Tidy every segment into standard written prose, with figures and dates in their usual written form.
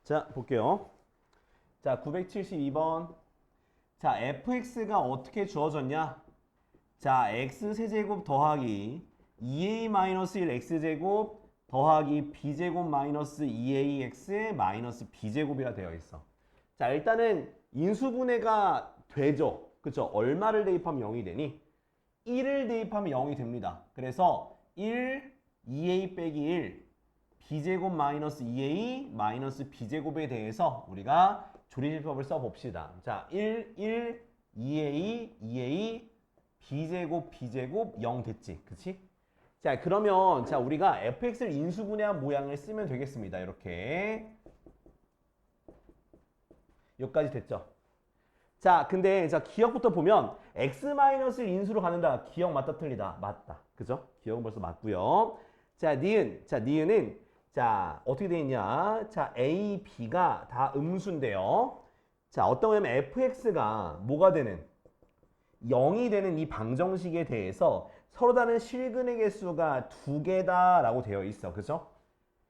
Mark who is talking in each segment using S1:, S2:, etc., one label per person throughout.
S1: 자, 볼게요. 자, 972번. 자, fx가 어떻게 주어졌냐? 자, x세제곱 더하기 2a-1 x제곱 더하기 b제곱 마이너스 2ax 마이너스 b제곱이라 되어 있어. 자, 일단은 인수분해가 되죠. 그쵸? 얼마를 대입하면 0이 되니? 1을 대입하면 0이 됩니다. 그래서 1, 2a 빼기 1, b제곱 마이너스 2a 마이너스 b제곱에 대해서 우리가 조리제법을 써봅시다. 자, 1, 2a, 2a, b제곱, b제곱 0 됐지. 그치? 자, 그러면 자 우리가 fx를 인수분해한 모양을 쓰면 되겠습니다. 이렇게. 여기까지 됐죠? 자, 근데 자 기억부터 보면 x-를 인수로 가는다. 기억 맞다 틀리다? 맞다. 그죠? 기억은 벌써 맞고요. 자, 니은. 자, 니은은 자, 어떻게 돼 있냐? 자, a, b가 다 음수인데요. 자, 어떤 거냐면 fx가 뭐가 되는 0이 되는 이 방정식에 대해서 서로 다른 실근의 개수가 2개다라고 되어 있어. 그죠?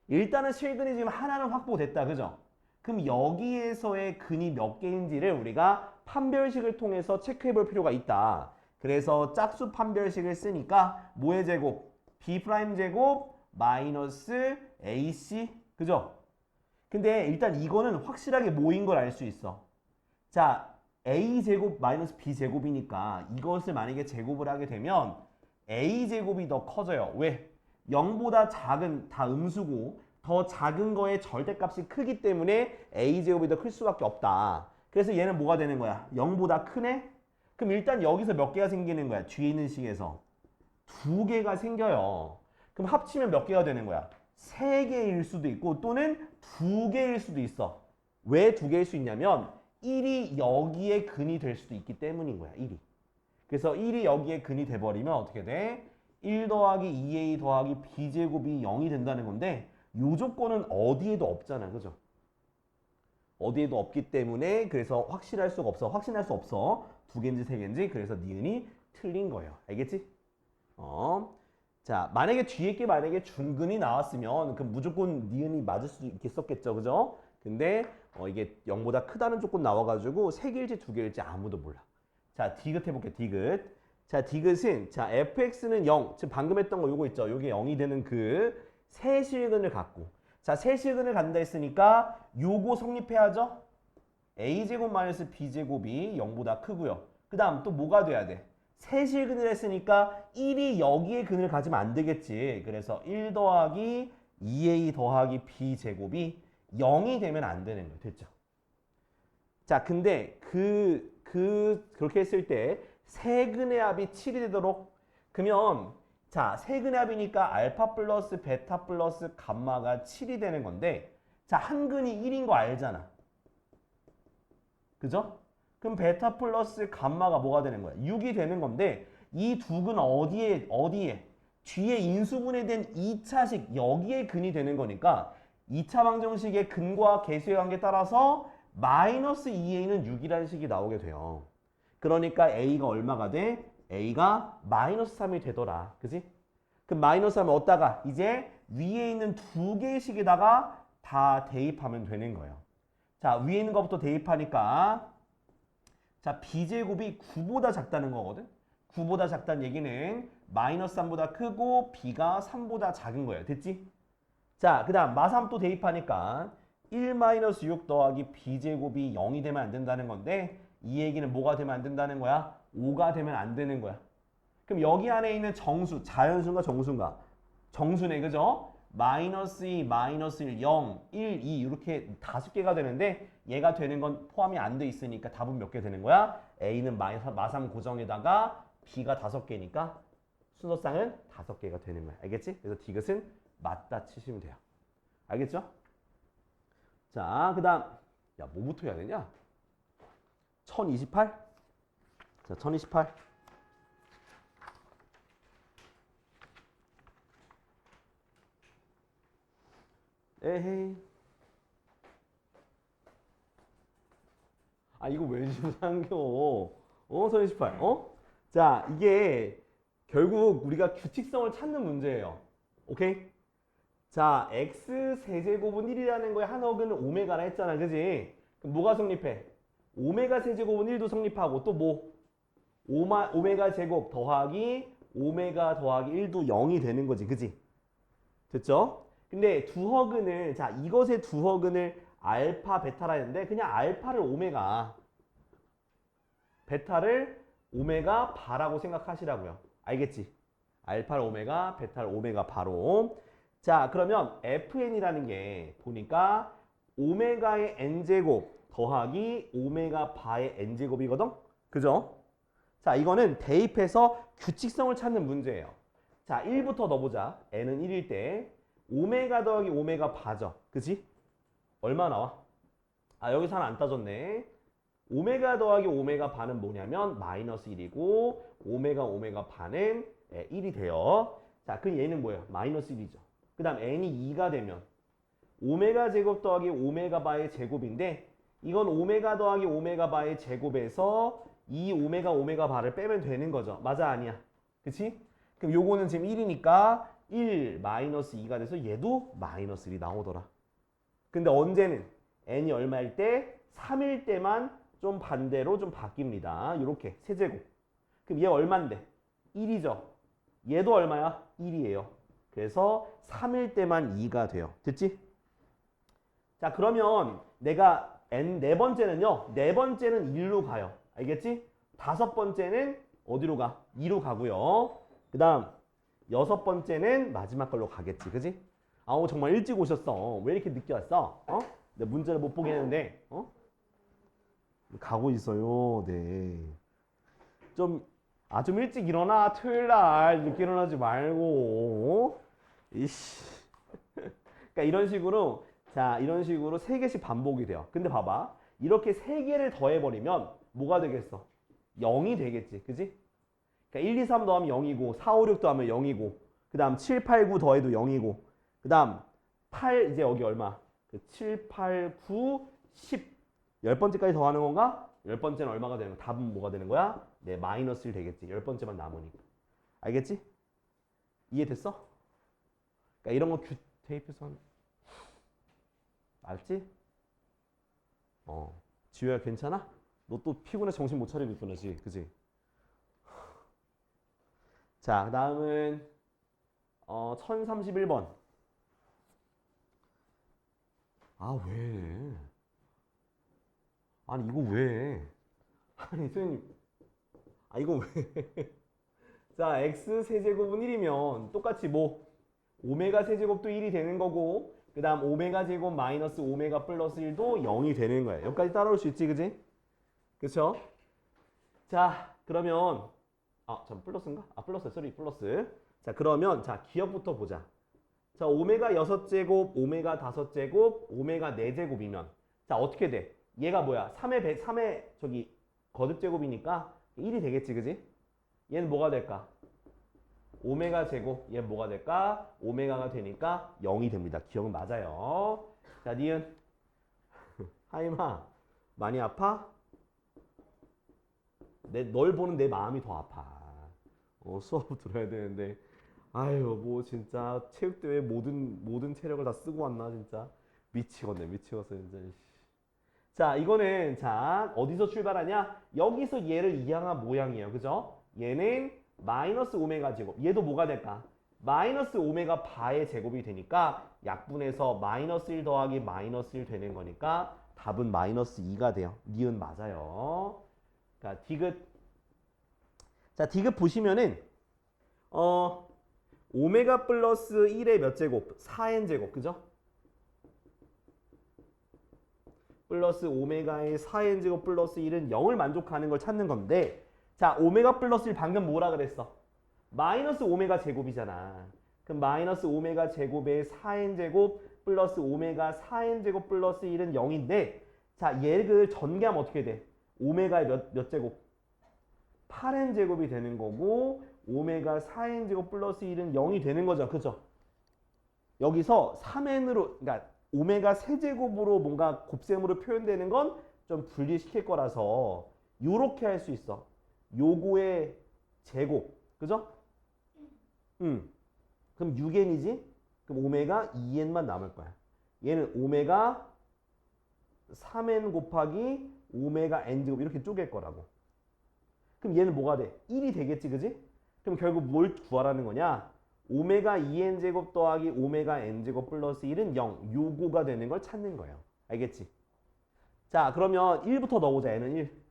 S1: 일단은 실근이 지금 하나는 확보됐다. 그죠? 그럼 여기에서의 근이 몇 개인지를 우리가 판별식을 통해서 체크해 볼 필요가 있다. 그래서 짝수 판별식을 쓰니까 뭐의 제곱? b' 제곱 마이너스 ac. 그죠? 근데 일단 이거는 확실하게 뭐인 걸 알 수 있어. 자, a제곱 마이너스 b제곱이니까 이것을 만약에 제곱을 하게 되면 a제곱이 더 커져요. 왜? 0보다 작은 다 음수고 더 작은 거의 절대값이 크기 때문에 a제곱이 더 클 수밖에 없다. 그래서 얘는 뭐가 되는 거야? 0보다 크네? 그럼 일단 여기서 몇 개가 생기는 거야? 뒤에 있는 식에서 2개가 생겨요. 그럼 합치면 몇 개가 되는 거야? 3개일 수도 있고 또는 2개일 수도 있어. 왜 2개일 수 있냐면 1이 여기에 근이 될 수도 있기 때문인 거야. 1이. 그래서 1이 여기에 근이 돼버리면 어떻게 돼? 1 더하기 2a 더하기 b제곱이 0이 된다는 건데 이 조건은 어디에도 없잖아. 그죠? 어디에도 없기 때문에 그래서 확실할 수가 없어. 확신할 수 없어. 2개인지 3개인지. 그래서 니은이 틀린 거예요. 알겠지? 자, 만약에 뒤에 게 만약에 중근이 나왔으면 그럼 무조건 니은이 맞을 수도 있겠었겠죠. 그죠? 근데 이게 0보다 크다는 조건 나와가지고 3개일지 2개일지 아무도 몰라. 자, 디귿 해볼게. 디귿. 자, 디귿은 자 fx는 0. 지금 방금 했던 거 요거 있죠. 요게 0이 되는 그 세실근을 갖고. 자, 세실근을 갖는다 했으니까 요거 성립해야죠. a제곱 마이너스 b제곱이 0보다 크고요. 그 다음 또 뭐가 돼야 돼? 세실근을 했으니까 1이 여기에 근을 가지면 안 되겠지. 그래서 1 더하기 2a 더하기 b제곱이 0이 되면 안 되는 거예요. 됐죠? 자, 근데 그렇게 했을 때 세근의 합이 7이 되도록 그러면 자, 세근의 합이니까 알파 플러스 베타 플러스 감마가 7이 되는 건데 자, 한 근이 1인 거 알잖아. 그죠? 그럼 베타 플러스 감마가 뭐가 되는 거야? 6이 되는 건데 이 두 근은 어디에? 뒤에 인수분해된 2차식 여기에 근이 되는 거니까 2차 방정식의 근과 개수의 관계에 따라서 마이너스 2a는 6이라는 식이 나오게 돼요. 그러니까 a가 얼마가 돼? a가 마이너스 3이 되더라. 그지? 그럼 마이너스 하면 어디다가 이제 위에 있는 2개의 식에다가 다 대입하면 되는 거예요. 자, 위에 있는 것부터 대입하니까 자, b제곱이 9보다 작다는 거거든. 9보다 작다는 얘기는 마이너스 3보다 크고 b가 3보다 작은 거예요. 됐지? 자, 그 다음 마3 또 대입하니까 1-6 더하기 b제곱이 0이 되면 안 된다는 건데 이 얘기는 뭐가 되면 안 된다는 거야? 5가 되면 안 되는 거야. 그럼 여기 안에 있는 정수, 자연수인가 정수인가? 정수네, 그죠? 마이너스 2, 마이너스 1, 0, 1, 2 이렇게 5개가 되는데 얘가 되는 건 포함이 안 돼 있으니까 답은 몇 개 되는 거야? A는 마3 고정에다가 B가 5개니까 순서상은 5개가 되는 거야. 알겠지? 그래서 디귿은 맞다 치시면 돼요. 알겠죠? 자, 그 다음 야, 뭐부터 해야 되냐? 1028? 자, 1028 에헤이. 아, 이거 왜 지금 상겨? 1028. 자, 이게 결국 우리가 규칙성을 찾는 문제예요. 오케이? 자, x 세제곱은 1이라는 거에 한 어근은 오메가라 했잖아. 그지? 그럼 뭐가 성립해? 오메가 세제곱은 1도 성립하고 또 뭐? 오메가 제곱 더하기 오메가 더하기 1도 0이 되는 거지. 그지? 됐죠? 근데 두 허근을 자, 이것의 두 허근을 알파 베타라 했는데 그냥 알파를 오메가 베타를 오메가 바라고 생각하시라고요. 알겠지? 알파를 오메가 베타를 오메가 바로. 자, 그러면 fn이라는 게 보니까 오메가의 n제곱 더하기 오메가 바의 n제곱이거든? 그죠? 자, 이거는 대입해서 규칙성을 찾는 문제예요. 자, 1부터 넣어보자. n은 1일 때 오메가 더하기 오메가 바죠. 그치? 얼마 나와? 아, 여기서 하나 안 따졌네. 오메가 더하기 오메가 바는 뭐냐면 마이너스 1이고 오메가 바는 1이 돼요. 자, 그럼 얘는 뭐예요? 마이너스 1이죠. 그 다음 n이 2가 되면 오메가 제곱 더하기 오메가 바의 제곱인데 이건 오메가 더하기 오메가 바의 제곱에서 이 오메가 바를 빼면 되는 거죠. 맞아 아니야? 그치? 그럼 요거는 지금 1이니까 1 마이너스 2가 돼서 얘도 마이너스 1이 나오더라. 근데 언제는 n이 얼마일 때? 3일 때만 좀 반대로 좀 바뀝니다. 요렇게 세제곱. 그럼 얘 얼만데? 1이죠. 얘도 얼마야? 1이에요. 그래서 3일 때만 2가 돼요. 됐지? 자, 그러면 내가 네 번째는요. 네 번째는 1로 가요. 알겠지? 다섯 번째는 어디로 가? 2로 가고요. 그 다음 여섯 번째는 마지막 걸로 가겠지. 그지? 아우 정말 일찍 오셨어. 왜 이렇게 늦게 왔어? 어? 내 문제를 못 보겠는데 어? 가고 있어요. 네. 좀 일찍 일어나. 토요일 날 늦게 일어나지 말고. 이씨. 그러니까 이런 식으로 자, 이런 식으로 3개씩 반복이 돼요. 근데 봐봐. 이렇게 3개를 더해버리면 뭐가 되겠어? 0이 되겠지. 그지? 그러니까 1, 2, 3 더하면 0이고 4, 5, 6 더하면 0이고 그 다음 7, 8, 9 더해도 0이고 그 다음 8 이제 여기 얼마? 7, 8, 9, 10 10번째까지 더하는 건가? 10번째는 얼마가 되는 거야? 답은 뭐가 되는 거야? 네, 마이너스 1 되겠지. 10번째만 남으니까. 알겠지? 이해됐어? 그러니까 이런 거 대입해서 알지? 지효야 괜찮아? 너 또 피곤해서 정신 못 차리고 있구나, 그지? 자, 그 다음은 1031번. 아, 왜? 아니, 이거 왜? 아니, 선생님. 아, 이거 왜? 자, x 세제곱은 1이면 똑같이 뭐 오메가 세제곱도 1이 되는 거고 그 다음 오메가 제곱 마이너스 오메가 플러스 1도 0이 되는 거예요. 여기까지 따라올 수 있지, 그지? 그쵸? 자, 그러면 참 플러스인가? 플러스, 플러스. 자, 그러면 자, 기억부터 보자. 자, 오메가 6제곱, 오메가 5제곱, 오메가 4제곱이면 자, 어떻게 돼? 얘가 뭐야? 3의 저기 거듭제곱이니까 1이 되겠지, 그지? 얘는 뭐가 될까? 오메가 제곱, 얘는 뭐가 될까? 오메가가 되니까 0이 됩니다. 기억은 맞아요. 자, 니은. 하임아, 많이 아파? 널 보는 내 마음이 더 아파. 수업 들어야 되는데. 아유, 뭐 진짜 체육대회 모든 체력을 다 쓰고 왔나, 진짜. 미치겠어, 진짜. 자, 이거는 자, 어디서 출발하냐? 여기서 얘를 이항한 모양이에요. 그죠? 얘는 마이너스 오메가 제곱. 얘도 뭐가 될까? 마이너스 오메가 바의 제곱이 되니까 약분해서 마이너스 1 더하기 마이너스 1 되는 거니까 답은 마이너스 2가 돼요. 니은 맞아요. 그러니까 디귿. 자, 디귿 보시면은 오메가 플러스 1의 몇 제곱? 4n 제곱. 그죠? 플러스 오메가의 4n 제곱 플러스 1은 0을 만족하는 걸 찾는 건데 자, 오메가 플러스 1 방금 뭐라 그랬어? 마이너스 오메가 제곱이잖아. 그럼 마이너스 오메가 제곱의 4n 제곱 플러스 오메가 4n 제곱 플러스 1은 0인데 자, 얘를 전개하면 어떻게 돼? 오메가의 몇 제곱? 8n 제곱이 되는 거고 오메가 4n 제곱 플러스 1은 0이 되는 거죠. 그죠? 여기서 3n으로 그러니까 오메가 세제곱으로 뭔가 곱셈으로 표현되는 건 좀 분리시킬 거라서 요렇게 할 수 있어. 요거의 제곱. 그죠? 그럼 6n이지? 그럼 그럼 오메가 2n만 남을 거야. 얘는 오메가 3n 곱하기 오메가 n제곱 이렇게 쪼갤 거라고. 그럼 얘는 뭐가 돼? 1이 되겠지, 그지? 그럼 결국 뭘 구하라는 거냐? 오메가 2n제곱 더하기 오메가 n제곱 플러스 1은 0. 요거가 되는 걸 찾는 거예요. 알겠지? 자, 그러면 1부터 넣어보자. 얘는 1.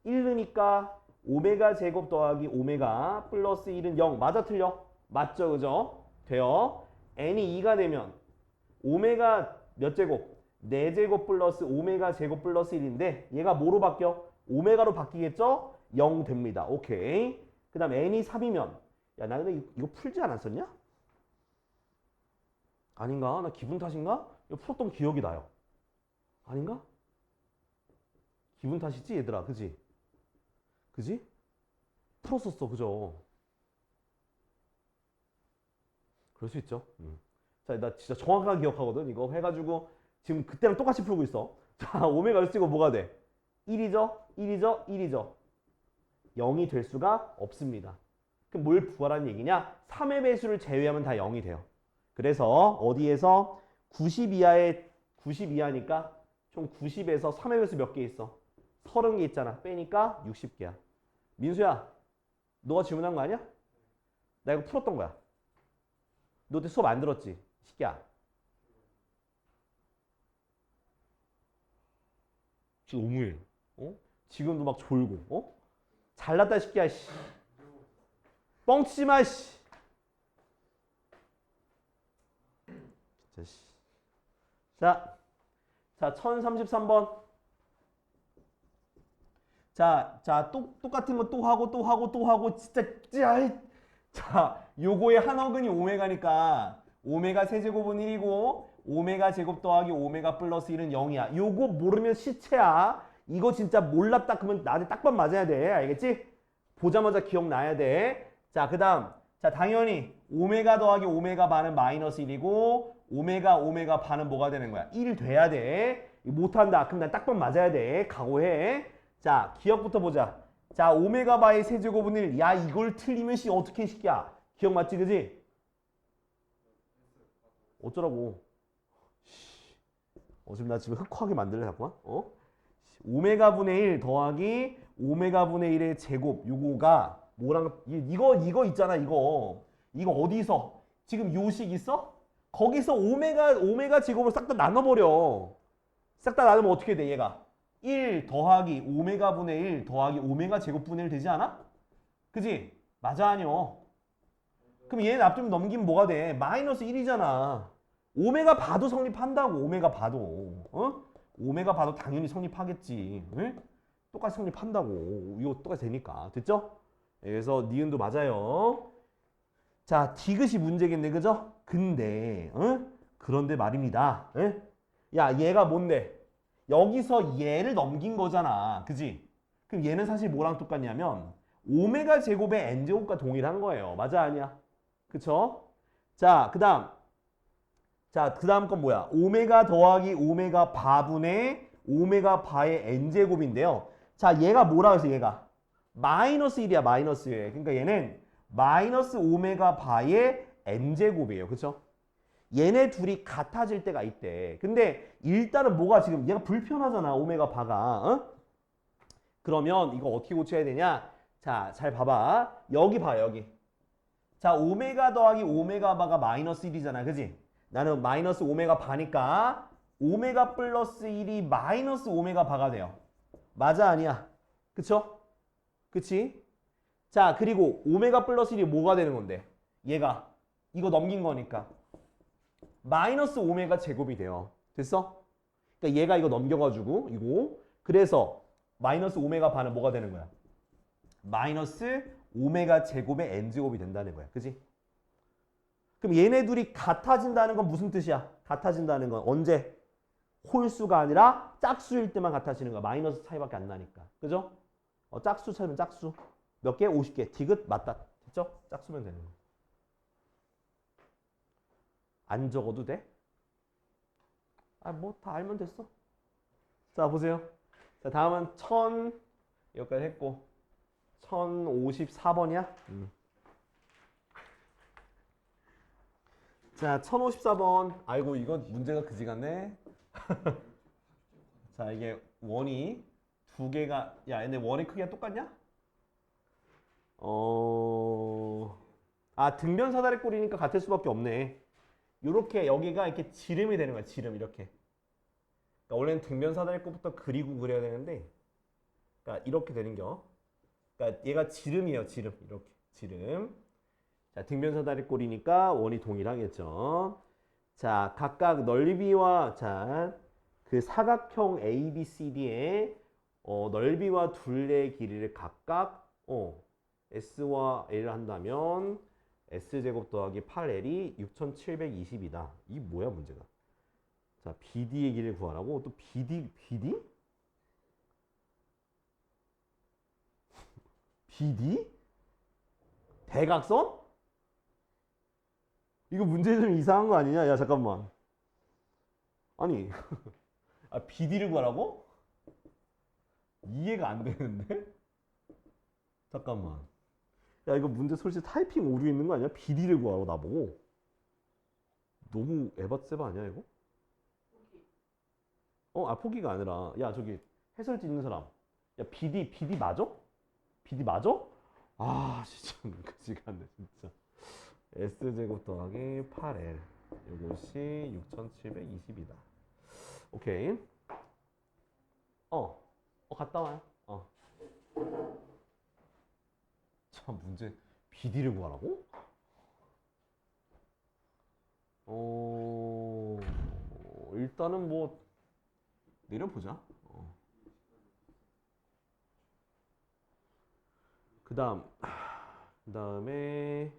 S1: 1이니까 오메가 제곱 더하기 오메가 플러스 1은 0. 맞아, 틀려? 맞죠, 그죠? 돼요. n이 2가 되면 오메가 몇 제곱? 4제곱 플러스 오메가 제곱 플러스 1인데 얘가 뭐로 바뀌어? 오메가로 바뀌겠죠? 0 됩니다. 오케이. 그 다음 n이 3이면 야, 나 근데 이거 풀지 않았었냐? 아닌가? 나 기분 탓인가? 이거 풀었던 기억이 나요. 아닌가? 기분 탓이지 얘들아, 그지? 그지? 풀었었어, 그죠? 그럴 수 있죠. 자, 나 진짜 정확하게 기억하거든. 이거 해가지고 지금 그때랑 똑같이 풀고 있어. 자, 오메가를 쓰고 뭐가 돼? 1이죠? 1이죠? 1이죠? 0이 될 수가 없습니다. 그럼 뭘 구하라는 얘기냐? 3의 배수를 제외하면 다 0이 돼요. 그래서 어디에서 90 이하에 90 이하니까 총 90에서 3의 배수 몇 개 있어? 30개 있잖아. 빼니까 60개야. 민수야, 너가 질문한 거 아니야? 나 이거 풀었던 거야. 너 그때 수업 안 들었지? 시끼야. 지금 너무해. 어? 지금도 막 졸고. 어? 잘났다 시끼야. 씨. 뻥치지 마. 씨. 진짜 씨. 자, 1033번. 자, 똑같은 거 또 하고 진짜 자, 요거의 한 어근이 오메가니까 오메가 세제곱은 1이고 오메가 제곱 더하기 오메가 플러스 1은 0이야. 요거 모르면 시체야. 이거 진짜 몰랐다 그러면 나한테 딱밤 맞아야 돼. 알겠지? 보자마자 기억나야 돼. 자, 그 다음. 자, 당연히 오메가 더하기 오메가 반은 마이너스 1이고 오메가 반은 뭐가 되는 거야? 1 돼야 돼. 못한다. 그럼 난 딱밤 맞아야 돼. 각오해. 자, 기억부터 보자. 자, 오메가 바의 세제곱은 1. 야, 이걸 틀리면 씨 어떻게 시키야? 기억 맞지, 그지? 어쩌라고. 지금 나 지금 흑화하게 만들래, 자꾸만? 어? 오메가 분의 1 더하기 오메가 분의 1의 제곱. 요거가 뭐랑, 이거 있잖아, 이거. 이거 어디서? 지금 요식 있어? 거기서 오메가 제곱을 싹 다 나눠버려. 싹 다 나누면 어떻게 돼, 얘가? 1 더하기 오메가 분의 1 더하기 오메가 제곱 분의 1 되지 않아? 그지? 맞아, 아니요. 그럼 얘는 앞좀 넘기면 뭐가 돼? 마이너스 1이잖아. 오메가 봐도 성립한다고. 오메가 봐도. 어? 오메가 봐도 당연히 성립하겠지. 응? 똑같이 성립한다고. 이거 똑같이 되니까. 됐죠? 그래서 니은도 맞아요. 자, 디귿이 문제겠네. 그죠? 근데 그런데 말입니다. 응? 야, 얘가 뭔데? 여기서 얘를 넘긴 거잖아. 그지? 그럼 얘는 사실 뭐랑 똑같냐면 오메가 제곱의 n제곱과 동일한 거예요. 맞아, 아니야? 그쵸? 자, 그 다음 건 뭐야? 오메가 더하기 오메가 바분의 오메가 바의 n제곱인데요. 자, 얘가 뭐라 그랬어, 얘가? 마이너스 1이야, 마이너스 1. 그러니까 얘는 마이너스 오메가 바의 n제곱이에요. 그쵸? 얘네 둘이 같아질 때가 있대. 근데 일단은 뭐가 지금 얘가 불편하잖아. 오메가 바가. 어? 그러면 이거 어떻게 고쳐야 되냐? 자, 잘 봐봐. 여기 봐, 여기. 자, 오메가 더하기 오메가 바가 마이너스 1이잖아. 그지? 나는 마이너스 오메가 바니까 오메가 플러스 1이 마이너스 오메가 바가 돼요. 맞아, 아니야? 그쵸? 그치? 자, 그리고 오메가 플러스 1이 뭐가 되는 건데? 얘가 이거 넘긴 거니까 마이너스 오메가 제곱이 돼요. 됐어? 그러니까 얘가 이거 넘겨가지고 이거 그래서 마이너스 오메가 반은 뭐가 되는 거야? 마이너스 오메가 제곱의 n제곱이 된다는 거야. 그지? 그럼 얘네 둘이 같아진다는 건 무슨 뜻이야? 같아진다는 건 언제? 홀수가 아니라 짝수일 때만 같아지는 거야. 마이너스 차이밖에 안 나니까. 그죠? 짝수 차이면 짝수. 몇 개? 50개. 디귿 맞다. 됐죠? 짝수면 되는 거야. 안 적어도 돼? 아, 뭐 다 알면 됐어. 자, 보세요. 자, 다음은 여기까지 했고 1054번이야. 자, 1054번. 아이고, 이건 문제가 그지 같네. 자, 이게 원이 두 개가, 야, 얘네 원의 크기가 똑같냐? 등변 사다리 꼴이니까 같을 수밖에 없네. 요렇게 여기가 이렇게 지름이 되는 거야, 지름, 이렇게. 그러니까 원래는 등변 사다리 꼴부터 그리고 그려야 되는데, 그러니까 이렇게 되는 겨. 그러니까 얘가 지름이에요, 지름. 이렇게, 지름. 자, 등변 사다리 꼴이니까 원이 동일하겠죠. 자, 각각 넓이와, 자, 그 사각형 ABCD의 넓이와 둘레의 길이를 각각 S와 L을 한다면 S제곱 더하기 8L이 6720이다. 이 뭐야 문제가? 자, BD의 길이를 구하라고? 또 BD? BD? 대각선? 이거 문제 좀 이상한 거 아니냐? 야, 잠깐만. 아니, BD를 구하라고? 이해가 안 되는데? 잠깐만. 야, 이거 문제 솔직히 타이핑 오류 있는 거 아니야? BD를 구하라고 나보고. 너무 에바세바 아니야, 이거? 포기가 아니라. 야, 저기 해설지 있는 사람. 야, BD 맞아? BD 맞아? 아, 진짜 그지가 않네, 진짜. S제곱 더하기 8L. 이것이 6720이다. 오케이. 갔다 와요. 참, 문제. BD를 구하라고? 일단은 뭐, 내려보자. 그 다음에,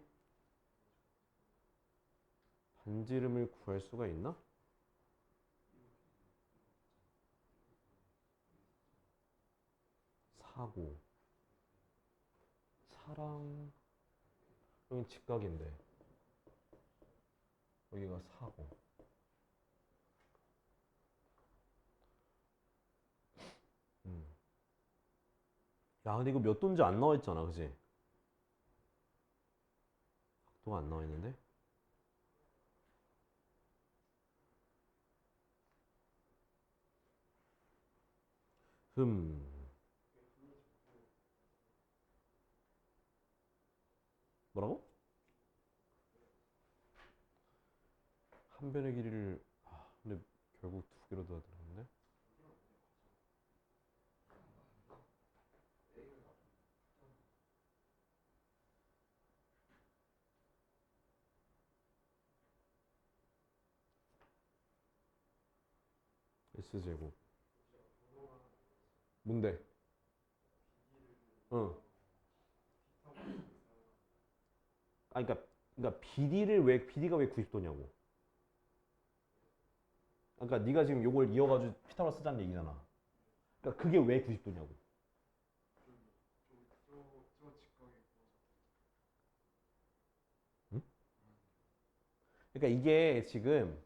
S1: 반지름을 구할 수가 있나? 사고. 사랑. 여긴 직각인데. 여기가 사고. 야, 근데 이거 몇 도인지 안 나와 있잖아, 그지? 각도가 안 나와 있는데? 뭐라고? 한 변의 길이를, 근데 결국 두 개로 둬야 되는데? S제곱. 뭔데? 응. 그러니까 BD가 왜 90도냐고. 그러니까 네가 지금 요걸 이어가지고 피타고라스 쓰자는 얘기잖아. 그러니까 그게 왜 90도냐고. 응? 그러니까 이게 지금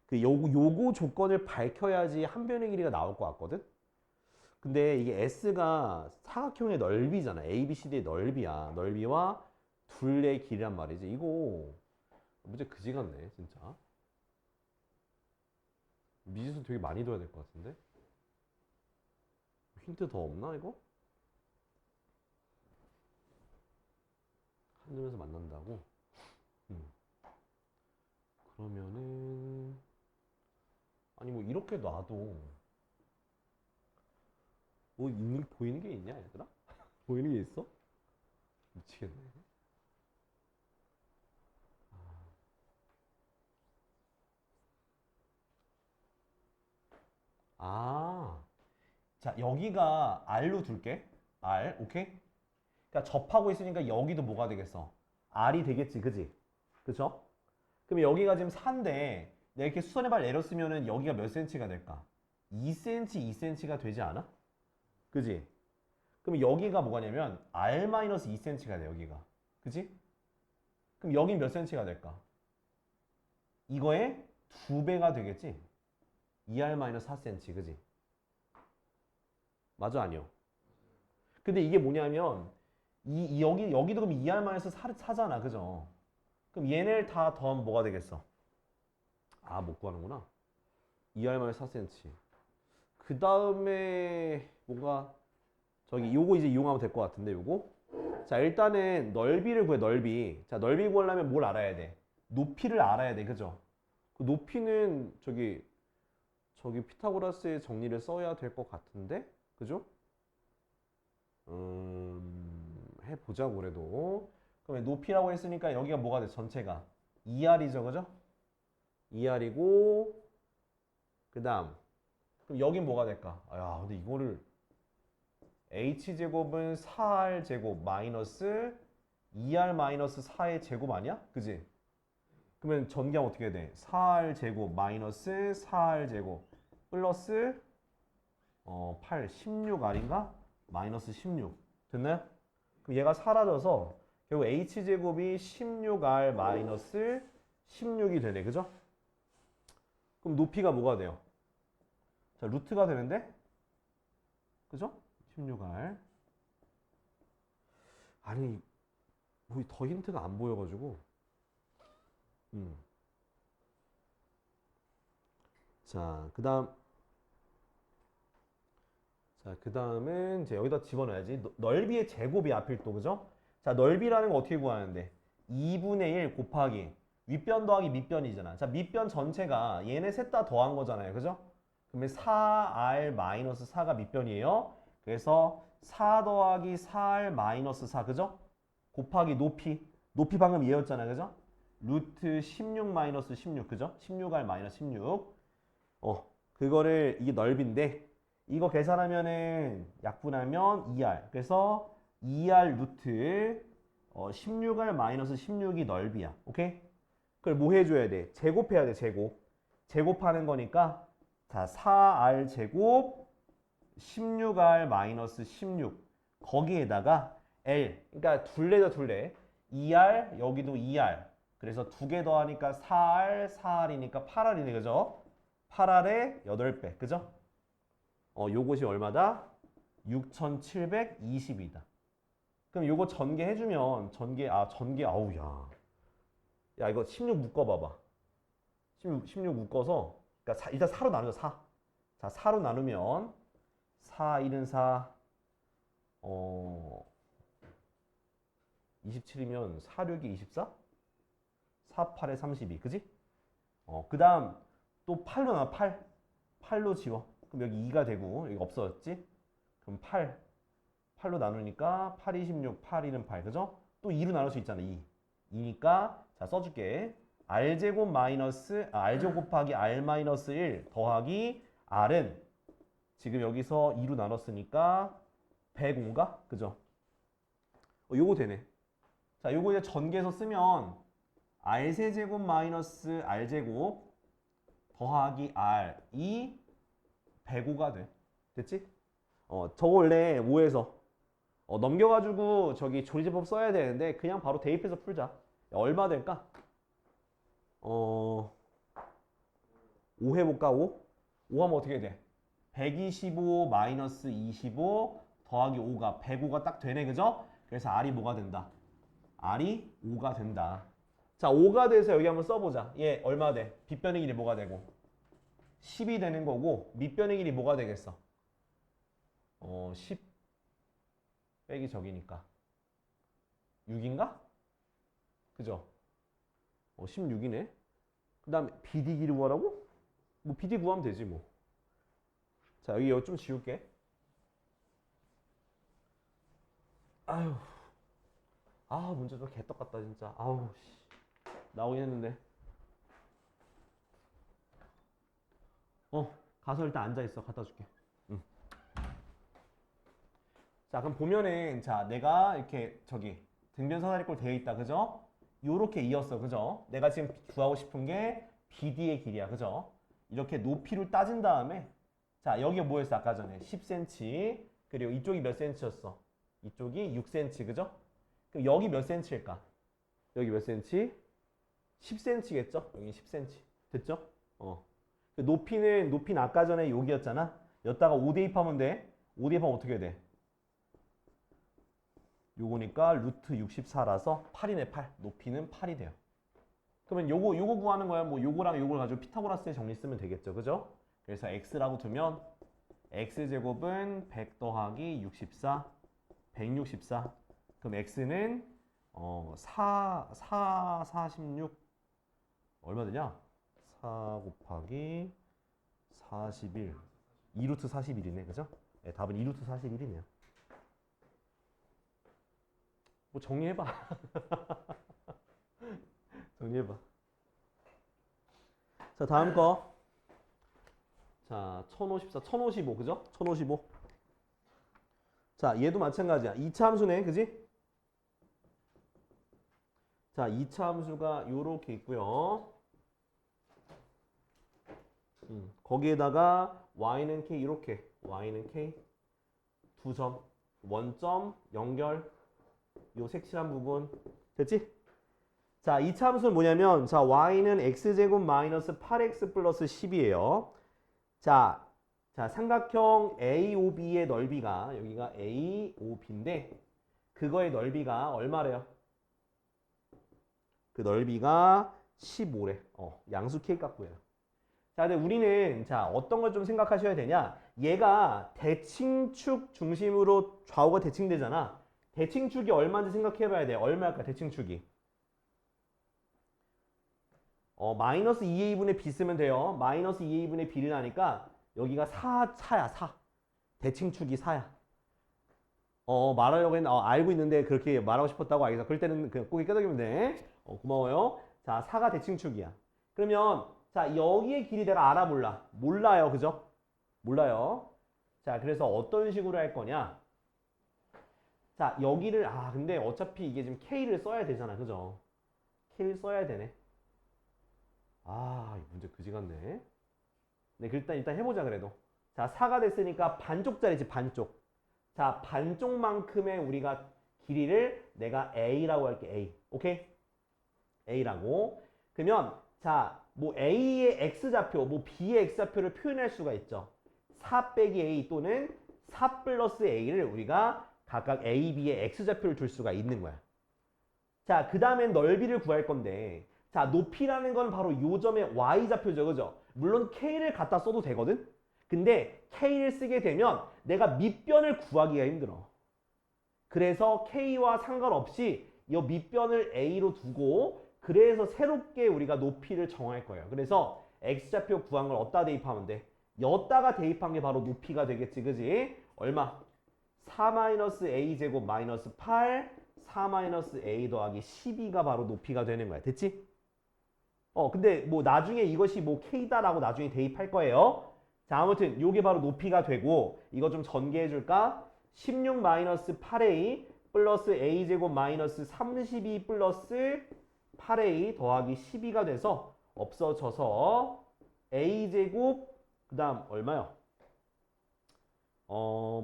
S1: 그 요거 조건을 밝혀야지 한 변의 길이가 나올 것 같거든? 근데 이게 S가 사각형의 넓이잖아. ABCD의 넓이야. 넓이와 둘레의 길이란 말이지. 이거 문제 그지 같네, 진짜. 미지수 되게 많이 둬야 될 것 같은데? 힌트 더 없나, 이거? 한 점에서 만난다고? 그러면은, 아니, 뭐, 이렇게 놔도, 뭐, 보이는 게 있냐, 얘들아? 보이는 게 있어? 미치겠네. 아, 자, 여기가 R로 둘게. R, 오케이? 그러니까 접하고 있으니까 여기도 뭐가 되겠어? R이 되겠지, 그지? 그쵸? 그럼 여기가 지금 4인데 내가 이렇게 수선의 발 내렸으면은 여기가 몇 cm가 될까? 2cm, 2cm가 되지 않아? 그지? 그럼 여기가 뭐가냐면 R-2cm가 돼, 여기가. 그지? 그럼 여긴 몇 cm가 될까? 이거의 2배가 되겠지? 2R-4cm, 그지? 맞아, 아니요? 근데 이게 뭐냐면 여기도 그럼 2R-4잖아, 그죠? 그럼 얘네를 다 더하면 뭐가 되겠어? 아, 못 구하는구나. 2R 4cm. 그 다음에 뭔가 저기 요거 이제 이용하면 될 것 같은데 요거. 자, 일단은 넓이를 구해. 넓이. 자, 넓이 구하려면 뭘 알아야 돼? 높이를 알아야 돼. 그죠? 그 높이는 저기 피타고라스의 정리를 써야 될 것 같은데? 그죠? 해보자고 그래도. 그럼 높이라고 했으니까 여기가 뭐가 돼? 전체가 2R이죠. 그죠? 2R이고 그 다음 그럼 여긴 뭐가 될까? 아, 야, 근데 이거를 H제곱은 4R제곱 마이너스 2R 마이너스 4의 제곱 아니야? 그지? 그러면 전개하면 어떻게 돼? 4R제곱 마이너스 4R제곱 플러스 8, 16R인가? 마이너스 16 됐나요? 그럼 얘가 사라져서 결국 H제곱이 16R 마이너스 16이 되네. 그죠? 그럼 높이가 뭐가 돼요? 자, 루트가 되는데? 그죠? 16R. 아니, 뭐 더 힌트가 안 보여가지고. 자, 그 다음은 이제 여기다 집어넣어야지. 넓이의 제곱이 앞일 또, 그죠? 자, 넓이라는 거 어떻게 구하는데? 2분의 1 곱하기 윗변 더하기 밑변이잖아. 자, 밑변 전체가 얘네 셋 다 더한 거잖아요. 그죠? 그러면 4R 마이너스 4가 밑변이에요. 그래서 4 더하기 4R 마이너스 4, 그죠? 곱하기 높이. 높이 방금 얘였잖아. 그죠? 루트 16 마이너스 16, 그죠? 16R 마이너스 16. 그거를 이게 넓이인데 이거 계산하면은 약분하면 2R. 그래서 2R 루트 16R 마이너스 16이 넓이야. 오케이? 그걸 뭐 해줘야 돼? 제곱해야 돼. 제곱하는 거니까 자 4R 제곱 16R 마이너스 16 거기에다가 L 그러니까 둘레죠. 둘레 2R 여기도 2R 그래서 두 개 더하니까 4R 4R이니까 8R이네. 그죠? 8R의 8배. 그죠? 요것이 얼마다? 6,720이다. 그럼 요거 전개해주면 전개 아우 야 이거 16 묶어봐봐. 16 묶어서 그러니까 일단 4로 나누자. 4. 자 4로 나누면 4, 1은 4 27이면 4, 6이 24? 4, 8에 32 그지? 그 다음 또 8로 나눠 8로 지워. 그럼 여기 2가 되고 여기 없어졌지? 그럼 8로 나누니까 8, 26, 8, 1은 8 그죠? 또 2로 나눌 수 있잖아. 2니까 자 써줄게. R제곱 마이너스 R제곱 곱하기 R 마이너스 1 더하기 R은 지금 여기서 2로 나눴으니까 105가? 그죠? 요거 되네. 자 요거 이제 전개해서 쓰면 R세제곱 마이너스 R제곱 더하기 R이 105가 돼. 됐지? 저거 원래 5에서 넘겨가지고 저기 조리제법 써야 되는데 그냥 바로 대입해서 풀자. 야, 얼마 될까? 5 해볼까? 5? 5 하면 어떻게 돼? 125 마이너스 25 더하기 5가 105가 딱 되네. 그죠? 그래서 R이 뭐가 된다? R이 5가 된다. 자, 5가 돼서 여기 한번 써보자. 얘 얼마 돼? 빗변의 길이 뭐가 되고? 10이 되는 거고 밑변의 길이 뭐가 되겠어? 10 빼기 저기니까 6인가? 그죠? 16이네. 그 다음에 BD 길이 구하라고? 뭐 BD 구하면 되지 뭐. 자 여기 좀 지울게. 아유 문제 좀 개떡 같다 진짜. 아우 씨 나오긴 했는데. 가서 일단 앉아있어. 갖다 줄게. 응. 자, 그럼 보면은, 자, 내가 이렇게, 등변사다리꼴 되어 있다. 그죠? 요렇게 이었어. 그죠? 내가 지금 구하고 싶은 게 BD의 길이야. 그죠? 이렇게 높이를 따진 다음에, 자, 여기가 뭐였어? 아까 전에 10cm. 그리고 이쪽이 몇 cm였어? 이쪽이 6cm. 그죠? 그럼 여기 몇 cm일까? 여기 몇 cm? 10cm겠죠? 여기 10cm. 됐죠? 높이는 아까 전에 여기였잖아. 여기다가 5 대입하면 돼. 5 대입하면 어떻게 돼? 요거니까 루트 64라서 8이네 8. 높이는 8이 돼요. 그러면 요거 구하는 거야. 뭐 요거랑 요걸 가지고 피타고라스의 정리 쓰면 되겠죠. 그죠? 그래서 x라고 두면 x제곱은 100 더하기 64, 164. 그럼 x는 46 얼마 되냐? 4 곱하기 41 2루트 41이네. 그죠? 네, 답은 2루트 41이네요. 뭐 정리해봐. 정리해봐. 자, 다음 거. 자, 1054, 1055, 그죠? 1055. 자, 얘도 마찬가지야. 2차 함수네, 그지? 자, 2차 함수가 요렇게 있고요. 거기에다가 y는 k 이렇게, y는 k 두 점, 원점, 연결, 요 색칠한 부분 됐지? 자, 2차 함수는 뭐냐면 자, y는 x제곱 마이너스 8x 플러스 10이에요. 자, 삼각형 AOB의 넓이가 여기가 AOB인데 그거의 넓이가 얼마래요? 그 넓이가 15래. 양수 k 값고요. 자, 근데 우리는 자, 어떤 걸 좀 생각하셔야 되냐? 얘가 대칭축 중심으로 좌우가 대칭되잖아. 대칭축이 얼마인지 생각해 봐야 돼. 얼마일까, 대칭축이? 마이너스 2a분의 b 쓰면 돼요. 마이너스 2a분의 b를 하니까 여기가 4야, 4. 대칭축이 4야. 말하려고 했는데, 알고 있는데 그렇게 말하고 싶었다고 알겠어. 그럴 때는 그냥 꼭 껴들기면 돼. 고마워요. 자, 4가 대칭축이야. 그러면, 자, 여기의 길이 내가 알아, 몰라? 몰라요. 그죠? 몰라요. 자, 그래서 어떤 식으로 할 거냐? 자, 여기를, 근데 어차피 이게 지금 K를 써야 되잖아. 그죠? K를 써야 되네. 이 문제 그지 같네. 네, 일단 해보자, 그래도. 자, 4가 됐으니까 반쪽짜리지, 반쪽. 자, 반쪽만큼의 우리가 길이를 내가 A라고 할게, A. 오케이? A라고. 그러면, 자, 뭐 A의 X좌표, 뭐 B의 X좌표를 표현할 수가 있죠. 4 빼기 A 또는 4 플러스 A를 우리가 각각 A, B의 X좌표를 줄 수가 있는 거야. 자, 그 다음엔 넓이를 구할 건데, 자, 높이라는 건 바로 요 점의 Y좌표죠. 그죠? 물론 K를 갖다 써도 되거든? 근데 K를 쓰게 되면 내가 밑변을 구하기가 힘들어. 그래서 K와 상관없이 이 밑변을 A로 두고 그래서 새롭게 우리가 높이를 정할 거예요. 그래서 X좌표 구한 걸 어디다 대입하면 돼? 여기다가 대입한 게 바로 높이가 되겠지. 그지? 얼마? 4-a 제곱 마이너스 8 4-a 더하기 12가 바로 높이가 되는 거야. 됐지? 근데 뭐 나중에 이것이 뭐 K다라고 나중에 대입할 거예요. 자, 아무튼 요게 바로 높이가 되고 이거 좀 전개해 줄까? 16-8a 플러스 a 제곱 마이너스 32 플러스 8a 더하기 12가 돼서 없어져서 a 제곱 그 다음 얼마요?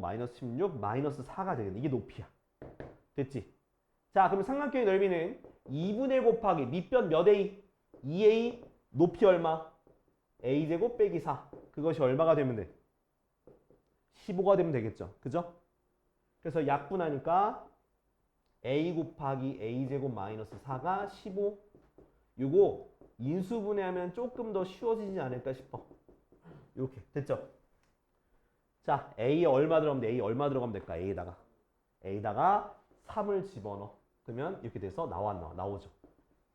S1: 마이너스 16 마이너스 4가 되겠네. 이게 높이야. 됐지? 자, 그럼 삼각형의 넓이는 2분의 1 곱하기 밑변 몇 a? 2a 높이 얼마? a제곱 빼기 4. 그것이 얼마가 되면 돼? 15가 되면 되겠죠. 그죠? 그래서 약분하니까 a 곱하기 a제곱 마이너스 4가 15. 요거 인수분해하면 조금 더 쉬워지지 않을까 싶어. 이렇게 됐죠? 자, a에 얼마 들어가면 돼? a 얼마 들어가면 될까? a에다가 3을 집어넣어. 그러면 이렇게 돼서 나오죠.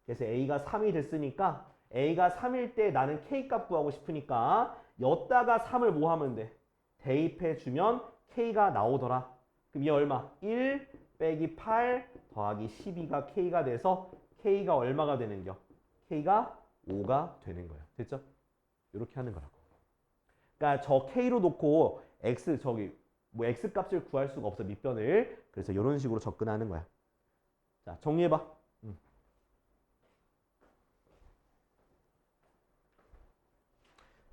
S1: 그래서 a가 3이 됐으니까 a가 3일 때 나는 k 값 구하고 싶으니까 여기다가 3을 뭐 하면 돼? 대입해 주면 k가 나오더라. 그럼 이 얼마? 1 빼기 8 더하기 12가 k가 돼서 k가 얼마가 되는겨? k가 5가 되는 거예요. 됐죠? 이렇게 하는 거라고. 그러니까 저 k로 놓고 x x 값을 구할 수가 없어, 밑변을. 그래서 이런 식으로 접근하는 거야. 자, 정리해봐.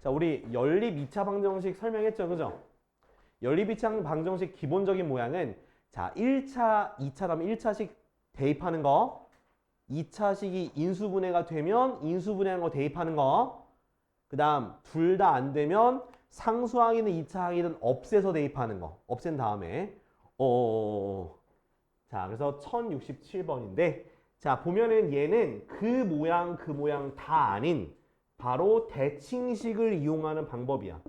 S1: 자, 우리 연립 2차 방정식 설명했죠, 그죠? 연립 2차 방정식 기본적인 모양은 자, 1차, 2차 다음에 1차식 대입하는 거, 2차식이 인수분해가 되면 인수분해하는 거 대입하는 거, 그 다음 둘 다 안 되면 상수항이든 2차 항이든 없애서 대입하는 거. 없앤 다음에 자, 그래서 1067번인데 자, 보면은 얘는 그 모양 다 아닌 바로 대칭식을 이용하는 방법이야.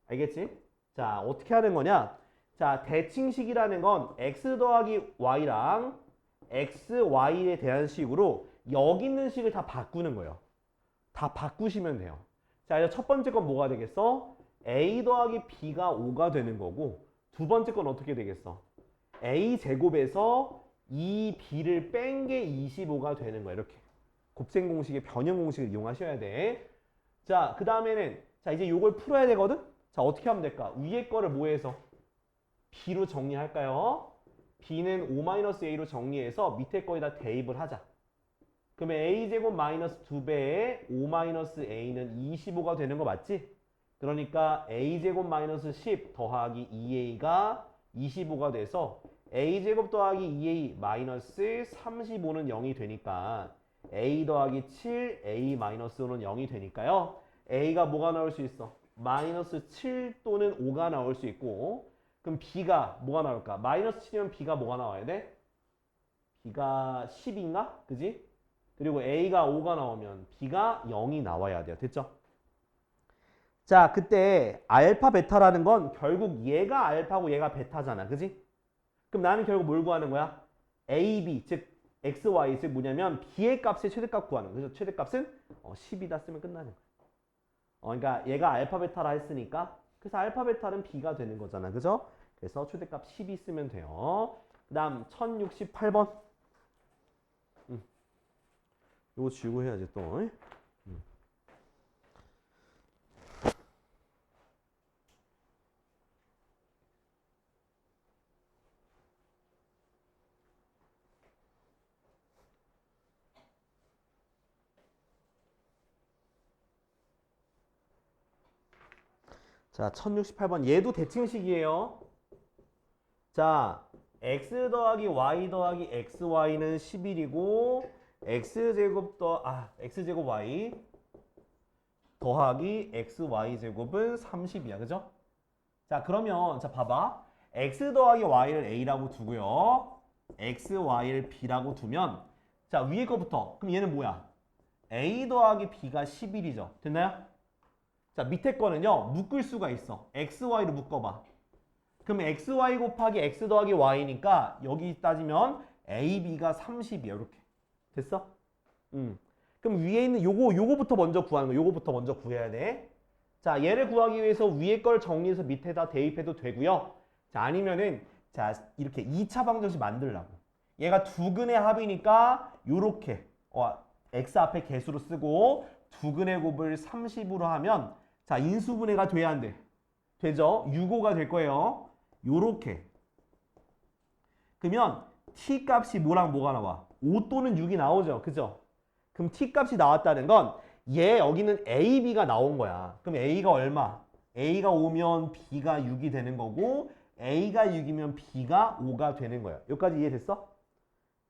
S1: 알겠지? 자, 어떻게 하는 거냐? 자, 대칭식이라는 건 x 더하기 y랑 x, y에 대한 식으로 여기 있는 식을 다 바꾸는 거예요. 다 바꾸시면 돼요. 자, 이제 첫 번째 건 뭐가 되겠어? a 더하기 b가 5가 되는 거고 두 번째 건 어떻게 되겠어? a 제곱에서 2b를 뺀 게 25가 되는 거야. 이렇게. 곱셈 공식의 변형 공식을 이용하셔야 돼. 자, 그 다음에는 자, 이제 요걸 풀어야 되거든? 자, 어떻게 하면 될까? 위에 거를 뭐 해서? b로 정리할까요? b는 5-a로 정리해서 밑에 거에다 대입을 하자. 그러면 a제곱 마이너스 2배에 5-a는 25가 되는 거 맞지? 그러니까 a제곱 마이너스 10 더하기 2a가 25가 돼서 a제곱 더하기 2a 마이너스 35는 0이 되니까 a 더하기 7, a 마이너스 5는 0이 되니까요. a가 뭐가 나올 수 있어? 마이너스 7 또는 5가 나올 수 있고 그럼 b가 뭐가 나올까? 마이너스 7이면 b가 뭐가 나와야 돼? b가 10인가? 그지? 그리고 a가 5가 나오면 b가 0이 나와야 돼요. 됐죠? 자, 그때 알파 베타라는 건 결국 얘가 알파고 얘가 베타잖아. 그지? 그럼 나는 결국 뭘 구하는 거야? a, b, 즉 x, y, 즉 뭐냐면 b의 값의 최대값 구하는 거야. 그래서 최대값은 10이다 쓰면 끝나는 거야. 그러니까 얘가 알파 베타라 했으니까 그래서 알파 베타는 b가 되는 거잖아. 그죠? 그래서 최대값 10이 쓰면 돼요. 그 다음 1068번. 이거 지우고 해야지 또. 자, 1068번. 얘도 대칭식이에요. 자, x 더하기 y 더하기 xy는 11이고 x제곱 y 더하기 xy제곱은 30이야. 그죠? 자, 그러면 자 봐봐. x 더하기 y를 a라고 두고요. xy를 b라고 두면 자, 위에 거부터. 그럼 얘는 뭐야? a 더하기 b가 11이죠. 됐나요? 자, 밑에 거는요. 묶을 수가 있어. xy로 묶어봐. 그럼 xy 곱하기 x 더하기 y니까 여기 따지면 ab가 30이야. 이렇게. 됐어? 그럼 위에 있는 요거부터 먼저 구하는 거. 요거부터 먼저 구해야 돼. 자, 얘를 구하기 위해서 위에 걸 정리해서 밑에다 대입해도 되고요. 자, 아니면은 자, 이렇게 2차 방정식 만들라고. 얘가 두근의 합이니까 요렇게 x 앞에 개수로 쓰고 두근의 곱을 30으로 하면 자, 인수분해가 돼야 안 돼? 되죠? 6호가 될 거예요. 요렇게. 그러면 t 값이 뭐랑 뭐가 나와? 5 또는 6이 나오죠. 그죠? 그럼 t 값이 나왔다는 건 얘 여기는 a, b가 나온 거야. 그럼 a가 얼마? a가 5면 b가 6이 되는 거고 a가 6이면 b가 5가 되는 거야. 여기까지 이해됐어?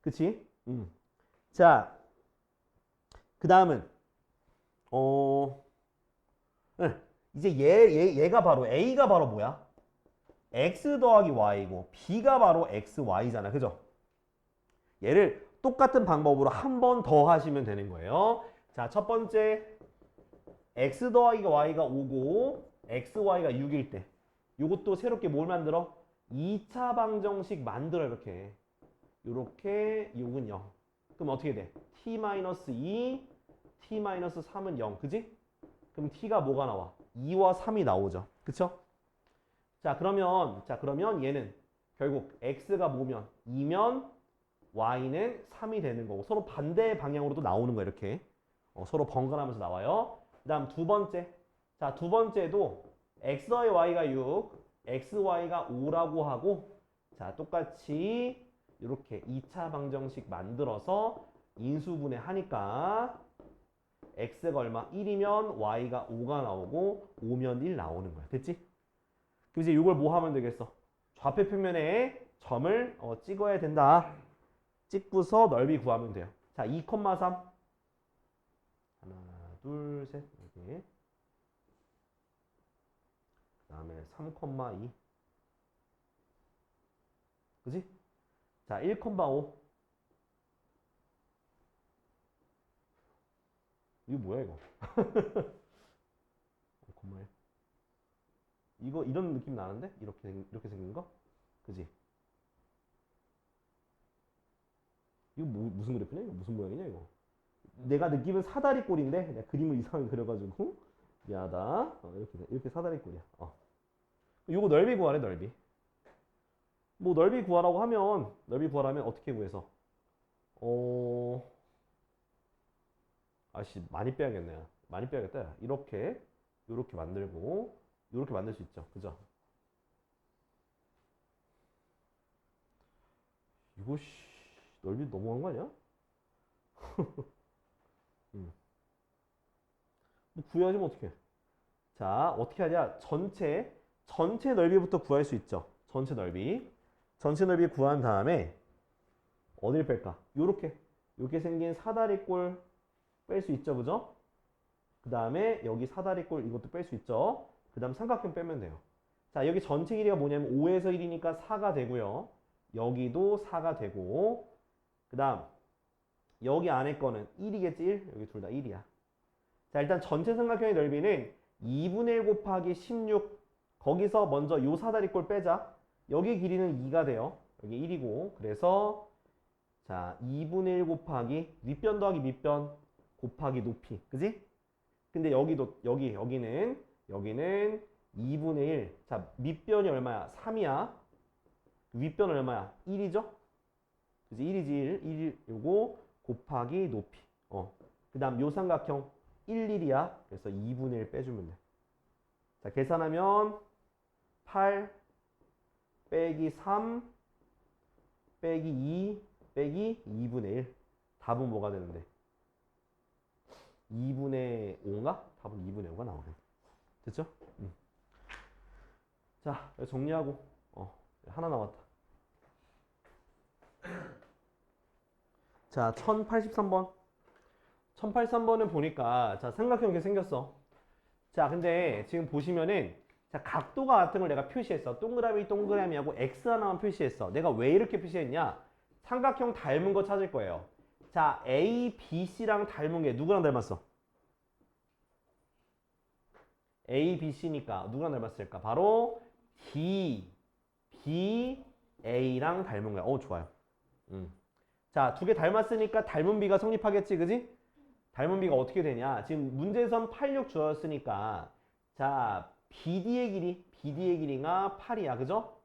S1: 그치? 자, 그 다음은 이제 얘가 바로 a가 바로 뭐야? x 더하기 y고 b가 바로 xy잖아. 그죠? 얘를 똑같은 방법으로 한 번 더 하시면 되는 거예요. 자, 첫 번째 x 더하기 y가 5고 xy가 6일 때 요것도 새롭게 뭘 만들어? 2차 방정식 만들어. 이렇게 요건 0. 그럼 어떻게 돼? t-2 t-3은 0. 그지? 그럼 t가 뭐가 나와? 2와 3이 나오죠. 그쵸? 자, 그러면 얘는 결국 x가 뭐면 2면 y는 3이 되는 거고 서로 반대 방향으로도 나오는 거야. 이렇게 서로 번갈아가면서 나와요. 그 다음 두 번째. 자, 두 번째도 x 더하기 y가 6 xy가 5라고 하고 자, 똑같이 이렇게 2차 방정식 만들어서 인수분해 하니까 x가 얼마? 1이면 y가 5가 나오고 5면 1 나오는 거야. 됐지? 그럼 이제 이걸 뭐 하면 되겠어? 좌표 평면에 점을 찍어야 된다. 찍고서 넓이 구하면 돼요. 자, 2,3 하나, 둘, 셋 여기. 그 다음에 3,2 그지? 자, 1,5 이거 뭐야 이거? 건물. 이거 이런 느낌 나는데? 이렇게 생긴 거? 그지? 이거 무슨 그래프냐? 이거 무슨 모양이냐 이거? 내가 느낌은 사다리꼴인데 내가 그림을 이상하게 그려가지고 미안하다. 이렇게 사다리꼴이야. 요거 넓이 구하래 넓이. 뭐 넓이 구하라고 하면 넓이 구하라면 어떻게 구해서? 아씨 많이 빼야겠네. 많이 빼야겠다. 이렇게 만들고 이렇게 만들 수 있죠. 그죠? 이거 씨 넓이 너무한 거 아니야? 뭐 구해야지면 어떡해. 자, 어떻게 하냐? 전체 넓이부터 구할 수 있죠. 전체 넓이. 전체 넓이 구한 다음에 어딜 뺄까? 요렇게 생긴 사다리꼴 뺄 수 있죠. 그죠? 그 다음에 여기 사다리꼴 이것도 뺄 수 있죠. 그 다음 삼각형 빼면 돼요. 자, 여기 전체 길이가 뭐냐면 5에서 1이니까 4가 되고요. 여기도 4가 되고 그 다음 여기 안에 거는 1이겠지? 1? 여기 둘 다 1이야. 자, 일단 전체 삼각형의 넓이는 2분의 1 곱하기 16 거기서 먼저 요 사다리꼴 빼자. 여기 길이는 2가 돼요. 여기 1이고 그래서 자 2분의 1 곱하기 윗변 더하기 밑변 곱하기 높이 그지? 근데 여기는 2분의 1. 자 밑변이 얼마야? 3이야. 윗변 얼마야? 1이죠? 그지? 1이지 1 요거 곱하기 높이. 그 다음 요 삼각형 1, 1이야. 그래서 2분의 1 빼주면 돼. 자, 계산하면 8 빼기 3 빼기 2 빼기 2분의 1. 답은 뭐가 되는데? 2분의 5인가? 답은 2분의 5가 나오네. 됐죠? 자, 정리하고. 하나 남았다. 자, 1083번. 1083번은 보니까 자 삼각형 이렇게 생겼어. 자 근데 지금 보시면은 자 각도가 같은 걸 내가 표시했어. 동그라미하고 X 하나만 표시했어. 내가 왜 이렇게 표시했냐? 삼각형 닮은 거 찾을 거예요. 자 A, B, C랑 닮은 게 누구랑 닮았어? A, B, C니까 누구랑 닮았을까? 바로 D, B, A랑 닮은 거야. 좋아요. 자, 두 개 닮았으니까 닮은 비가 성립하겠지, 그지? 닮은 비가 어떻게 되냐? 지금 문제선 86 주었으니까 자, BD의 길이가 8이야, 그죠?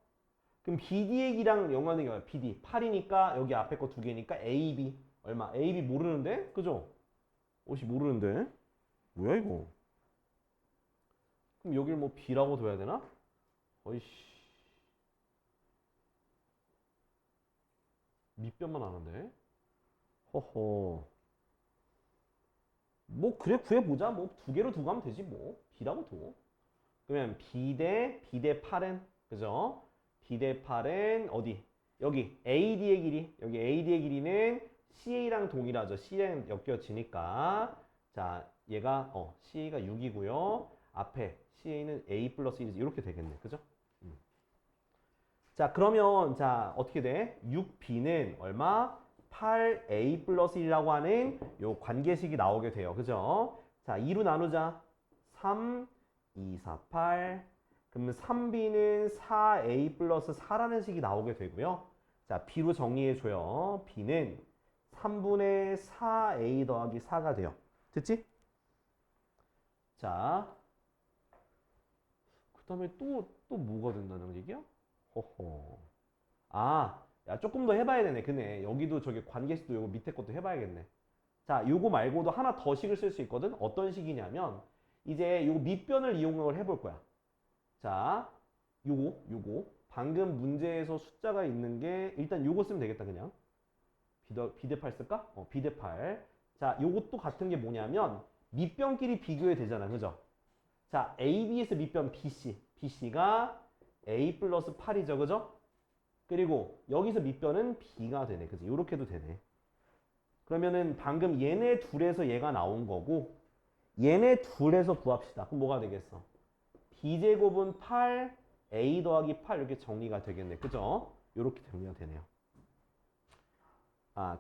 S1: 그럼 BD의 길이랑 연관된 게 뭐야? BD 8이니까 여기 앞에 거 두 개니까 AB 얼마? AB 모르는데? 그죠? 옷이 모르는데? 뭐야 이거? 그럼 여길 뭐 B라고 둬야 되나? 어이씨 밑변만 아는데? 허허 뭐 그래 구해보자. 뭐 두 개로 두고 하면 되지 뭐. B라고 둬. 그러면 B 대 8은 그죠? B 대 8은 어디? 여기 AD의 길이. 여기 AD의 길이는 CA랑 동일하죠. CA랑 엮여지니까 자 얘가 CA가 6이고요. 앞에 CA는 A 플러스 1이지. 이렇게 되겠네. 그죠? 자 그러면 자 어떻게 돼? 6B는 얼마? 8A 플러스 1이라고 하는 요 관계식이 나오게 돼요. 그죠? 자, 2로 나누자. 3, 2, 4, 8. 그러면 3B는 4A 플러스 4라는 식이 나오게 되고요. 자, B로 정리해줘요. B는 3분의 4A 더하기 4가 돼요. 됐지? 자, 그 다음에 또 뭐가 된다는 얘기야? 허허. 야, 조금 더 해봐야 되네. 그네. 여기도 저기 관계식도 요거 밑에 것도 해봐야겠네. 자, 요거 말고도 하나 더 식을 쓸 수 있거든? 어떤 식이냐면, 이제 요거 밑변을 이용을 해볼 거야. 자, 요거. 방금 문제에서 숫자가 있는 게, 일단 요거 쓰면 되겠다, 그냥. 비대8 쓸까? 비대8. 자, 요것도 같은 게 뭐냐면, 밑변끼리 비교해 되잖아. 그죠? 자, AB에서 밑변 BC. BC가 A 플러스 8이죠. 그죠? 그리고 여기서 밑변은 B가 되네. 그지? 요렇게도 되네. 그러면은 방금 얘네 둘에서 얘가 나온 거고 얘네 둘에서 구합시다. 그럼 뭐가 되겠어? B제곱은 8, A 더하기 8 이렇게 정리가 되겠네. 그죠? 요렇게 정리가 되네요.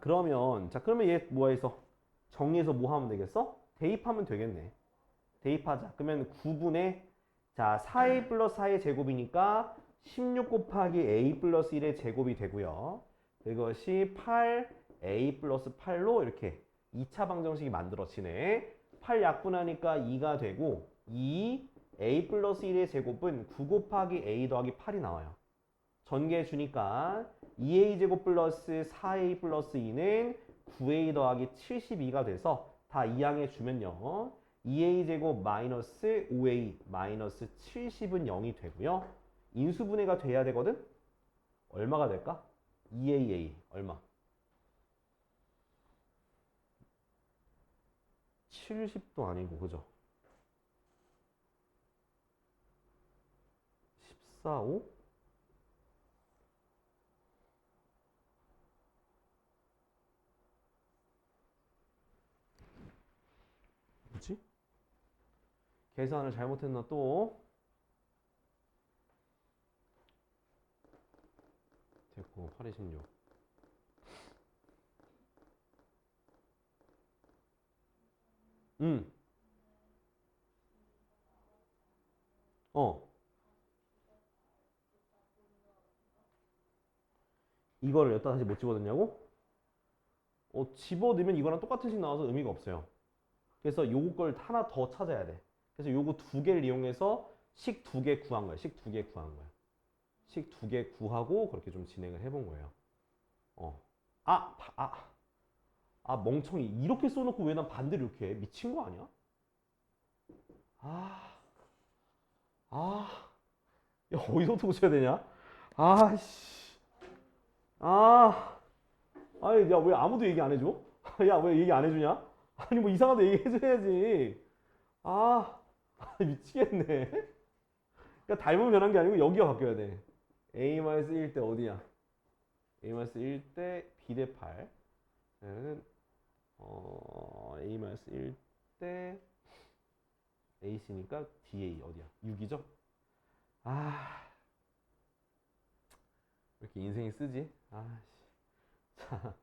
S1: 그러면 자 그러면 얘 뭐가 있어? 정리해서 뭐 하면 되겠어? 대입하면 되겠네. 대입하자. 그러면 9분의 자 4a 플러스 4의 제곱이니까 16 곱하기 a 플러스 1의 제곱이 되고요. 이것이 8a 플러스 8로 이렇게 2차 방정식이 만들어지네. 8 약분하니까 2가 되고 2a 플러스 1의 제곱은 9 곱하기 a 더하기 8이 나와요. 전개해 주니까 2a 제곱 플러스 4a 플러스 2는 9a 더하기 72가 돼서 다 이항해 주면요. 2a 제곱 마이너스 5a 마이너스 70은 0이 되고요. 인수분해가 돼야 되거든? 얼마가 될까? 2aa 얼마? 70도 아니고 그죠? 14, 5? 뭐지? 계산을 잘못했나 또? 됐고 8, 26 이거를 여기다 다시 못 집어넣냐고? 집어넣으면 이거랑 똑같은 식 나와서 의미가 없어요. 그래서 요거 걸 하나 더 찾아야 돼. 그래서 요거 두 개를 이용해서 식 두 개 구한 거야. 식 두 개 구한 거야. 식 두 개 구하고 그렇게 좀 진행을 해본 거예요. 멍청이. 이렇게 써놓고 왜 난 반대로 이렇게 해? 미친 거 아니야? 야, 어디서부터 고쳐야 되냐? 아니, 야, 왜 아무도 얘기 안 해줘? 야, 왜 얘기 안 해주냐? 아니, 뭐 이상하다 얘기해줘야지. 미치겠네. 그러니까 닮은 변한 게 아니고 여기가 바뀌어야 돼. A-1 때 어디야? A-1 때 B 대 8. 얘는 A-1 때 AC니까 DA 어디야? 6이죠? 왜 이렇게 인생이 쓰지? 자,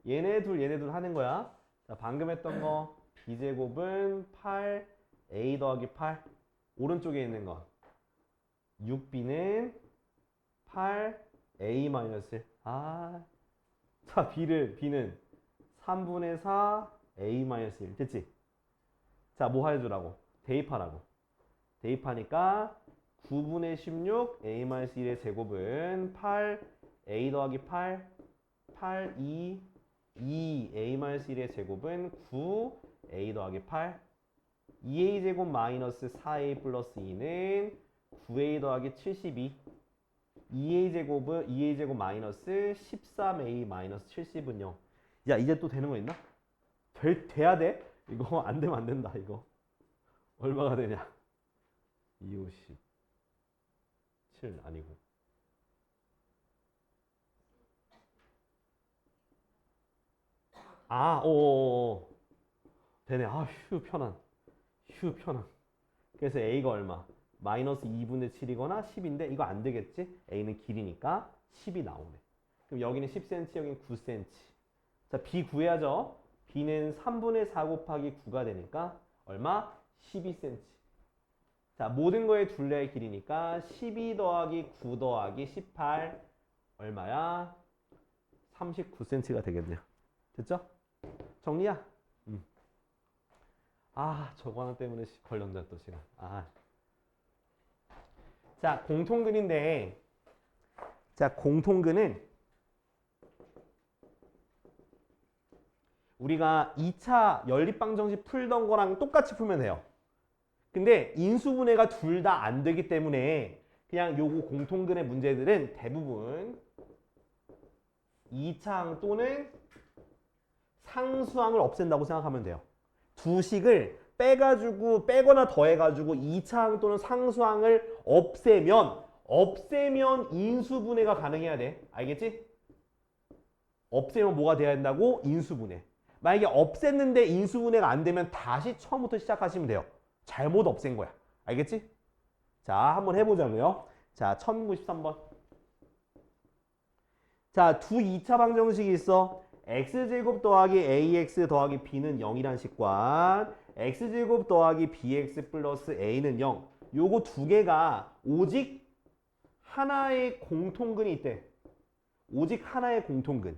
S1: 얘네 둘 하는 거야. 자, 방금 했던 거 B제곱은 8 A 더하기 8 오른쪽에 있는 거 6B는 8 A 마이너스 1 자, B는 3분의 4 A 마이너스 1 됐지? 자, 뭐 해주라고? 대입하라고. 대입하니까 9분의 16 A 마이너스 1의 제곱은 8 A 더하기 8 8 2 A 마이너스 1의 제곱은 9 A 더하기 8 2A 제곱 마이너스 4A 플러스 2는 9A 더하기 72 2A 제곱 마이너스 13A 마이너스 70은요. 야, 이제 또 되는 거 있나? 돼야 돼? 이거 안 되면 안 된다. 이거 얼마가 되냐? 257 아니고 되네. 편한. 그래서 A가 얼마? 마이너스 2분의 7이거나 10인데 이거 안 되겠지? A는 길이니까 10이 나오네. 그럼 여기는 10cm, 여기는 9cm. 자, B 구해야죠. B는 3분의 4 곱하기 9가 되니까 얼마? 12cm. 자, 모든 거의 둘레의 길이니까 12 더하기 9 더하기 18 얼마야? 39cm가 되겠네요. 됐죠? 정리야. 저거 하나 때문에 걸렸네 또 시간. 자, 공통근인데, 자, 공통근은 우리가 2차 연립방정식 풀던 거랑 똑같이 풀면 돼요. 근데 인수분해가 둘 다 안 되기 때문에 그냥 요거 공통근의 문제들은 대부분 2차항 또는 상수항을 없앤다고 생각하면 돼요. 두 식을 빼거나 더해가지고 2차항 또는 상수항을 없애면 인수분해가 가능해야 돼. 알겠지? 없애면 뭐가 돼야 된다고? 인수분해. 만약에 없앴는데 인수분해가 안 되면 다시 처음부터 시작하시면 돼요. 잘못 없앤 거야. 알겠지? 자, 한번 해보자고요. 자, 1093번. 자, 두 2차 방정식이 있어. x제곱 더하기 ax 더하기 b는 0이란 식과 x제곱 더하기 bx 플러스 a는 0. 요거 두 개가 오직 하나의 공통근이 있대. 오직 하나의 공통근.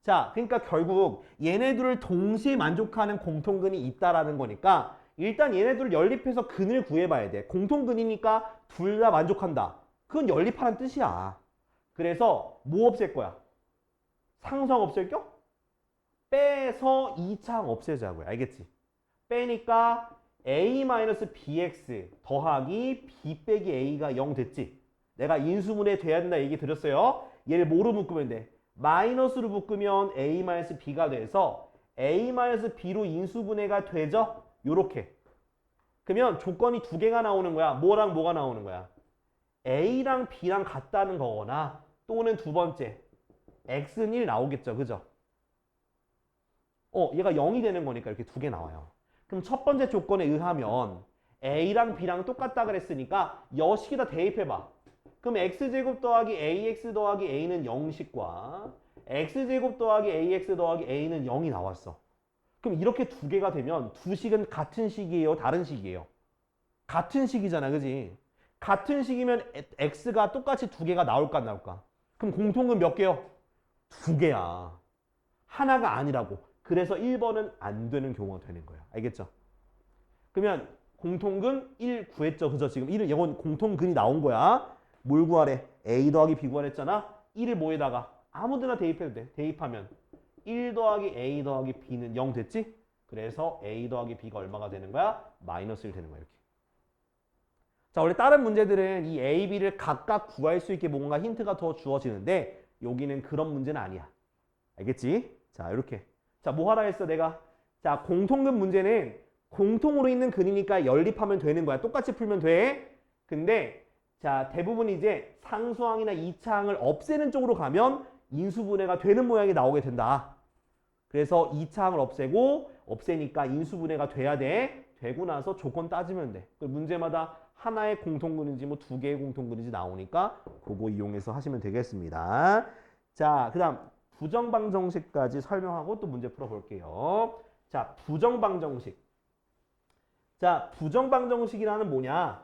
S1: 자, 그러니까 결국 얘네들을 동시에 만족하는 공통근이 있다라는 거니까 일단 얘네들을 연립해서 근을 구해봐야 돼. 공통근이니까 둘 다 만족한다. 그건 연립하는 뜻이야. 그래서 뭐 없앨 거야? 상수항 없앨 겨? 빼서 2차항 없애자고요. 알겠지? 빼니까 a-bx 더하기 b 빼기 a가 0 됐지? 내가 인수분해 돼야 된다 얘기 드렸어요. 얘를 뭐로 묶으면 돼? 마이너스로 묶으면 a-b가 돼서 a-b로 인수분해가 되죠? 요렇게. 그러면 조건이 두 개가 나오는 거야. 뭐랑 뭐가 나오는 거야? a랑 b랑 같다는 거거나 또는 두 번째 x는 1 나오겠죠. 그죠? 얘가 0이 되는 거니까 이렇게 두 개 나와요. 그럼 첫 번째 조건에 의하면 a랑 b랑 똑같다 그랬으니까 여식에다 대입해봐. 그럼 x제곱 더하기 ax 더하기 a는 0식과 x제곱 더하기 ax 더하기 a는 0이 나왔어. 그럼 이렇게 두 개가 되면 두 식은 같은 식이에요? 다른 식이에요? 같은 식이잖아. 그지? 같은 식이면 x가 똑같이 두 개가 나올까 안 나올까? 그럼 공통근 몇 개요? 두 개야. 하나가 아니라고. 그래서 1번은 안 되는 경우가 되는 거야. 알겠죠? 그러면 공통근 1 구했죠. 그죠? 지금 1은 이건 공통근이 나온 거야. 뭘 구하래? a 더하기 b 구하랬잖아. 1을 뭐에다가? 아무 데나 대입해도 돼. 대입하면 1 더하기 a 더하기 b는 0 됐지? 그래서 a 더하기 b가 얼마가 되는 거야? 마이너스 1 되는 거야. 이렇게. 자, 원래 다른 문제들은 이 a, b를 각각 구할 수 있게 뭔가 힌트가 더 주어지는데 여기는 그런 문제는 아니야. 알겠지? 자, 이렇게. 자, 뭐 하라 했어 내가? 자, 공통근 문제는 공통으로 있는 근이니까 연립하면 되는 거야. 똑같이 풀면 돼. 근데 자, 대부분 이제 상수항이나 2차항을 없애는 쪽으로 가면 인수분해가 되는 모양이 나오게 된다. 그래서 2차항을 없애니까 인수분해가 돼야 돼. 되고 나서 조건 따지면 돼. 문제마다 하나의 공통근인지 뭐 두 개의 공통근인지 나오니까 그거 이용해서 하시면 되겠습니다. 자, 그 다음 부정방정식까지 설명하고 또 문제 풀어볼게요. 자, 부정방정식. 자, 부정방정식이라는 뭐냐?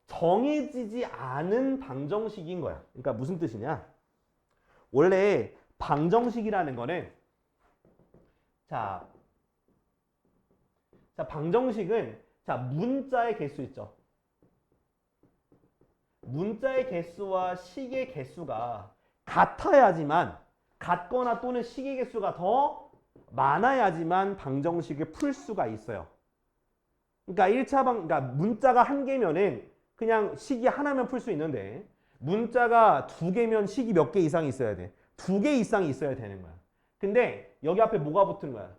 S1: 정해지지 않은 방정식인 거야. 그러니까 무슨 뜻이냐? 원래 방정식이라는 거는 자, 방정식은 자, 문자의 개수 있죠. 문자의 개수와 식의 개수가 같아야지만 같거나 또는 식의 개수가 더 많아야지만 방정식을 풀 수가 있어요. 그러니까 1차 그러니까 문자가 한 개면은 그냥 식이 하나면 풀 수 있는데 문자가 두 개면 식이 몇 개 이상이 있어야 돼. 두 개 이상이 있어야 되는 거야. 근데 여기 앞에 뭐가 붙은 거야?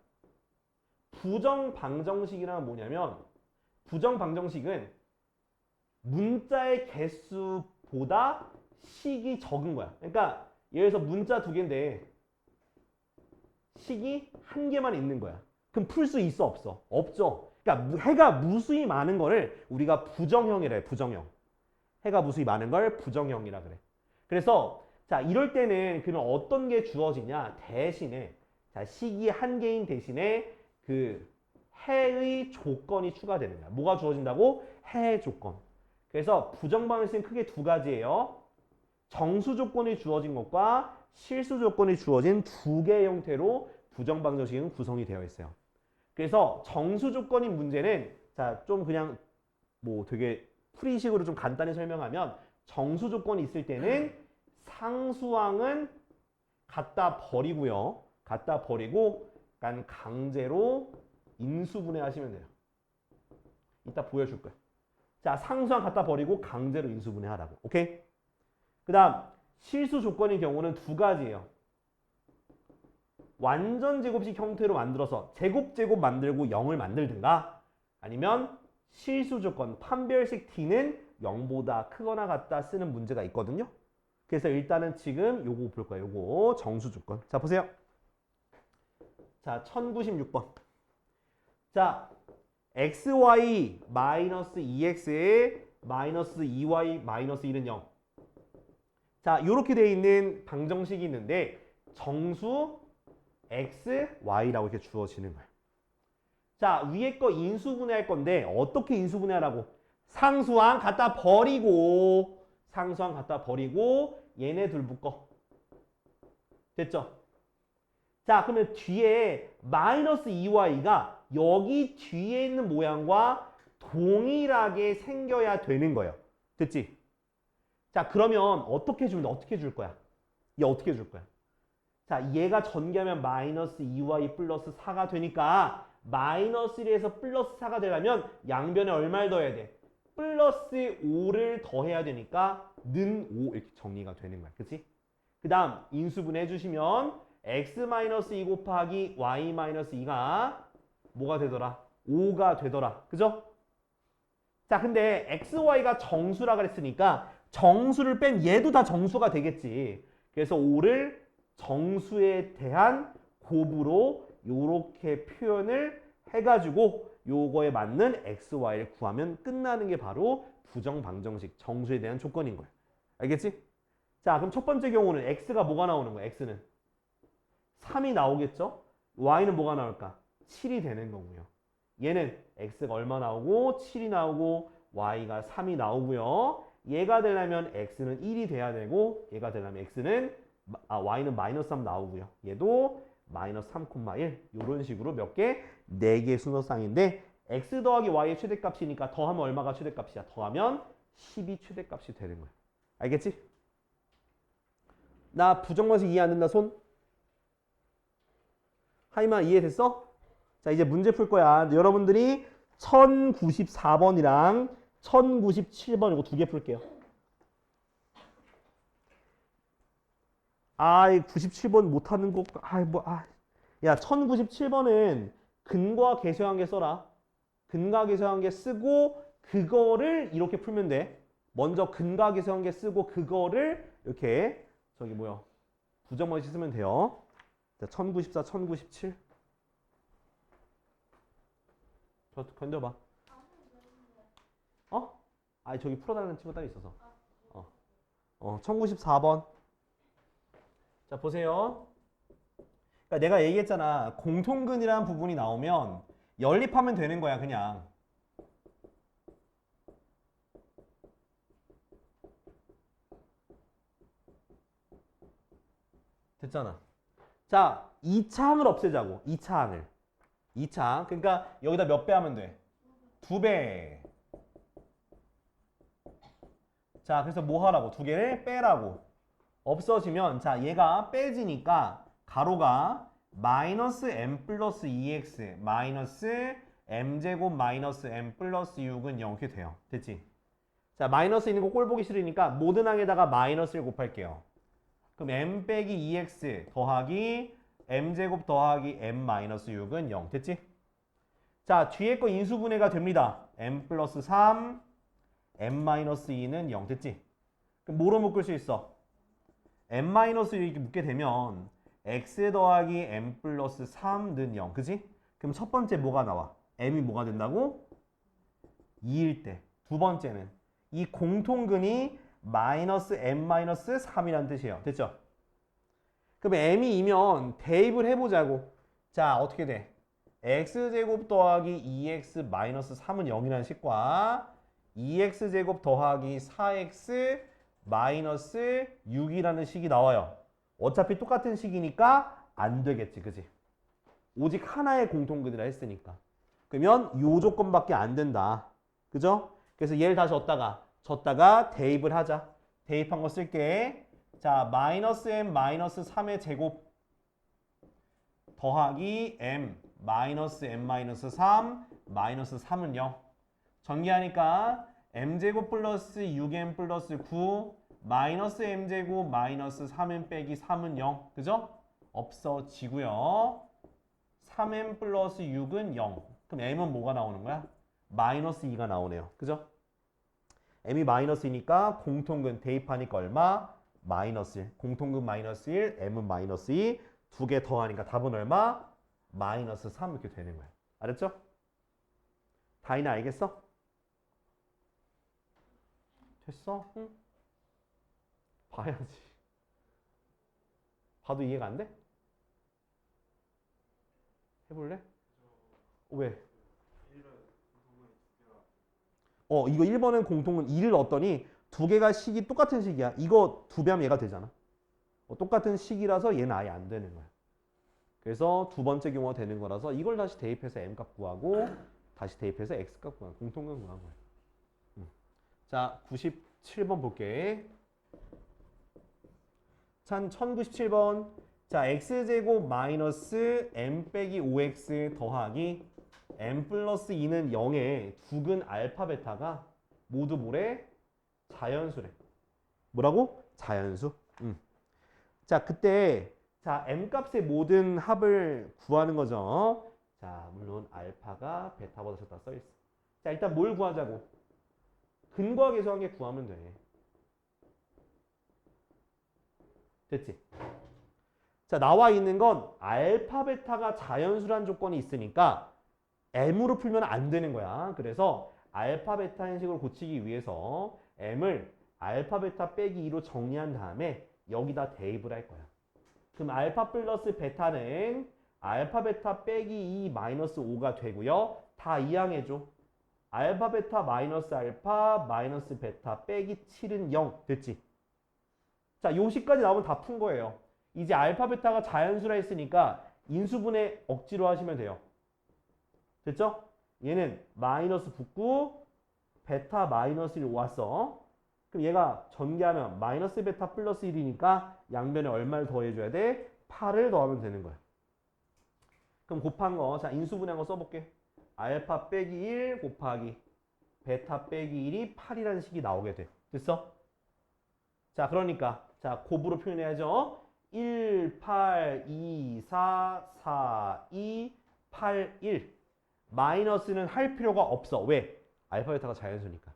S1: 부정방정식이란 뭐냐면 부정방정식은 문자의 개수보다 식이 적은 거야. 그러니까 예를 들어서 문자 두 개인데 식이 한 개만 있는 거야. 그럼 풀 수 있어 없어? 없죠. 그러니까 해가 무수히 많은 거를 우리가 부정형이라 해. 부정형. 해가 무수히 많은 걸 부정형이라 그래. 그래서 자, 이럴 때는 그럼 어떤 게 주어지냐? 대신에 자, 식이 한 개인 대신에 그 해의 조건이 추가되는 거야. 뭐가 주어진다고? 해의 조건. 그래서 부정방정식은 크게 두 가지예요. 정수 조건이 주어진 것과 실수 조건이 주어진 두 개의 형태로 부정방정식은 구성이 되어 있어요. 그래서 정수 조건인 문제는 자, 좀 그냥 뭐 되게 풀이식으로 좀 간단히 설명하면 정수 조건이 있을 때는 상수항은 갖다 버리고요. 갖다 버리고 약간 강제로 인수분해 하시면 돼요. 이따 보여줄 거야. 자, 상수항 갖다 버리고 강제로 인수분해 하라고. 오케이? 그 다음 실수 조건의 경우는 두 가지예요. 완전 제곱식 형태로 만들어서 제곱 만들고 0을 만들든가 아니면 실수 조건 판별식 t는 0보다 크거나 같다 쓰는 문제가 있거든요. 그래서 일단은 지금 요거 볼 거예요. 요거 정수 조건. 자, 보세요. 자, 1096번. 자, xy 마이너스 2x에 마이너스 2y 마이너스 1은 0. 자, 요렇게 돼 있는 방정식이 있는데 정수 x, y라고 이렇게 주어지는 거예요. 자, 위에 거 인수분해할 건데 어떻게 인수분해하라고? 상수항 갖다 버리고 상수항 갖다 버리고 얘네 둘 묶어. 됐죠? 자, 그러면 뒤에 마이너스 2와 2가 여기 뒤에 있는 모양과 동일하게 생겨야 되는 거예요. 됐지? 자, 그러면 어떻게 주면 어떻게 줄 거야? 얘 어떻게 줄 거야? 자, 얘가 전개하면 마이너스 2와 2 플러스 4가 되니까 마이너스 1에서 플러스 4가 되려면 양변에 얼마를 더해야 돼? 플러스 5를 더해야 되니까 는 5 이렇게 정리가 되는 거야. 그치? 그 다음 인수분해 해주시면 x-2 곱하기 y-2가 뭐가 되더라? 5가 되더라. 그죠? 자, 근데 x, y가 정수라 그랬으니까 정수를 뺀 얘도 다 정수가 되겠지. 그래서 5를 정수에 대한 곱으로 요렇게 표현을 해가지고 요거에 맞는 x, y를 구하면 끝나는 게 바로 부정방정식 정수에 대한 조건인 거야. 알겠지? 자, 그럼 첫 번째 경우는 x가 뭐가 나오는 거야? x는 3이 나오겠죠? y는 뭐가 나올까? 7이 되는 거고요. 얘는 x가 얼마 나오고 7이 나오고 y가 3이 나오고요. 얘가 되려면 x는 1이 돼야 되고 얘가 되려면 y는 마이너스 3 나오고요. 얘도 마이너스 3,1 이런 식으로 몇 개? 4개 순서쌍인데 x 더하기 y의 최대값이니까 더하면 얼마가 최대값이야? 더하면 10이 최대값이 되는 거야. 알겠지? 나 부정방식 이해 안 된다 손? 하이마 이해됐어? 자, 이제 문제 풀 거야. 여러분들이 1094번이랑 1097번 이거 두 개 풀게요. 아이 97번 못하는 거 야 1097번은 근과 계수한계 써라. 근과 계수한계 쓰고 그거를 이렇게 풀면 돼. 먼저 근과 계수한계 쓰고 그거를 이렇게 저기 뭐야 부정방식 쓰면 돼요. 자, 1094, 1097 저 건져봐. 어? 아니 저기 풀어달라는 친구 따로 있어서. 1094번. 자, 보세요. 그러니까 내가 얘기했잖아. 공통근이라는 부분이 나오면 연립하면 되는 거야, 그냥. 됐잖아. 자, 2차항을 없애자고. 2차항을. 2차항. 그러니까 여기다 몇 배 하면 돼? 2배. 자, 그래서 뭐 하라고? 2개를 빼라고. 없어지면 자 얘가 빼지니까 가로가 마이너스 m 플러스 2x 마이너스 m제곱 마이너스 m 플러스 6은 0 이렇게 돼요. 됐지? 자 마이너스 있는 거 꼴 보기 싫으니까 모든 항에다가 마이너스를 곱할게요. 그럼 m 빼기 2x 더하기 m제곱 더하기 m 마이너스 6은 0 됐지? 자 뒤에 거 인수분해가 됩니다. m 플러스 3 m 마이너스 2는 0 됐지? 그럼 뭐로 묶을 수 있어? m-1 이렇게 묶게 되면 x 더하기 m 플러스 3는 0. 그지? 그럼 첫 번째 뭐가 나와? m이 뭐가 된다고? 2일 때. 두 번째는 이 공통근이 마이너스 m-3이라는 뜻이에요. 됐죠? 그럼 m이 2면 대입을 해보자고. 자 어떻게 돼? x제곱 더하기 2x 마이너스 3은 0이라는 식과 2x제곱 더하기 4x 마이너스 6이라는 식이 나와요. 어차피 똑같은 식이니까 안 되겠지. 그지? 오직 하나의 공통근이라 했으니까. 그러면 요 조건밖에 안 된다. 그죠? 그래서 얘를 다시 줬다가 대입을 하자. 대입한 거 쓸게. 자, 마이너스 m 마이너스 3의 제곱 더하기 m 마이너스 m 마이너스 3 마이너스 3은 0. 전개하니까 m제곱 플러스 6m 플러스 9 마이너스 m제곱 마이너스 3m 빼기 3은 0. 그죠? 없어지고요. 3m 플러스 6은 0. 그럼 m은 뭐가 나오는 거야? 마이너스 2가 나오네요. 그죠? m이 마이너스 2니까 공통근 대입하니까 얼마? 마이너스 1. 공통근 마이너스 1, m은 마이너스 2. 두 개 더하니까 답은 얼마? 마이너스 3 이렇게 되는 거야. 알았죠? 다이나 알겠어? 됐어? 응? 봐야지. 봐도 이해가 안 돼? 해볼래? 왜? 이거 1번은 공통은 2를 넣었더니 두 개가 식이 똑같은 식이야. 이거 두 배 하면 얘가 되잖아. 똑같은 식이라서 얘는 아예 안 되는 거야. 그래서 두 번째 경우가 되는 거라서 이걸 다시 대입해서 m값 구하고 다시 대입해서 x값 구하고 공통근 구한 거야. 자, 97번 볼게. 1097번. 자, x제곱 마이너스 m 빼기 5x 더하기 m 플러스 2는 0에 두근 알파 베타가 모두 뭐래? 자연수래. 뭐라고? 자연수. 자, 그때 자, m 값의 모든 합을 구하는 거죠. 자, 물론 알파가 베타보다 적다 써 있어. 자, 일단 뭘 구하자고? 근과 계수관계 구하면 돼. 됐지? 자, 나와 있는 건 알파 베타가 자연수란 조건이 있으니까 m으로 풀면 안 되는 거야. 그래서 알파 베타 hình 식으로 고치기 위해서 m을 알파 베타 빼기 2로 정리한 다음에 여기다 대입을 할 거야. 그럼 알파 플러스 베타는 알파 베타 빼기 2 마이너스 5가 되고요. 다 이항해줘. 알파 베타 마이너스 알파 마이너스 베타 빼기 7은 0 됐지? 자, 요 식까지 나오면 다 푼 거예요. 이제 알파 베타가 자연수라 했으니까 인수분해 억지로 하시면 돼요. 됐죠? 얘는 마이너스 붙고 베타 마이너스 1 왔어. 그럼 얘가 전개하면 마이너스 베타 플러스 1이니까 양변에 얼마를 더해줘야 돼? 8을 더하면 되는 거야. 그럼 곱한 거, 자, 인수분해한 거 써볼게. 알파 빼기 1 곱하기 베타 빼기 1이 8이라는 식이 나오게 돼. 됐어? 자, 그러니까 자, 곱으로 표현해야죠. 1, 8, 2, 4, 4, 2, 8, 1. 마이너스는 할 필요가 없어. 왜? 알파 베타가 자연수니까.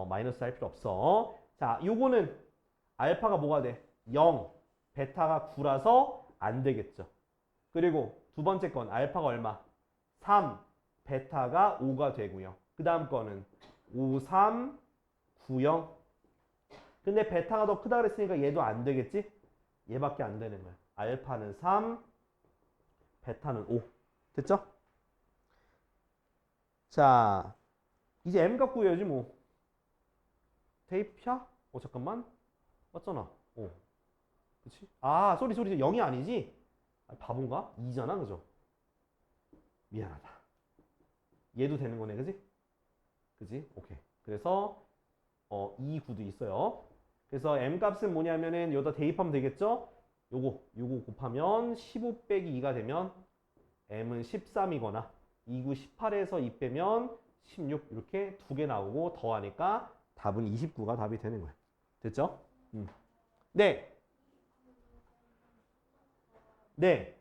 S1: 마이너스 할 필요 없어. 자, 요거는 알파가 뭐가 돼? 0, 베타가 9라서 안 되겠죠. 그리고 두 번째 건 알파가 얼마? 3, 베타가 5가 되고요. 그 다음 거는 5, 3, 9, 0. 근데 베타가 더 크다 그랬으니까 얘도 안 되겠지? 얘밖에 안 되는 거야. 알파는 3, 베타는 5. 됐죠? 자, 이제 m값 구해야지 뭐. 대입이야? 잠깐만. 맞잖아. 그치? 아, 쏘리. 0이 아니지? 바본가? 2잖아, 그죠? 미안하다. 얘도 되는 거네, 그지? 그지? 오케이. 그래서 2, 9도 있어요. 그래서 m값은 뭐냐면은 여기다 대입하면 되겠죠? 요거 곱하면 15 빼기 2가 되면 m은 13이거나 2, 9, 18에서 2 빼면 16 이렇게 두 개 나오고 더하니까 답은 29가 답이 되는 거예요. 됐죠? 네. 네.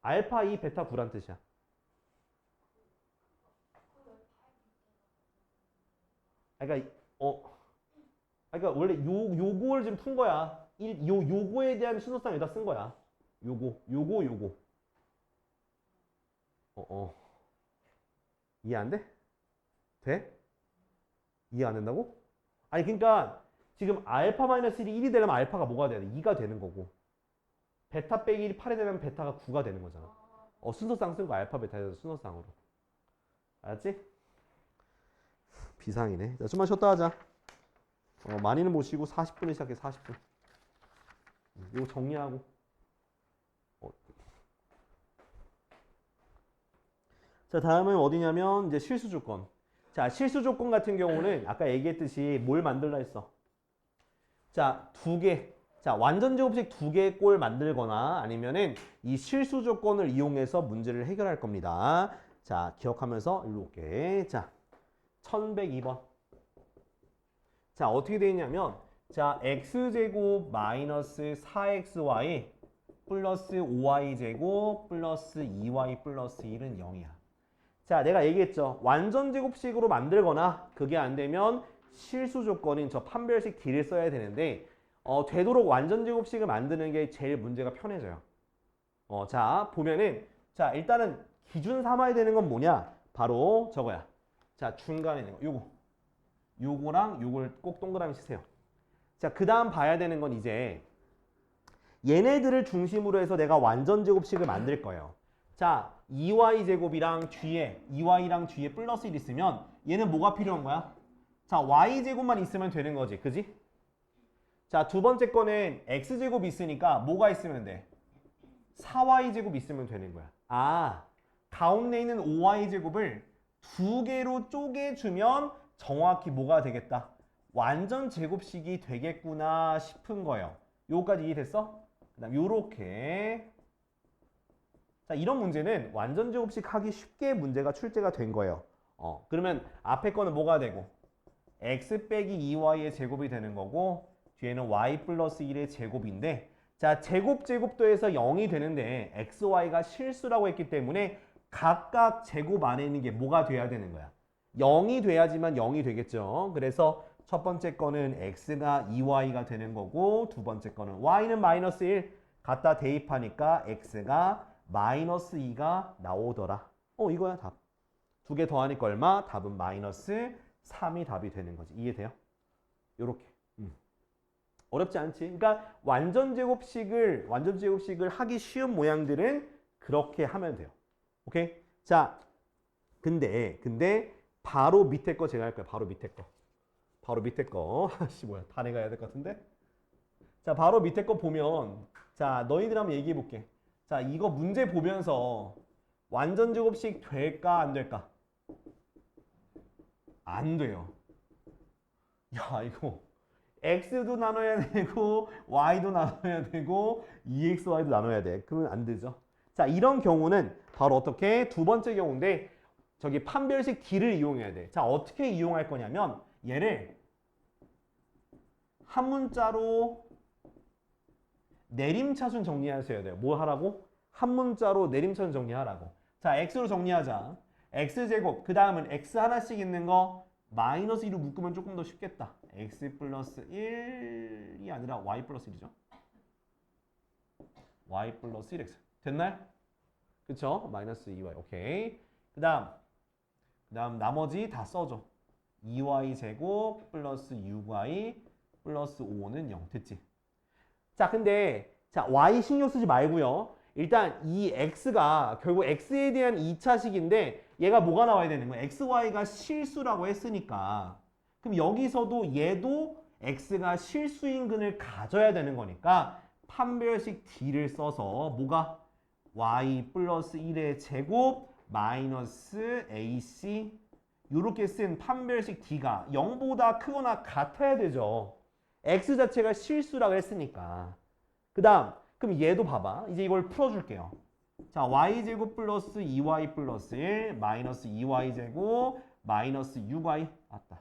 S1: 알파 2, 베타 9란 뜻이야. 그러니까 그러니까 원래 요거를 지금 푼 거야. 요거에 대한 순서상 여기다 쓴 거야. 요거. 이해 안 돼? 돼? 이해 안 된다고? 아니 그러니까 지금 알파 마이너스 1이 1이 되려면 알파가 뭐가 돼야 돼? 2가 되는 거고 베타 빼기 1이 8이 되면 베타가 9가 되는 거잖아. 순서상 쓴 거 알파 베타에서 순서상으로. 알았지? 비상이네. 자, 좀만 쉬었다 하자. 많이는 못 쉬고 40분에 시작해. 40분. 이거 정리하고. 자, 다음은 어디냐면 이제 실수 조건. 자, 실수 조건 같은 경우는 아까 얘기했듯이 뭘 만들라 했어? 자, 두 개. 자, 완전 제곱식 두 개의 꼴 만들거나 아니면은 이 실수 조건을 이용해서 문제를 해결할 겁니다. 자, 기억하면서 일로 올게. 자, 1102번. 자, 어떻게 되어 있냐면 자, x제곱 마이너스 4xy 플러스 5y제곱 플러스 2y 플러스 1은 0이야. 자, 내가 얘기했죠. 완전 제곱식으로 만들거나 그게 안 되면 실수 조건인 저 판별식 D를 써야 되는데 되도록 완전 제곱식을 만드는 게 제일 문제가 편해져요. 자, 보면은 자, 일단은 기준 삼아야 되는 건 뭐냐? 바로 저거야. 자, 중간에 있는 거. 요거랑 요걸 꼭 동그라미 치세요. 자, 그 다음 봐야 되는 건 이제 얘네들을 중심으로 해서 내가 완전 제곱식을 만들 거예요. 자, 2y제곱이랑 뒤에 2y랑 뒤에 플러스 1 있으면 얘는 뭐가 필요한 거야? 자, y제곱만 있으면 되는 거지. 그지? 자, 두 번째 거는 x제곱 있으니까 뭐가 있으면 돼? 4y제곱 있으면 되는 거야. 아, 가운데 있는 5y제곱을 두 개로 쪼개주면 정확히 뭐가 되겠다? 완전 제곱식이 되겠구나 싶은 거예요. 요거까지 이해됐어? 그 다음 요렇게. 자, 이런 문제는 완전 제곱식 하기 쉽게 문제가 출제가 된 거예요. 그러면 앞에 거는 뭐가 되고? x 빼기 2y의 제곱이 되는 거고 뒤에는 y 플러스 1의 제곱인데 자, 제곱도에서 0이 되는데 xy가 실수라고 했기 때문에 각각 제곱 안에 있는 게 뭐가 돼야 되는 거야? 0이 돼야지만 0이 되겠죠. 그래서 첫 번째 거는 x가 2y가 되는 거고 두 번째 거는 y는 마이너스 1 갖다 대입하니까 x가 마이너스 2가 나오더라. 이거야 답. 두 개 더하니까 얼마? 답은 마이너스 3이 답이 되는 거지. 이해돼요? 요렇게. 어렵지 않지? 그러니까 완전 제곱식을 하기 쉬운 모양들은 그렇게 하면 돼요. 오케이? 자, 근데 바로 밑에 거 제가 할 거예요. 바로 밑에 거. 바로 밑에 거. 아씨 뭐야? 다 내가 해야 될 것 같은데? 자, 바로 밑에 거 보면 자, 너희들 한번 얘기해 볼게. 자, 이거 문제 보면서 완전 제곱식 될까 안 될까? 안 돼요. 야, 이거 x도 나눠야 되고 y도 나눠야 되고 2xy도 나눠야 돼. 그러면 안 되죠. 자, 이런 경우는 바로 어떻게? 두 번째 경우인데 저기 판별식 D를 이용해야 돼. 자, 어떻게 이용할 거냐면 얘를 한 문자로 내림차순 정리하셔야 돼요. 뭐 하라고? 한 문자로 내림차순 정리하라고. 자, x로 정리하자. x제곱, 그 다음은 x 하나씩 있는 거 마이너스 2로 묶으면 조금 더 쉽겠다. x 플러스 1이 아니라 y 플러스 1이죠. y 플러스 1x. 됐나요? 그쵸? 마이너스 2y. 오케이. 그 다음 나머지 다 써줘. 2y 제곱 플러스 6y 플러스 5는 0. 됐지? 자, 근데 자, y 신경 쓰지 말고요. 일단 이 x가 결국 x에 대한 2차식인데 얘가 뭐가 나와야 되는 거야? xy가 실수라고 했으니까 그럼 여기서도 얘도 x가 실수인근을 가져야 되는 거니까 판별식 D를 써서 뭐가? y 플러스 1의 제곱 마이너스 ac 이렇게 쓴 판별식 D가 0보다 크거나 같아야 되죠. x 자체가 실수라고 했으니까. 그 다음 그럼 얘도 봐봐. 이제 이걸 풀어줄게요. 자, y제곱 플러스 2y 플러스 1 마이너스 2y제곱 마이너스 6y 맞다.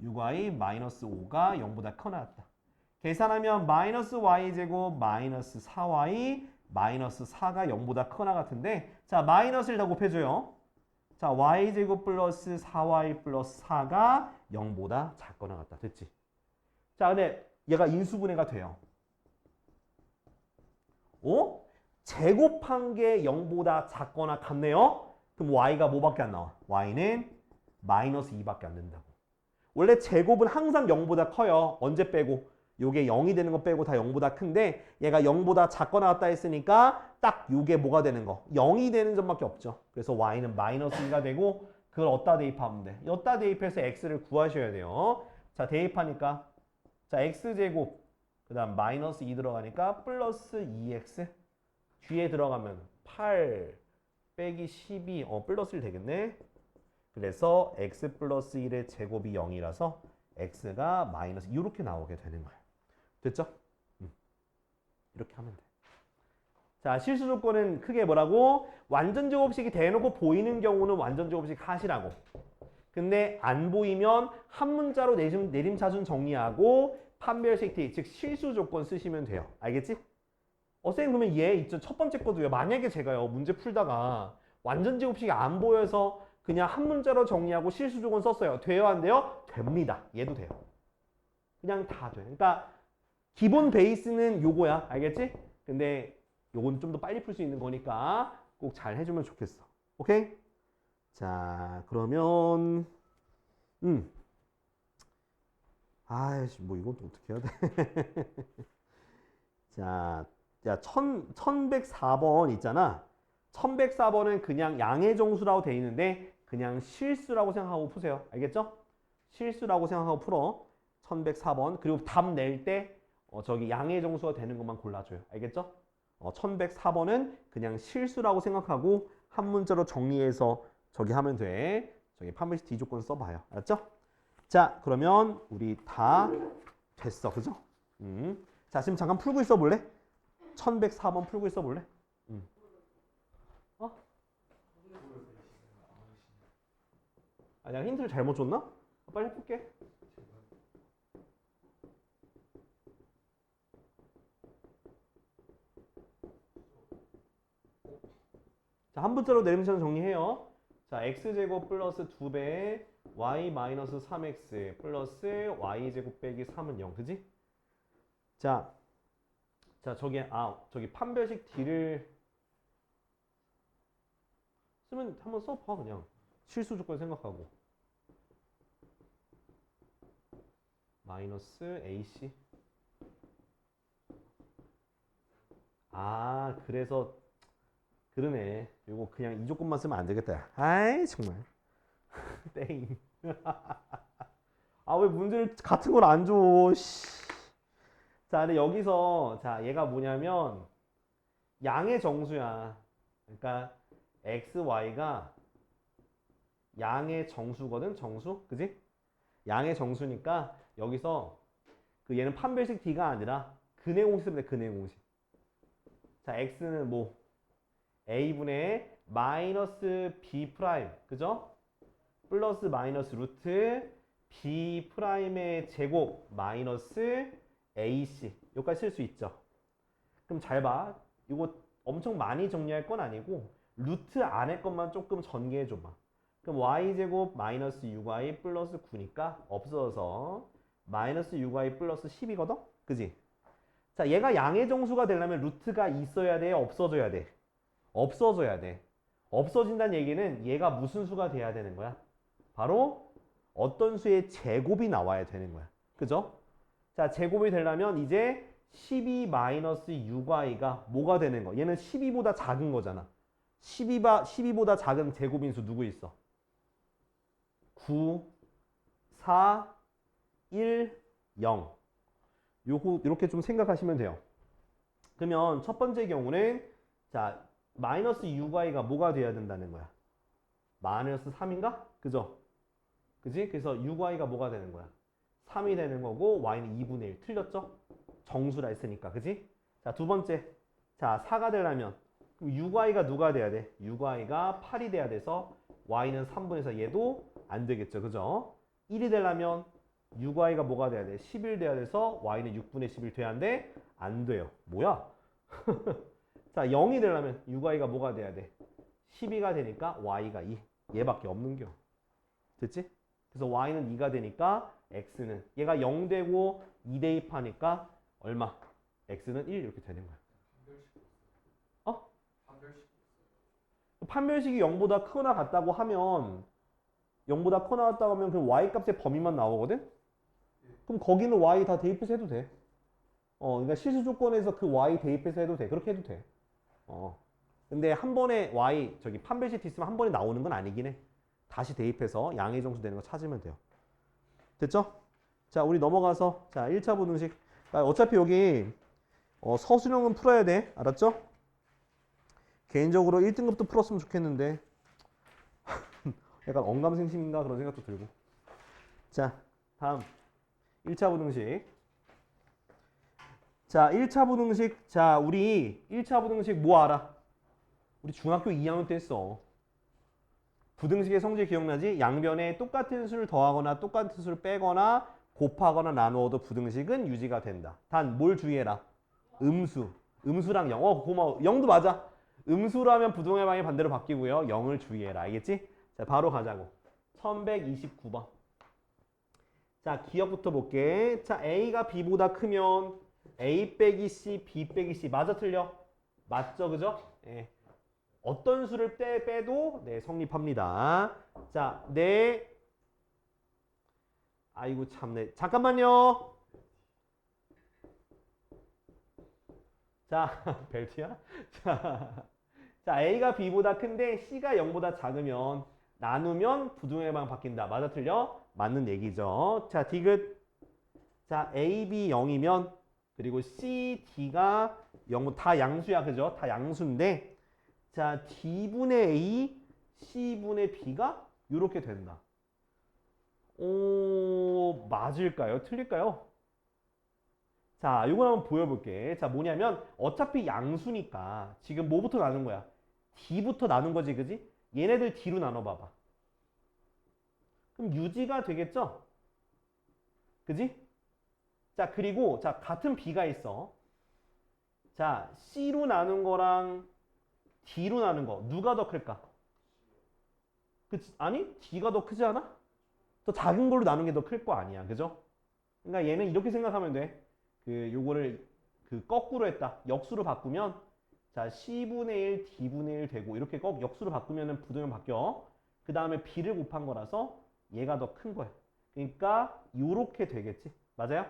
S1: 6y 마이너스 5가 0보다 커 나왔다. 계산하면 마이너스 y제곱 마이너스 4y 마이너스 4가 0보다 커나 같은데 자, 마이너스를 다 곱해줘요. 자, y제곱 플러스 4y 플러스 4가 0보다 작거나 같다. 됐지? 자, 근데 얘가 인수분해가 돼요. 제곱한 게 0보다 작거나 같네요? 그럼 y가 뭐밖에 안 나와? y는 마이너스 2밖에 안 된다고. 원래 제곱은 항상 0보다 커요. 언제 빼고? 요게 0이 되는 거 빼고 다 0보다 큰데 얘가 0보다 작거나 같다 했으니까 딱 요게 뭐가 되는 거? 0이 되는 점밖에 없죠. 그래서 y는 마이너스 2가 되고 그걸 어디다 대입하면 돼? 여기다 대입해서 x를 구하셔야 돼요. 자, 대입하니까 자, x제곱 그 다음 마이너스 2 들어가니까 플러스 2x 뒤에 들어가면 8 빼기 12 플러스 1 되겠네. 그래서 x 플러스 1의 제곱이 0이라서 x가 마이너스 이렇게 나오게 되는 거예요. 됐죠? 이렇게 하면 돼. 자, 실수 조건은 크게 뭐라고? 완전 제곱식이 대놓고 보이는 경우는 완전 제곱식 하시라고. 근데 안 보이면 한 문자로 내림차순 정리하고 판별식 D, 즉 실수 조건 쓰시면 돼요. 알겠지? 선생님 그러면 얘 있죠. 첫 번째 거도요. 만약에 제가요 문제 풀다가 완전 제곱식이 안 보여서 그냥 한 문자로 정리하고 실수 조건 썼어요. 돼요 안 돼요? 됩니다. 얘도 돼요. 그냥 다 돼. 그러니까 기본 베이스는 요거야. 알겠지? 근데 요건 좀 더 빨리 풀 수 있는 거니까 꼭 잘 해주면 좋겠어. 오케이? 자, 그러면 아이씨, 뭐 이건 또 어떻게 해야 돼? 자, 1104번 있잖아. 1104번은 그냥 양의 정수라고 돼 있는데 그냥 실수라고 생각하고 푸세요. 알겠죠? 실수라고 생각하고 풀어. 1104번. 그리고 답 낼 때 저기 양의 정수가 되는 것만 골라줘요. 알겠죠? 1104번은 그냥 실수라고 생각하고 한 문자로 정리해서 저기 하면 돼. 저기 판별식 D조건 써봐요. 알았죠? 자, 그러면 우리 다 됐어. 그죠? 자, 지금 잠깐 풀고 있어 볼래? 1104번 풀고 있어 볼래? 아, 내가 힌트를 잘못 줬나? 빨리 해볼게. 자, 한 문자로 내림선 정리해요. 자, x제곱 플러스 2배 y 마이너스 3x 플러스 y제곱 빼기 3은 0. 그지? 자, 저기 판별식 D를 쓰면 한번 써봐 그냥. 실수 조건 생각하고. 마이너스 AC. 아, 그래서 그러네. 이거 그냥 이 조건만 쓰면 안 되겠다. 아이, 정말. 땡. 아, 왜 문제를 같은 걸 안 줘? 씨. 자, 근데 여기서 자, 얘가 뭐냐면 양의 정수야. 그러니까 x, y가 양의 정수거든, 정수, 그지? 양의 정수니까 여기서 그 얘는 판별식 D가 아니라 근해 공식 쓰면 돼, 근해 공식. 자, x는 뭐 a분의 마이너스 b 프라임, 그죠? 플러스 마이너스 루트 b 프라임의 제곱 마이너스 ac 여기까지 쓸 수 있죠. 그럼 잘 봐. 이거 엄청 많이 정리할 건 아니고 루트 안에 것만 조금 전개해 줘봐. 그럼 y제곱 마이너스 6y 플러스 9니까 없어져서 마이너스 6y 플러스 10이거든? 그지? 자, 얘가 양의 정수가 되려면 루트가 있어야 돼? 없어져야 돼? 없어져야 돼. 없어진다는 얘기는 얘가 무슨 수가 돼야 되는 거야? 바로 어떤 수의 제곱이 나와야 되는 거야. 그죠? 자, 제곱이 되려면 이제 12-6y가 뭐가 되는 거? 얘는 12보다 작은 거잖아. 12보다 작은 제곱인수 누구 있어? 9, 4, 1, 0. 요렇게 좀 생각하시면 돼요. 그러면 첫 번째 경우는 자, 마이너스 6y가 뭐가 돼야 된다는 거야? 마이너스 3인가? 그죠? 그지? 그래서 6y가 뭐가 되는 거야? 3이 되는 거고 y는 2분의 1. 틀렸죠? 정수라 했으니까. 그지? 자, 두 번째. 자, 4가 되려면 6y가 누가 돼야 돼? 6y가 8이 돼야 돼서 y는 3분에서 얘도 안 되겠죠. 그죠? 1이 되려면 6y가 뭐가 돼야 돼? 11 돼야 돼서 y는 6분의 11 돼야 하는데 안 돼요. 뭐야? 자, 0이 되려면 6y가 뭐가 돼야 돼? 12가 되니까 y가 2. 얘밖에 없는겨. 됐지? 그래서 y는 2가 되니까 x는 얘가 0 되고 2 대입하니까 얼마? x는 1 이렇게 되는 거야. 어? 판별식이 0보다 크거나 같다고 하면 0보다 크거나 같다고 하면 그 y 값의 범위만 나오거든? 그럼 거기는 y 다 대입해서 해도 돼. 그러니까 실수 조건에서 그 y 대입해서 해도 돼. 그렇게 해도 돼. 근데 한 번에 y 저기 판별식 있으면 한 번에 나오는 건 아니긴 해. 다시 대입해서 양의 정수 되는 거 찾으면 돼요. 됐죠? 자, 우리 넘어가서 자, 1차 부등식. 어차피 여기 서술형은 풀어야 돼. 알았죠? 개인적으로 1등급도 풀었으면 좋겠는데 약간 언감생심인가 그런 생각도 들고. 자, 다음 1차 부등식. 자, 1차 부등식. 자, 우리 1차 부등식 뭐 알아? 우리 중학교 2학년 때 했어. 부등식의 성질 기억나지? 양변에 똑같은 수를 더하거나 똑같은 수를 빼거나 곱하거나 나누어도 부등식은 유지가 된다. 단 뭘 주의해라? 음수. 음수랑 0. 고마워. 0도 맞아. 음수라면 부등의 방이 반대로 바뀌고요. 0을 주의해라. 알겠지? 자, 바로 가자고. 1129번. 자, 기억부터 볼게. 자, A가 B보다 크면 A 빼기 C, B 빼기 C. 맞아, 틀려? 맞죠, 그죠? 예. 어떤 수를 빼도 네, 성립합니다. 자, 네. 아이고 참네. 잠깐만요. 자, 벨트야? 자, 자, A가 B보다 큰데 C가 0보다 작으면 나누면 부등호의 방 바뀐다. 맞아 틀려? 맞는 얘기죠. 자, 디귿. 자, A, B 0이면 그리고 C, D가 0, 다 양수야. 그죠? 다 양수인데 자, D분의 A, C분의 B가 이렇게 된다. 오, 맞을까요? 틀릴까요? 자, 이걸 한번 보여볼게. 자, 뭐냐면 어차피 양수니까 지금 뭐부터 나눈 거야? D부터 나눈 거지, 그지? 얘네들 D로 나눠봐봐. 그럼 유지가 되겠죠? 그지? 자, 그리고 자, 같은 B가 있어. 자, C로 나눈 거랑 D로 나눈 거 누가 더 클까? 그치? 아니, D가 더 크지 않아? 더 작은 걸로 나눈 게 더 클 거 아니야. 그죠? 그러니까 얘는 이렇게 생각하면 돼. 요거를 거꾸로 했다. 역수로 바꾸면 자, C분의 1, D분의 1 되고 이렇게 꼭 역수로 바꾸면은 부등호 바뀌어. 그 다음에 B를 곱한 거라서 얘가 더 큰 거야. 그러니까 요렇게 되겠지. 맞아요?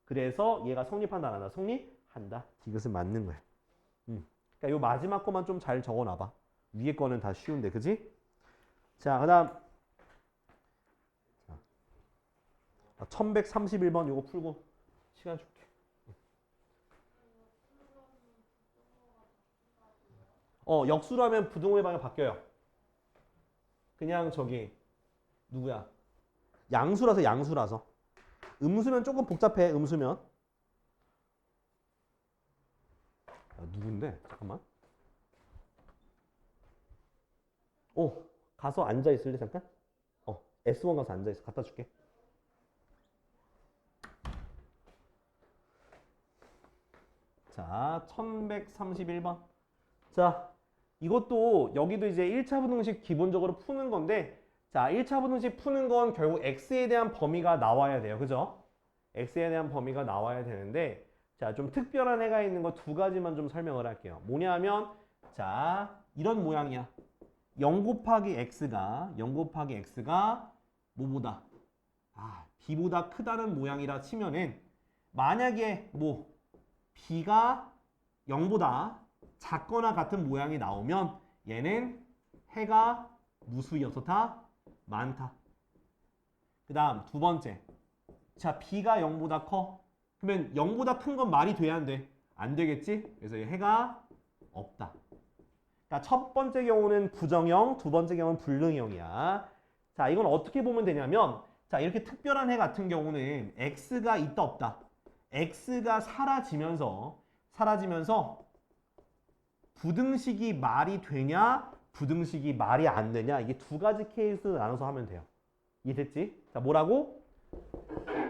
S1: 그래서 얘가 성립한다 안 한다? 성립한다. 이것은 맞는 거야. 그러니까 요 마지막 거만 좀 잘 적어놔봐. 위에 거는 다 쉬운데, 그지? 자, 그 다음 1131번 요거 풀고 시간 줄게. 역수로 하면 부등호의 방향 바뀌어요. 그냥 저기 누구야? 양수라서. 음수면 조금 복잡해. 음수면. 누군데? 잠깐만. 가서 앉아 있을래 잠깐? S1 가서 앉아 있어. 갖다 줄게. 자, 1131번. 자, 이것도 여기도 이제 1차 부등식 기본적으로 푸는 건데 자, 1차 부등식 푸는 건 결국 x에 대한 범위가 나와야 돼요. 그죠? x에 대한 범위가 나와야 되는데 자, 좀 특별한 애가 있는 거 두 가지만 좀 설명을 할게요. 뭐냐 하면 자, 이런 모양이야. 0 곱하기 x가 뭐보다? b보다 크다는 모양이라 치면은 만약에 b가 0보다 작거나 같은 모양이 나오면 얘는 해가 무수히 어떻다? 많다. 그 다음 두 번째. 자, b가 0보다 커. 그러면 0보다 큰 건 말이 돼야 안 돼? 안 되겠지? 그래서 해가 없다. 그러니까 첫 번째 경우는 부정형, 두 번째 경우는 불능형이야. 자, 이건 어떻게 보면 되냐면 자, 이렇게 특별한 해 같은 경우는 x가 있다 없다. x가 사라지면서 부등식이 말이 되냐, 부등식이 말이 안 되냐, 이게 두 가지 케이스로 나눠서 하면 돼요. 이해됐지? 자, 뭐라고?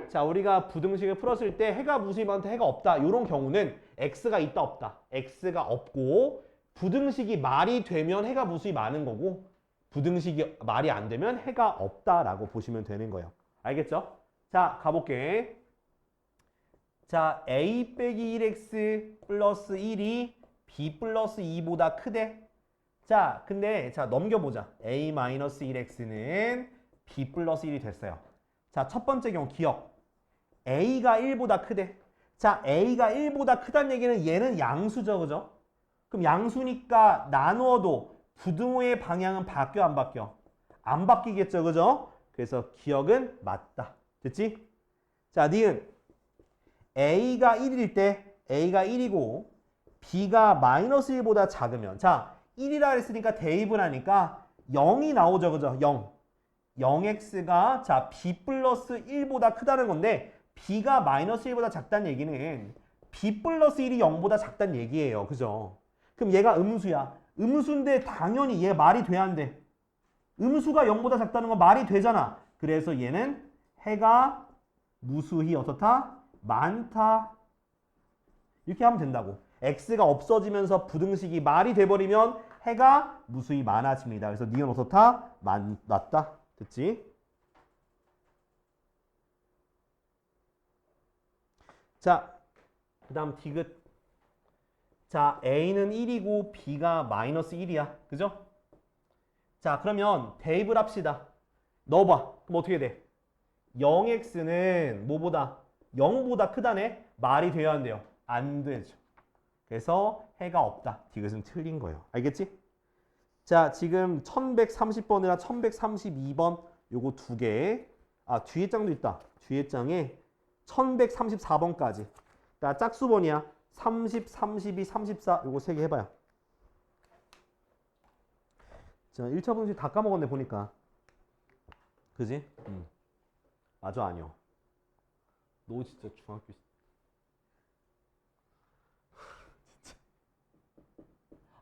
S1: 자, 우리가 부등식을 풀었을 때 해가 무수히 많다, 해가 없다. 이런 경우는 x가 있다 없다. x가 없고 부등식이 말이 되면 해가 무수히 많은 거고 부등식이 말이 안 되면 해가 없다라고 보시면 되는 거예요. 알겠죠? 자, 가볼게. 자, a 빼기 1x 플러스 1이 b 플러스 2보다 크대. 자, 근데 자, 넘겨보자. a 마이너스 1x는 b 플러스 1이 됐어요. 자, 첫 번째 경우 기억. a가 1보다 크대. 자, a가 1보다 크다는 얘기는 얘는 양수죠. 그죠? 그럼 양수니까 나누어도 부등호의 방향은 바뀌어 안 바뀌어? 안 바뀌겠죠. 그죠? 그래서 기억은 맞다. 됐지? 자, 니은 a가 1일 때 a가 1이고 b가 마이너스 1보다 작으면 자, 1이라 했으니까 대입을 하니까 0이 나오죠. 그죠? 0. 0x가 자, b 플러스 1보다 크다는 건데 b가 마이너스 1보다 작다는 얘기는 b 플러스 1이 0보다 작다는 얘기예요. 그죠? 그럼 얘가 음수야. 음수인데 당연히 얘 말이 돼야 안 돼. 음수가 0보다 작다는 건 말이 되잖아. 그래서 얘는 해가 무수히 어떻다? 많다. 이렇게 하면 된다고. x가 없어지면서 부등식이 말이 돼버리면 해가 무수히 많아집니다. 그래서 니은 어떻다? 맞다. 됐지? 자, 그 다음 디귿. 자, a는 1이고 b가 마이너스 1이야. 그죠? 자, 그러면 대입을 합시다. 넣어봐. 그럼 어떻게 돼? 0x는 뭐보다? 0보다 크다네? 말이 돼야 안 돼요? 안 되죠. 그래서 해가 없다. 디귿은 틀린 거예요. 알겠지? 자, 지금 1130번이랑 1132번 요거 두 개. 아, 뒤에 장도 있다. 뒤에 장에 1134번까지. 자, 짝수번이야. 30, 32, 34 요거 세 개 해봐요. 자, 1차 분식 다 까먹었네 보니까. 그지? 맞아 아니요. 너 진짜 중학교 진짜.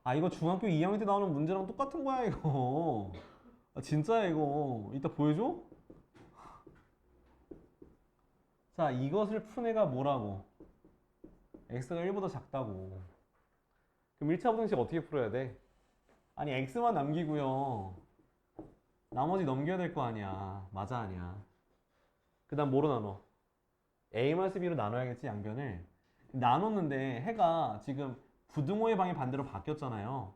S1: 아 이거 중학교 2학년 때 나오는 문제랑 똑같은 거야 이거. 아, 진짜야 이거. 이따 보여줘? 자 이것을 푼 애가 뭐라고? x가 1보다 작다고. 그럼 1차 분식 어떻게 풀어야 돼? 아니 x만 남기고요. 나머지 넘겨야 될 거 아니야. 맞아 아니야. 그 다음 뭐로 나눠? a-b로 나눠야겠지 양변을. 나눴는데 해가 지금 부등호의 방이 반대로 바뀌었잖아요.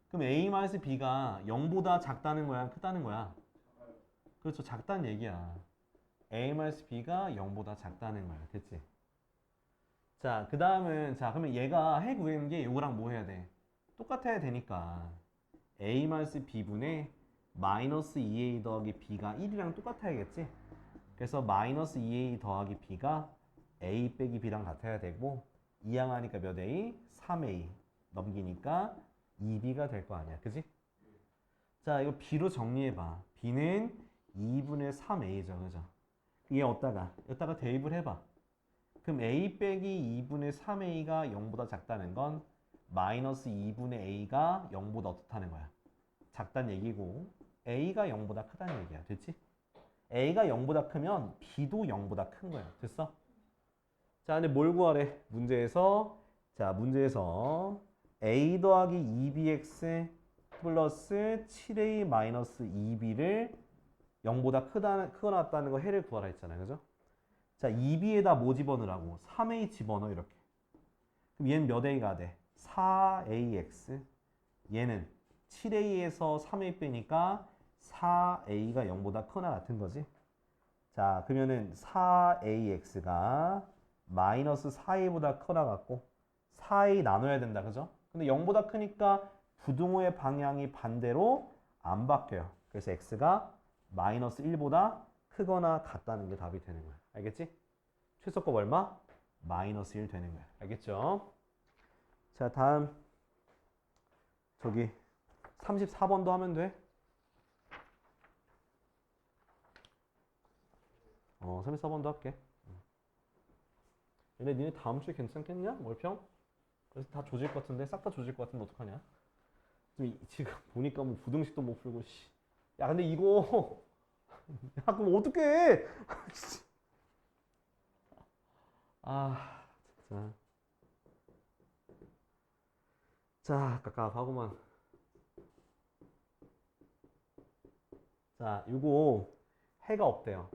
S1: 그럼 a-b가 0보다 작다는 거야 크다는 거야? 그렇죠. 작다는 얘기야. a-b가 0보다 작다는 거야. 됐지? 자, 그 다음은 자 그러면 얘가 해 구하는 게 이거랑 뭐 해야 돼? 똑같아야 되니까 a-b분의 마이너스 2a 더하기 b가 1이랑 똑같아야겠지? 그래서 마이너스 2a 더하기 b가 a 빼기 b랑 같아야 되고 이항하니까 몇 a? 3a 넘기니까 2b가 될 거 아니야. 그지? 자 이거 b로 정리해봐. b는 2분의 3a죠. 그죠? 얘 여기다가 대입을 해봐. 그럼 a 빼기 2분의 3a가 0보다 작다는 건 마이너스 2분의 a가 0보다 어떻다는 거야? 작다는 얘기고 a가 0보다 크다는 얘기야. 됐지? a가 0보다 크면 b도 0보다 큰 거야. 됐어? 자, 근데 뭘 구하래? 문제에서 자, 문제에서 a 더하기 2bx 플러스 7a 마이너스 2b를 0보다 크거나 같다는 거 해를 구하라 했잖아요. 그죠? 자, 2b에다 뭐 집어넣으라고? 3a 집어넣어 이렇게. 그럼 얘는 몇 a가 돼? 4ax. 얘는 7a에서 3a 빼니까 4a가 0보다 크거나 같은 거지. 자, 그러면은 4ax가 마이너스 4a보다 크거나 같고 4a 나눠야 된다. 그죠? 근데 0보다 크니까 부등호의 방향이 반대로 안 바뀌어요. 그래서 x가 마이너스 1보다 크거나 같다는 게 답이 되는 거야. 알겠지? 최소값 얼마? 마이너스 1 되는 거야. 알겠죠? 자, 다음 저기 34번도 하면 돼. 34번도 할게. 근데 니네 다음 주에 괜찮겠냐? 월평? 그래서 다 조질 것 같은데? 싹 다 조질 것 같은데 어떡하냐? 지금 보니까 뭐 부등식도 못 풀고 씨. 야 근데 이거 야 그럼 어떡해? 아 진짜. 자 깝깝하구만. 자 요거 해가 없대요.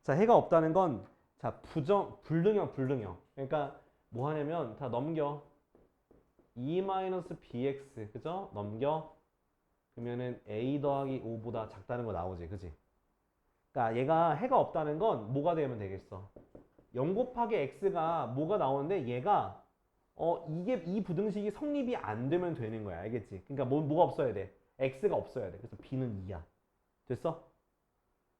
S1: 자 해가 없다는 건 자 불등형. 그러니까 뭐 하냐면 다 넘겨 2-bx 그죠? 넘겨 그러면은 a 더하기 5보다 작다는 거 나오지. 그지? 그러니까 얘가 해가 없다는 건 뭐가 되면 되겠어? 0 곱하기 x가 뭐가 나오는데 얘가 이게 이 부등식이 성립이 안 되면 되는 거야. 알겠지? 그러니까 뭐가 없어야 돼? x가 없어야 돼. 그래서 b는 2야. 됐어?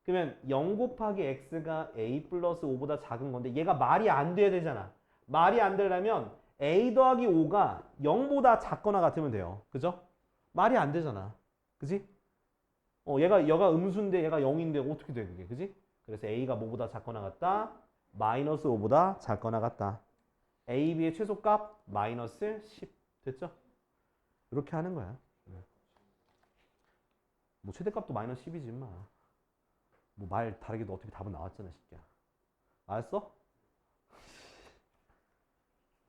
S1: 그러면 0 곱하기 x가 a 플러스 5보다 작은 건데 얘가 말이 안 돼야 되잖아. 말이 안 되려면 a 더하기 5가 0보다 작거나 같으면 돼요. 그죠? 말이 안 되잖아. 그지? 얘가 음수인데 얘가 0인데 어떻게 돼 그게? 그지? 그래서 a가 뭐보다 작거나 같다? 마이너스 5보다 작거나 같다. a, b의 최소값 마이너스 10. 됐죠? 이렇게 하는 거야. 뭐 최대값도 마이너스 10이지 마. 뭐 말 다르게도 어차피 답은 나왔잖아, 새끼야. 알았어?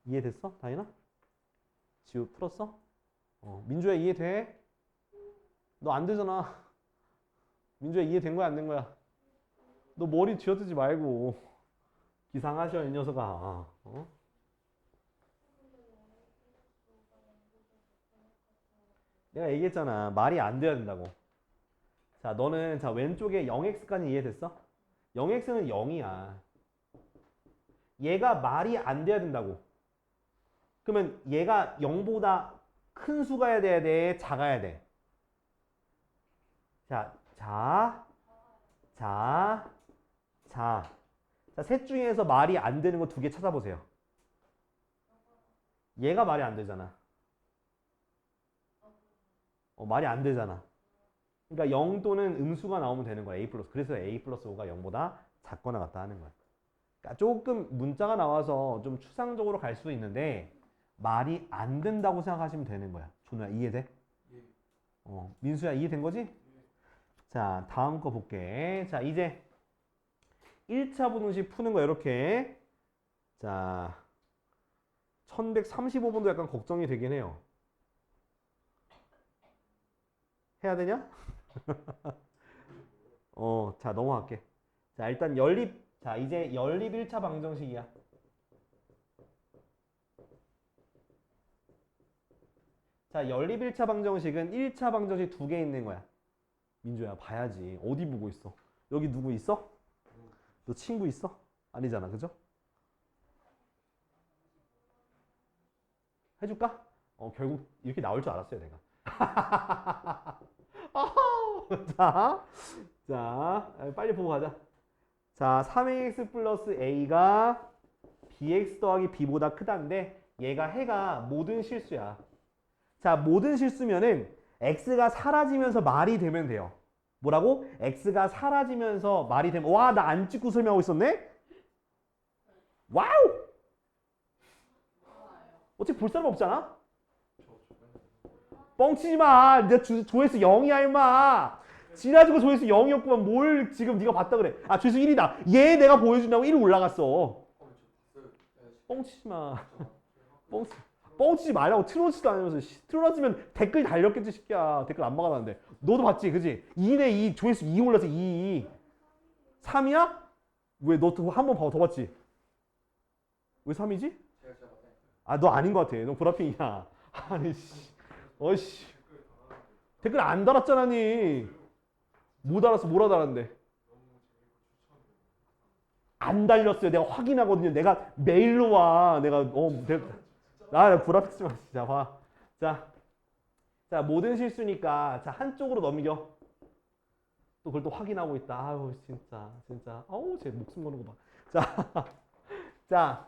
S1: 이해됐어? 다인아? 지우 풀었어? 민주야 이해돼? 너 안 되잖아. 민주야 이해된 거야 안 된 거야? 너 머리 쥐어뜯지 말고 기상하셔 이 녀석아. 내가 얘기했잖아. 말이 안 돼야 된다고. 자, 너는 자 왼쪽에 0x까지 이해됐어? 0x는 0이야. 얘가 말이 안 돼야 된다고. 그러면 얘가 0보다 큰 수가 돼야 돼? 작아야 돼? 자, 자, 자, 자. 자, 셋 중에서 말이 안 되는 거 두 개 찾아보세요. 얘가 말이 안 되잖아. 말이 안 되잖아. 그러니까 0 또는 음수가 나오면 되는 거야. A 플러스. 그래서 A 플러스 5가 0보다 작거나 같다 하는 거야. 그러니까 조금 문자가 나와서 좀 추상적으로 갈 수도 있는데 말이 안 된다고 생각하시면 되는 거야. 준호야, 이해돼? 민수야, 이해된 거지? 자, 다음 거 볼게. 자, 이제 1차 부등식 푸는 거 이렇게. 자, 1135번도 약간 걱정이 되긴 해요. 해야 되냐? 자, 넘어갈게. 자, 일단 연립. 자, 이제 연립 1차 방정식이야. 자, 연립 1차 방정식은 1차 방정식 두 개 있는 거야. 민주야, 봐야지. 어디 보고 있어? 여기 누구 있어? 너 친구 있어? 아니잖아, 그죠? 해줄까? 결국 이렇게 나올 줄 알았어요, 내가. 자, 빨리 보고 가자. 자, 3ax 플러스 a가 bx 더하기 b보다 크다인데 얘가 해가 모든 실수야. 자, 모든 실수면은 x가 사라지면서 말이 되면 돼요. 뭐라고? x가 사라지면서 말이 되면. 와, 나 안 찍고 설명하고 있었네? 와우! 어차피 볼 사람 없잖아? 뻥치지 마. 내 조회수 0이야, 임마. 지나지고 조회수 0이었구만. 뭘 지금 네가 봤다 그래. 아, 조회수 1이다. 얘 내가 보여준다고 1 올라갔어. 뻥치지 마. 뻥치지 말라고. 트롤치도 않으면서. 트롤치면 댓글 달렸겠지, 새끼야. 댓글 안 막아놨는데. 너도 봤지, 그지? 2네 2. 조회수 2 올라서 2. 3이야? 왜 너 한 번 더 봤지? 왜 3이지? 아, 너 아닌 것 같아. 너 브라핑이야. 아니, 씨. 어이씨. 댓글 안 달았잖아, 니. 못 알았어, 뭐라 달았는데. 안 달렸어요. 내가 확인하거든요. 내가 메일로 와. 내가, 브라핑 쓰지 마. 자, 봐. 자, 모든 실수니까. 자, 한쪽으로 넘겨. 또 그걸 또 확인하고 있다. 아유, 진짜. 아우, 제 목숨 거는 거 봐. 자, 자,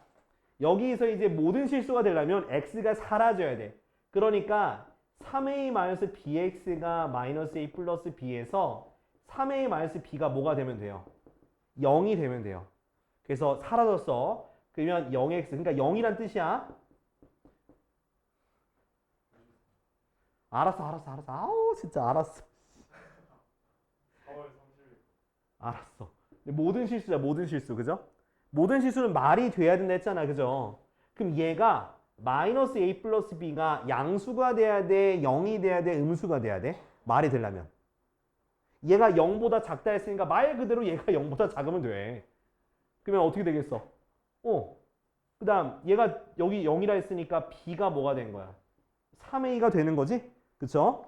S1: 여기서 이제 모든 실수가 되려면 x가 사라져야 돼. 그러니까 3a-bx가 마이너스 a 플러스 b에서 3a-b가 뭐가 되면 돼요? 0이 되면 돼요. 그래서 사라졌어. 그러면 0x, 그러니까 0이란 뜻이야. 알았어. 아우, 진짜 알았어. 알았어. 모든 실수야, 모든 실수. 그죠? 모든 실수는 말이 돼야 된다 했잖아. 그죠? 그럼 얘가 마이너스 a 플러스 b가 양수가 돼야 돼? 0이 돼야 돼? 음수가 돼야 돼? 말이 되려면. 얘가 0보다 작다 했으니까 말 그대로 얘가 0보다 작으면 돼. 그러면 어떻게 되겠어? 그 다음 얘가 여기 0이라 했으니까 b가 뭐가 된 거야? 3a가 되는 거지? 그쵸?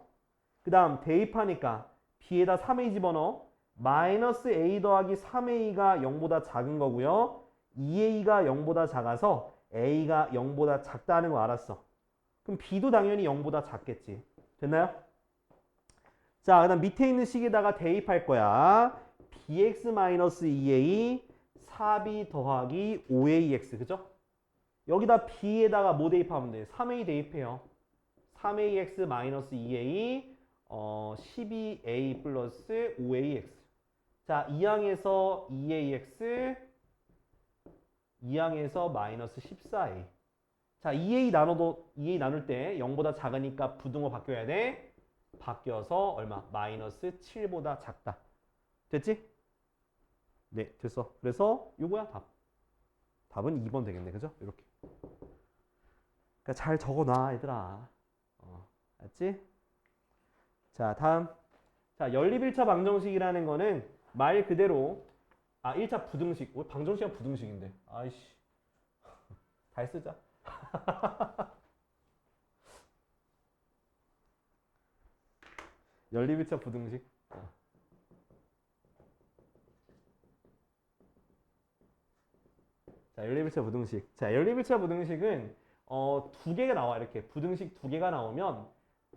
S1: 그 다음 대입하니까 b에다 3a 집어넣어. 마이너스 a 더하기 3a가 0보다 작은 거고요. 2a가 0보다 작아서 a가 0보다 작다는 거 알았어. 그럼 b도 당연히 0보다 작겠지. 됐나요? 자, 그 다음 밑에 있는 식에다가 대입할 거야. bx-2a 4b 더하기 5ax. 그죠? 여기다 b에다가 뭐 대입하면 돼? 3a 대입해요. 3ax-2a 12a 플러스 5ax. 자, 2항에서 2ax, 2항에서 마이너스 14a. 자, 2a 나눌 때 0보다 작으니까 부등호 바뀌어야 돼. 바뀌어서 얼마? 마이너스 7보다 작다. 됐지? 네, 됐어. 그래서 요거야, 답. 답은 2번 되겠네. 그죠? 이렇게. 그러니까 잘 적어놔, 얘들아. 알았지? 자, 다음. 자, 연립 1차 방정식이라는 거는 말 그대로 1차 부등식. 방정식은 부등식인데. 아이씨. 다 쓰자. 연립 1차 부등식. 자, 연립 1차 부등식. 자, 연립 1차 부등식은 두 개가 나와. 이렇게 부등식 두 개가 나오면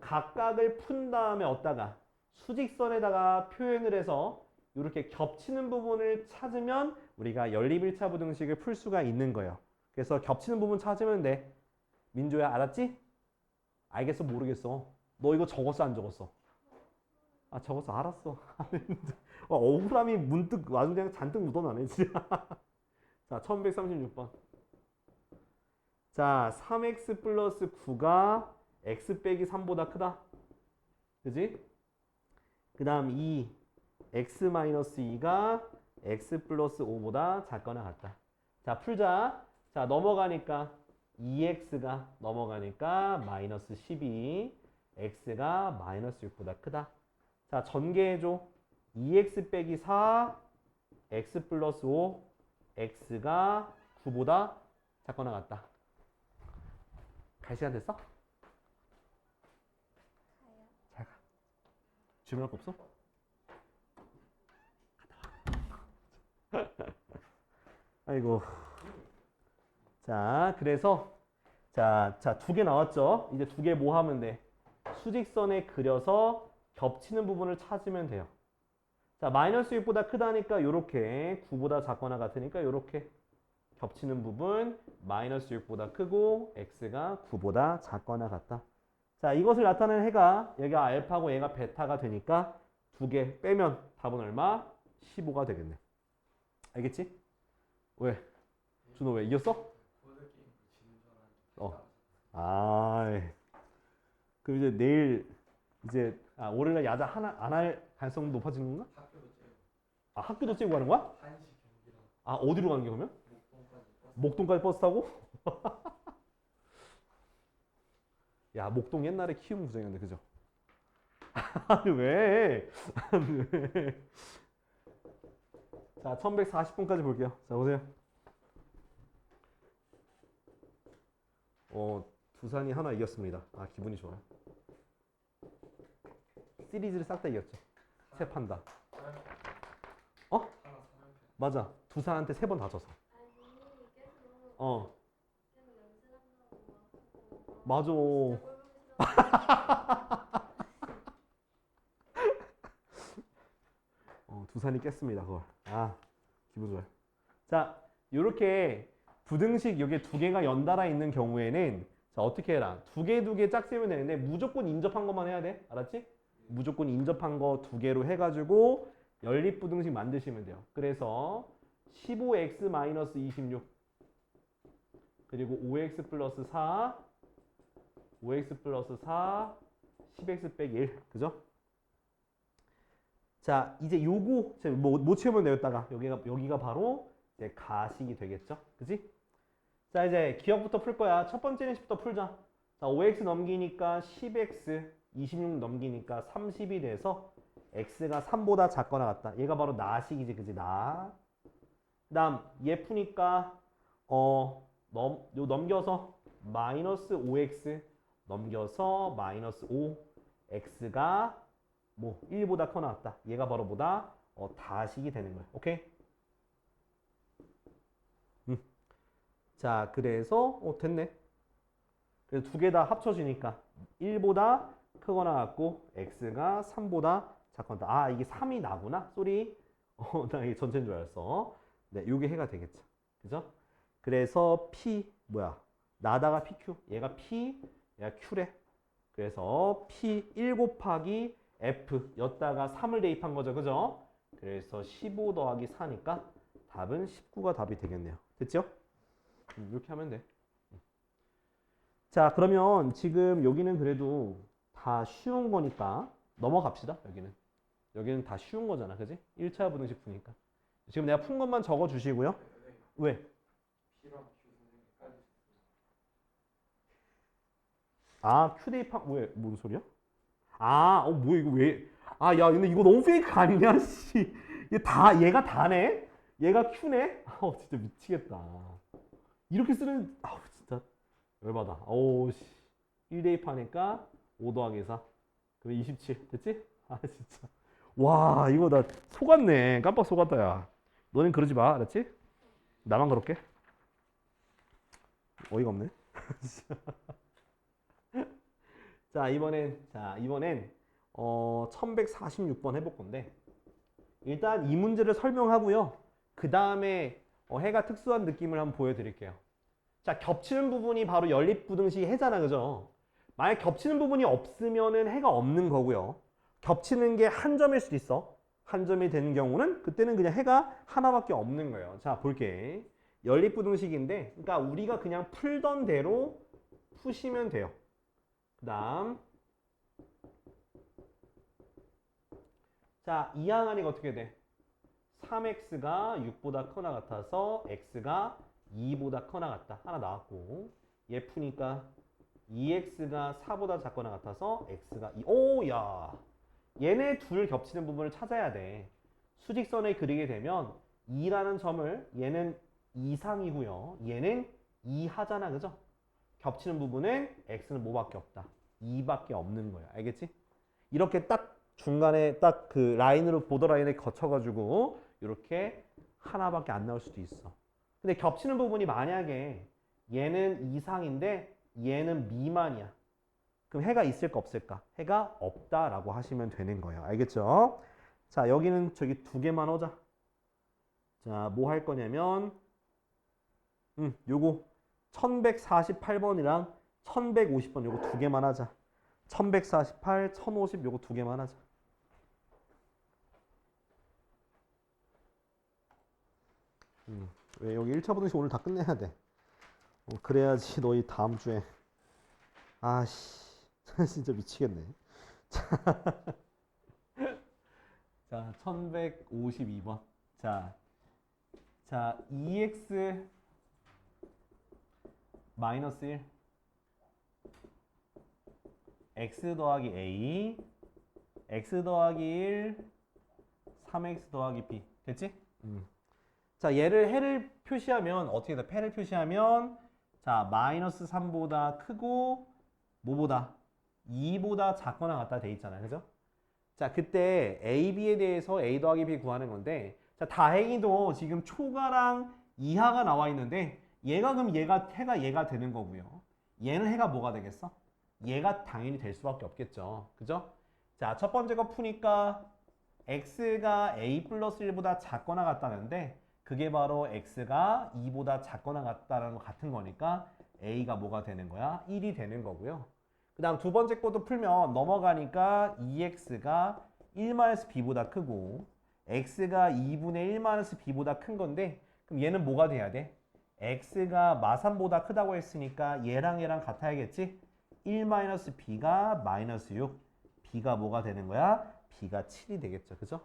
S1: 각각을 푼 다음에 얻다가 수직선에다가 표현을 해서 이렇게 겹치는 부분을 찾으면 우리가 연립 1차 부등식을 풀 수가 있는 거예요. 그래서 겹치는 부분 찾으면 돼. 민조야, 알았지? 알겠어? 모르겠어? 너 이거 적었어? 안 적었어? 아, 적었어. 알았어. 억울함이 문득 아주 그냥 잔뜩 묻어나네 진짜. 자, 1136번. 자, 3x 플러스 9가 x 빼기 3보다 크다. 그지? 그 다음 2 x 마이너스 2가 x 플러스 5보다 작거나 같다. 자, 풀자. 자, 넘어가니까 2x가 넘어가니까 마이너스 12, x가 마이너스 6보다 크다. 자, 전개해줘. 2x 빼기 4, x 플러스 5, x가 9보다 작거나 같다. 갈 시간 됐어? 잘 가. 질문할 거 없어? 아이고. 자, 그래서 자, 두 개 나왔죠? 이제 두 개 뭐 하면 돼? 수직선에 그려서 겹치는 부분을 찾으면 돼요. 자, 마이너스 6보다 크다니까 요렇게 9보다 작거나 같으니까 요렇게 겹치는 부분 마이너스 6보다 크고 x가 9보다 작거나 같다. 자, 이것을 나타내는 해가 얘가 알파고 얘가 베타가 되니까 두 개 빼면 답은 얼마? 15가 되겠네. 알겠지? 왜? 준호 왜 이겼어? 그럼 이제 내일 이제 월요일날 야자 하나 안 할 가능성이 높아지는 건가? 학교도 째고 가는 거야? 어디로 가는 게 그러면? 목동까지 버스 타고? 야, 목동 옛날에 키움 구장이었는데 그죠? 아니 왜? 자, 1140분까지 볼게요. 자, 보세요. 두산이 하나 이겼습니다. 기분이 좋아요. 시리즈를 싹 다 이겼죠. 세 판 다. 맞아. 두산한테 3번 다 져서. 맞아. 두산이 깼습니다, 그걸. 기분 좋아요. 자, 요렇게 부등식 여기 두 개가 연달아 있는 경우에는 자, 어떻게 해라. 두 개 짝지으면 되는데 무조건 인접한 것만 해야 돼. 알았지? 무조건 인접한 거 두 개로 해가지고 연립부등식 만드시면 돼요. 그래서 15x-26 그리고 5x 플러스 4 5x 플러스 4 10x 빼기 1 그죠? 자, 이제 요거 뭐 채우면 되겠다가 여기가 바로 이제 가식이 되겠죠? 그지? 자, 이제 기억부터 풀 거야. 첫 번째 예시부터 풀자. 자, 5x 넘기니까 10x 26 넘기니까 30이 돼서 x가 3보다 작거나 같다. 얘가 바로 나식이지, 그지? 나. 그다음 얘 푸니까 넘겨서 마이너스 5x 넘겨서 마이너스 5 x가 뭐 1보다 커 나왔다. 얘가 바로 보다 다식이 되는 거야. 오케이? 자, 그래서 됐네. 그래서 두 개 다 합쳐지니까 1보다 크거나 같고 x가 3보다 작거나. 이게 3이 나구나. 쏘리. 나 이게 전체인 줄 알았어. 네, 요게 해가 되겠죠. 그죠? 그래서 p 뭐야? 나다가 pq. 얘가 p, 얘가 q래. 그래서 p 1 곱하기 f 였다가 3을 대입한 거죠. 그죠? 그래서 15 더하기 4니까 답은 19가 답이 되겠네요. 됐죠? 이렇게 하면 돼. 자, 그러면 지금 여기는 그래도 다 쉬운 거니까 넘어갑시다. 여기는 다 쉬운 거잖아. 그지? 1차 부등식 푸니까. 지금 내가 푼 것만 적어 주시고요. 왜? q 대입한 왜? 뭔 소리야? 뭐야 이거 왜? 야, 근데 이거 너무 페이크 아니냐? 씨. 얘가 다네? 얘가 q네? 진짜 미치겠다. 이렇게 쓰는 진짜 열받아. 씨. 1 대입하니까 5 더하기 4 그럼 27 됐지? 진짜 와, 이거 나 속았네. 깜빡 속았다. 야, 너넨 그러지 마. 알았지? 나만 그렇게? 어이가 없네. 이번엔 1146번 해볼 건데 일단 이 문제를 설명하고요. 그 다음에 해가 특수한 느낌을 한번 보여드릴게요. 자, 겹치는 부분이 바로 연립부등식 해잖아, 그죠? 만약 겹치는 부분이 없으면은 해가 없는 거고요. 겹치는 게 한 점일 수도 있어. 한 점이 되는 경우는 그때는 그냥 해가 하나밖에 없는 거예요. 자, 볼게. 연립부등식인데, 그러니까 우리가 그냥 풀던 대로 푸시면 돼요. 그 다음, 자, 이 항아리가 어떻게 돼? 3x가 6보다 크거나 같아서 x가 2보다 크거나 같다. 하나 나왔고, 얘 푸니까 2x가 4보다 작거나 같아서 x가 2. 오, 야. 얘네 둘 겹치는 부분을 찾아야 돼. 수직선을 그리게 되면 2라는 점을 얘는 이상이고요. 얘는 2하잖아. 그죠? 겹치는 부분은 x는 뭐밖에 없다. 2밖에 없는 거야. 알겠지? 이렇게 딱 중간에 딱 그 라인으로 보더라인에 거쳐가지고 이렇게 하나밖에 안 나올 수도 있어. 근데 겹치는 부분이 만약에 얘는 이상인데 얘는 미만이야. 그럼 해가 있을까 없을까? 해가 없다라고 하시면 되는 거예요. 알겠죠? 자, 여기는 저기 두 개만 오자. 자, 뭐 할 거냐면 요거 1148번이랑 1150번 요거 두 개만 하자. 1148, 1050 요거 두 개만 하자. 왜 여기 1차 부등식 오늘 다 끝내야 돼. 그래야지 너희 다음 주에 아씨 진짜 미치겠네. 자, 1152번. 자, 2x 마이너스 1 x 더하기 a x 더하기 1 3x 더하기 b 됐지? 자, 얘를 해를 표시하면 어떻게 돼? 패를 표시하면 자, 마이너스 3보다 크고 뭐보다? 2보다 작거나 같다 돼 있잖아요. 그죠? 자, 그때 a, b에 대해서 a 더하기 b 구하는 건데 자, 다행히도 지금 초가랑 이하가 나와 있는데 얘가 그럼 해가 얘가 되는 거고요. 얘는 해가 뭐가 되겠어? 얘가 당연히 될 수밖에 없겠죠. 그죠? 자, 첫 번째 거 푸니까 x가 a 플러스 1보다 작거나 같다는데 그게 바로 x가 2보다 작거나 같다는 거 같은 거니까 a가 뭐가 되는 거야? 1이 되는 거고요. 그 다음 두 번째 것도 풀면 넘어가니까 2x가 1-b보다 크고 x가 2분의 1-b보다 큰 건데 그럼 얘는 뭐가 돼야 돼? x가 마3보다 크다고 했으니까 얘랑 같아야겠지? 1-b가 마이너스 6 b가 뭐가 되는 거야? b가 7이 되겠죠. 그죠?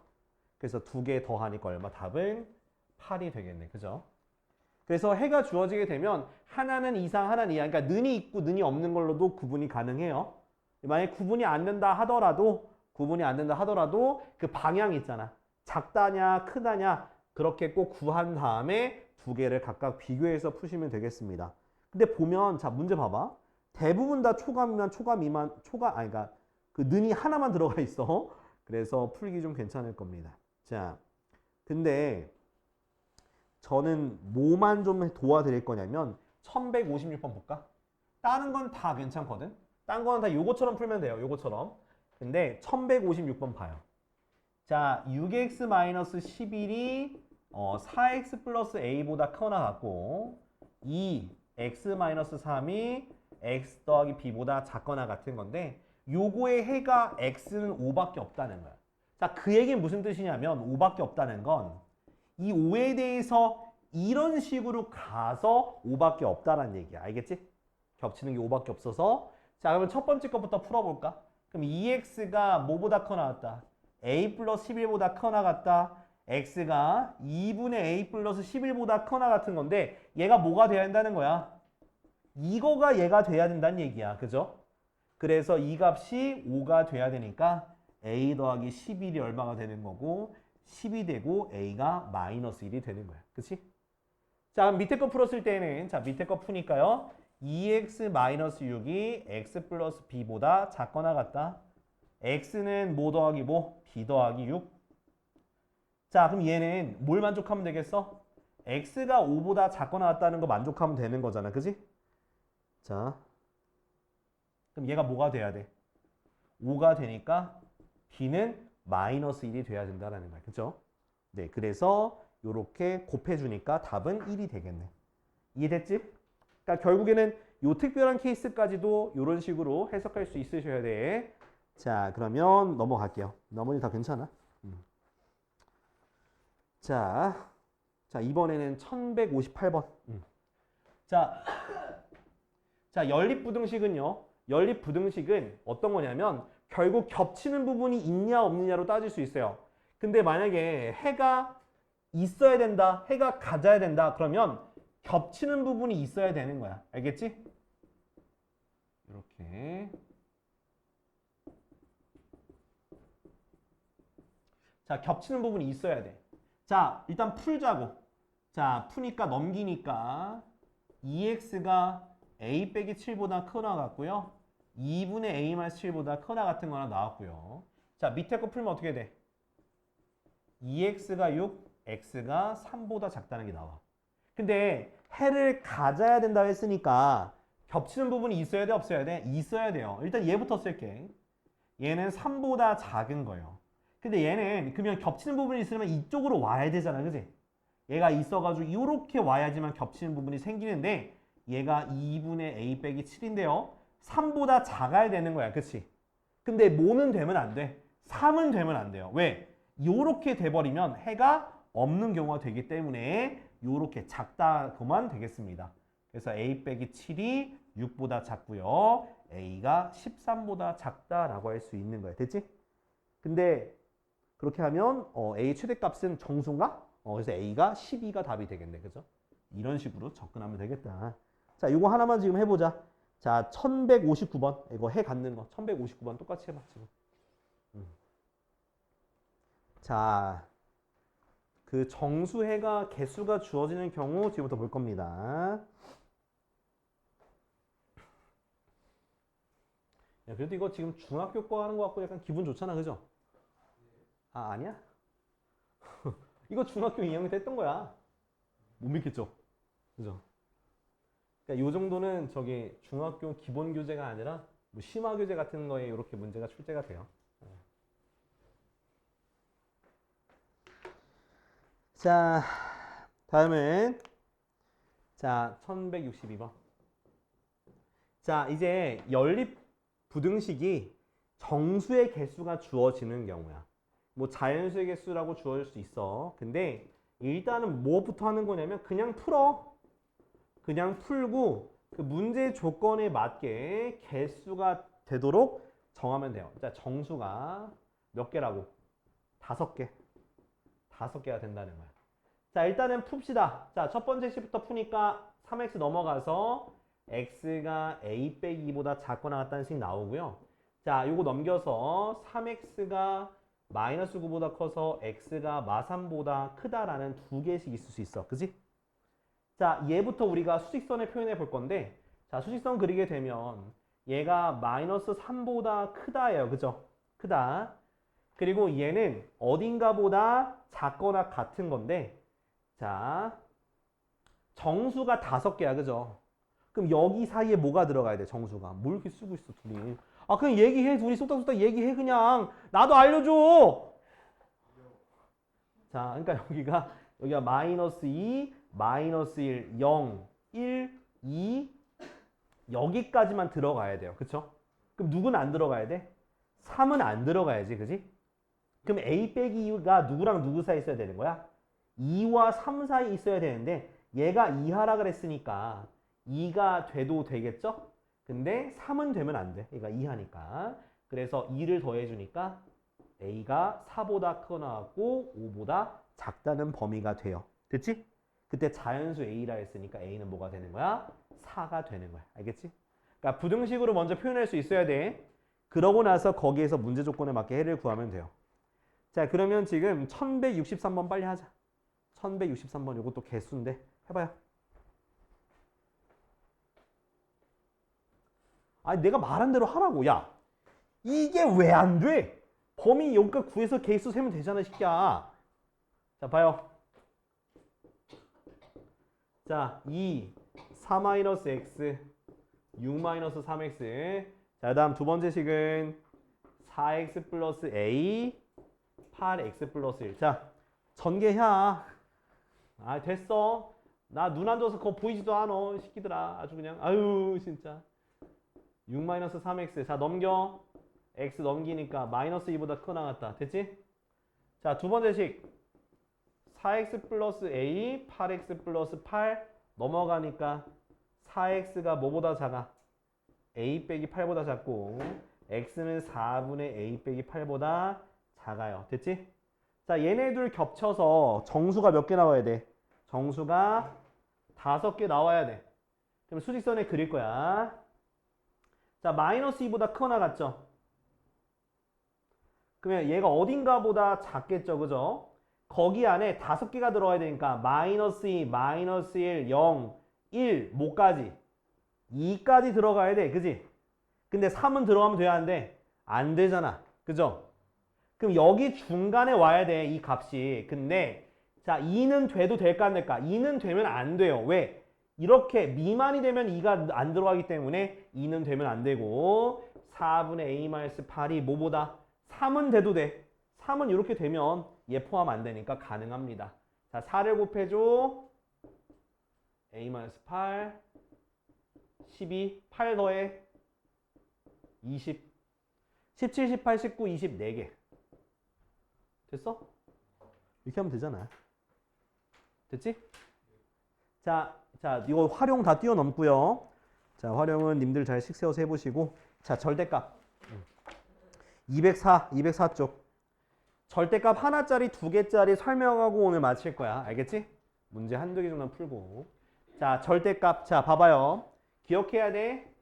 S1: 그래서 두 개 더하니까 얼마? 답은 8이 되겠네. 그죠? 그래서 해가 주어지게 되면 하나는 이상, 하나는 이하. 그러니까 는이 있고 는이 없는 걸로도 구분이 가능해요. 만약에 구분이 안 된다 하더라도 그 방향이 있잖아. 작다냐, 크다냐 그렇게 꼭 구한 다음에 두 개를 각각 비교해서 푸시면 되겠습니다. 근데 보면 자, 문제 봐봐. 대부분 다 초가 미만, 그러니까 그 는이 하나만 들어가 있어. 그래서 풀기 좀 괜찮을 겁니다. 자, 근데 저는 뭐만 좀 도와드릴 거냐면 1156번 볼까? 다른 건 다 괜찮거든? 딴 거는 다 요거처럼 풀면 돼요. 요거처럼. 근데 1156번 봐요. 자, 6x-11이 4x 플러스 a보다 크거나 같고 2x-3이 x 더하기 b보다 작거나 같은 건데 요거의 해가 x는 5밖에 없다는 거야. 자, 그 얘기는 무슨 뜻이냐면 5밖에 없다는 건 이 5에 대해서 이런 식으로 가서 5밖에 없다라는 얘기야. 알겠지? 겹치는 게 5밖에 없어서 자, 그러면 첫 번째 것부터 풀어볼까? 그럼 2x가 뭐보다 커 나왔다? a 플러스 11보다 커 나갔다. x가 2분의 a 플러스 11보다 커 나같은 건데 얘가 뭐가 돼야 된다는 거야? 이거가 얘가 돼야 된다는 얘기야. 그죠? 그래서 이 값이 5가 돼야 되니까 a 더하기 11이 얼마가 되는 거고 10이 되고 a가 마이너스 1이 되는 거야. 그치? 자, 그럼 밑에 거 풀었을 때는 자, 밑에 거 푸니까요. 2x 마이너스 6이 x 플러스 b보다 작거나 같다. x는 뭐 더하기 뭐? b 더하기 6. 자, 그럼 얘는 뭘 만족하면 되겠어? x가 5보다 작거나 같다는 거 만족하면 되는 거잖아. 그지? 자, 그럼 얘가 뭐가 돼야 돼? 5가 되니까 b는 마이너스 1이 돼야 된다라는 거야. 그죠? 네, 그래서 요렇게 곱해주니까 답은 1이 되겠네. 이해됐지? 그러니까 결국에는 요 특별한 케이스까지도 이런 식으로 해석할 수 있으셔야 돼. 자, 그러면 넘어갈게요. 나머지 다 괜찮아? 자, 이번에는 1158번. 자, 연립부등식은요. 연립부등식은 어떤 거냐면 결국 겹치는 부분이 있냐 없느냐로 따질 수 있어요. 근데 만약에 해가 있어야 된다, 해가 가져야 된다, 그러면 겹치는 부분이 있어야 되는 거야. 알겠지? 이렇게. 자, 겹치는 부분이 있어야 돼. 자, 일단 풀자고. 자, 푸니까 넘기니까 2x가 a 빼기 7보다 크거나 같고요. 2분의 a 마이너스 7보다 크거나 같은 거나 나왔고요. 자, 밑에 거 풀면 어떻게 돼? 2x가 6, x가 3보다 작다는 게 나와. 근데 해를 가져야 된다고 했으니까 겹치는 부분이 있어야 돼, 없어야 돼? 있어야 돼요. 일단 얘부터 쓸게. 얘는 3보다 작은 거예요. 근데 얘는 그러면 겹치는 부분이 있으면 이쪽으로 와야 되잖아, 그지? 얘가 있어가지고 이렇게 와야지만 겹치는 부분이 생기는데 얘가 2분의 a 빼기 7인데요. 3보다 작아야 되는 거야, 그치? 근데 뭐는 되면 안 돼. 3은 되면 안 돼요. 왜? 요렇게 돼버리면 해가 없는 경우가 되기 때문에 요렇게 작다고만 되겠습니다. 그래서 a 빼기 7이 6보다 작고요. a가 13보다 작다라고 할 수 있는 거야. 됐지? 근데 그렇게 하면 a 최대값은 정수인가? 그래서 a가 12가 답이 되겠네. 그죠? 이런 식으로 접근하면 되겠다. 자, 이거 하나만 지금 해보자. 자, 1159번. 이거 해 갖는 거. 1159번 똑같이 해봐, 지금. 자, 그 정수해가 개수가 주어지는 경우 지금부터 볼 겁니다. 야, 그래도 이거 지금 중학교 거 하는 거 같고 약간 기분 좋잖아, 그죠? 아, 아니야? 이거 중학교 2학년 때 했던 거야. 못 믿겠죠? 그죠? 그러니까 요 정도는 저기 중학교 기본 교재가 아니라 뭐 심화 교재 같은 거에 이렇게 문제가 출제가 돼요. 자, 다음은 자, 1162번. 자, 이제 연립 부등식이 정수의 개수가 주어지는 경우야. 뭐 자연수의 개수라고 주어질 수 있어. 근데 일단은 뭐부터 하는 거냐면 그냥 풀어. 그냥 풀고 그 문제 조건에 맞게 개수가 되도록 정하면 돼요. 자, 정수가 몇 개라고? 5개. 5개가 된다는 거야. 자, 일단은 풉시다. 자, 첫 번째 식부터 푸니까 3x 넘어가서 x가 a 빼기 2보다 작거나 같다는 식 나오고요. 자, 요거 넘겨서 3x가 마이너스 9보다 커서 x가 마3보다 크다라는 두 개씩 있을 수 있어. 그지? 자, 얘부터 우리가 수직선을 표현해 볼 건데, 자, 수직선 그리게 되면 얘가 마이너스 3보다 크다예요. 그죠? 크다. 그리고 얘는 어딘가보다 작거나 같은 건데, 자, 정수가 5개야. 그죠? 그럼 여기 사이에 뭐가 들어가야 돼? 정수가. 뭘 이렇게 쓰고 있어, 둘이. 아, 그냥 얘기해. 둘이 쏙닥쏙닥 얘기해, 그냥. 나도 알려줘! 자, 그러니까 여기가 마이너스 2, 마이너스 1, 0, 1, 2, 여기까지만 들어가야 돼요. 그쵸? 그럼 누구는 안 들어가야 돼? 3은 안 들어가야지, 그지? 그럼 a 빼기 2가 누구랑 누구 사이에 있어야 되는 거야? 2와 3 사이에 있어야 되는데 얘가 2하라 그랬으니까 2가 돼도 되겠죠? 근데 3은 되면 안 돼. 얘가 2하니까. 그래서 2를 더해주니까 a가 4보다 크거나 같고 5보다 작다는 범위가 돼요. 됐지? 그때 자연수 a라 했으니까 a는 뭐가 되는 거야? 4가 되는 거야. 알겠지? 그러니까 부등식으로 먼저 표현할 수 있어야 돼. 그러고 나서 거기에서 문제 조건에 맞게 해를 구하면 돼요. 자, 그러면 지금 1163번 빨리 하자. 1163번 이것도 개수인데 해봐요. 아니, 내가 말한 대로 하라고. 야, 이게 왜 안 돼? 범위 여기까지 구해서 개수 세면 되잖아, 이 새끼야. 자, 봐요. 자, 2, 4-x 6-3x. 자, 다음 두 번째 식은 4x 플러스 a 8x 플러스 1. 자, 전개해. 아, 됐어. 나 눈 안 좋아서 그거 보이지도 않아. 시키더라. 아주 그냥. 아유, 진짜. 6-3x. 자, 넘겨. x 넘기니까 마이너스 2보다 크고 나갔다. 됐지? 자, 두 번째 식. 4x 플러스 a 8x 플러스 8 넘어가니까 4x가 뭐보다 작아? a 빼기 8보다 작고 x는 4분의 a 빼기 8보다 작아요. 됐지? 자, 얘네 둘 겹쳐서 정수가 몇 개 나와야 돼? 정수가 5개 나와야 돼. 그럼 수직선에 그릴 거야. 자, 마이너스 2보다 크거나 같죠? 그러면 얘가 어딘가보다 작겠죠, 그죠? 거기 안에 5개가 들어가야 되니까 마이너스 2, 마이너스 1, 0, 1, 뭐까지? 2까지 들어가야 돼, 그지? 근데 3은 들어가면 돼야 안 돼? 안 되잖아, 그죠? 그럼 여기 중간에 와야 돼, 이 값이. 근데 자, 2는 돼도 될까 안 될까? 2는 되면 안 돼요. 왜? 이렇게 미만이 되면 2가 안 들어가기 때문에 2는 되면 안 되고 4분의 a-8이 뭐보다? 3은 돼도 돼. 3은 이렇게 되면 얘 포함 안 되니까 가능합니다. 자, 4를 곱해줘. a-8 12 8 더해 20 17, 18, 19, 20 4개. 됐어? 이렇게 하면 되잖아. 됐지? 자, 이거 활용 다 뛰어넘고요. 자, 활용은 님들 잘 식세워서 해보시고. 자, 절대값. 204쪽. 절대값 하나짜리, 2개짜리 설명하고 오늘 마칠 거야. 알겠지? 문제 한두 개 정도 풀고. 자, 절대값. 자, 봐봐요. 기억해야 돼.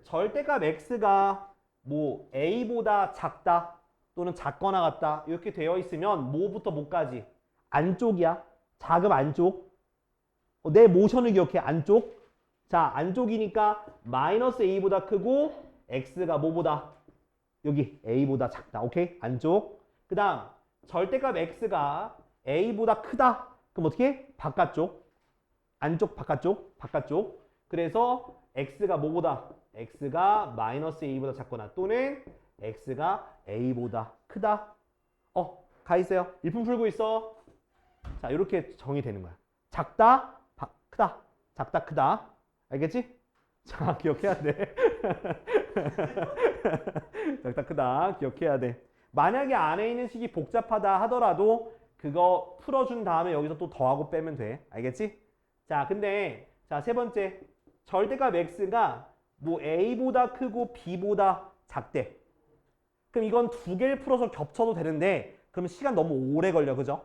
S1: 절대값 x가 뭐 a보다 작다 또는 작거나 같다 이렇게 되어 있으면 뭐부터 뭐까지? 안쪽이야. 작음 안쪽. 내 모션을 기억해. 안쪽. 자, 안쪽이니까 마이너스 a보다 크고 x가 뭐보다? 여기 a보다 작다. 오케이? 안쪽. 그 다음 절대값 x가 a보다 크다. 그럼 어떻게 해? 바깥쪽. 안쪽 바깥쪽. 바깥쪽. 그래서 x가 뭐보다? x가 마이너스 a보다 작거나 또는 x가 a보다 크다. 가 있어요. 1분 풀고 있어. 자, 이렇게 정의되는 거야. 작다, 크다. 작다, 크다. 알겠지? 자, 기억해야 돼. 작다, 크다. 기억해야 돼. 만약에 안에 있는 식이 복잡하다 하더라도 그거 풀어준 다음에 여기서 또 더하고 빼면 돼. 알겠지? 자, 근데 자, 세 번째. 절대값 x가 뭐 a보다 크고 b보다 작대. 그럼 이건 2개를 풀어서 겹쳐도 되는데 그러면 시간 너무 오래 걸려. 그죠?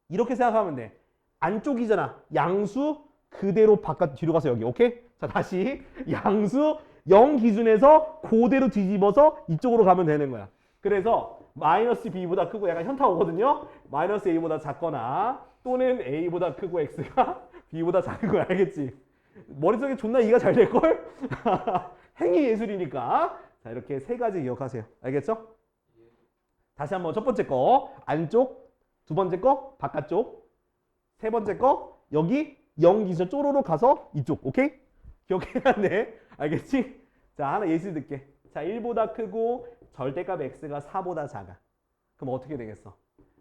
S1: 이렇게 생각하면 돼. 안쪽이잖아. 양수 그대로 바깥 뒤로 가서 여기. 오케이? 자, 다시 양수 0 기준에서 그대로 뒤집어서 이쪽으로 가면 되는 거야. 그래서 마이너스 b보다 크고 약간 현타 오거든요. 마이너스 a보다 작거나 또는 a보다 크고 x가 b보다 작은 거야. 알겠지? 머릿속에 존나 이해가 잘 될걸? 행위 예술이니까. 자, 이렇게 세 가지 기억하세요. 알겠죠? 다시 한번 첫 번째 거 안쪽, 두 번째 거 바깥쪽, 세 번째 거 여기 0 기준 쪼로로 가서 이쪽. 오케이? 기억해야 돼. 알겠지? 자, 하나 예시 듣게. 자, 1보다 크고 절대값 x가 4보다 작아. 그럼 어떻게 되겠어?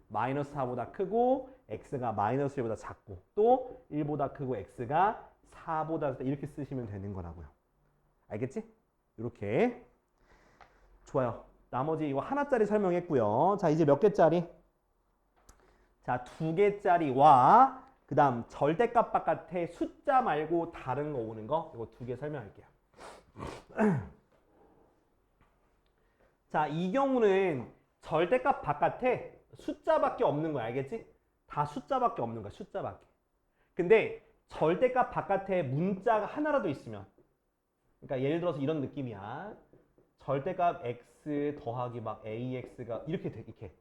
S1: 마이너스 4보다 크고 x가 마이너스 1보다 작고 또 1보다 크고 x가 4보다 작다. 이렇게 쓰시면 되는 거라고요. 알겠지? 이렇게. 좋아요. 나머지 이거 하나짜리 설명했고요. 자, 이제 몇 개짜리? 자, 2개짜리와 그 다음 절대값 바깥에 숫자 말고 다른 거 오는 거 이거 2개 설명할게요. 자, 이 경우는 절대값 바깥에 숫자밖에 없는 거야. 알겠지? 다 숫자밖에 없는 거야. 숫자밖에. 근데 절대값 바깥에 문자가 하나라도 있으면, 그러니까 예를 들어서 이런 느낌이야. 절대값 x 더하기 막 ax가 이렇게 돼. 이렇게.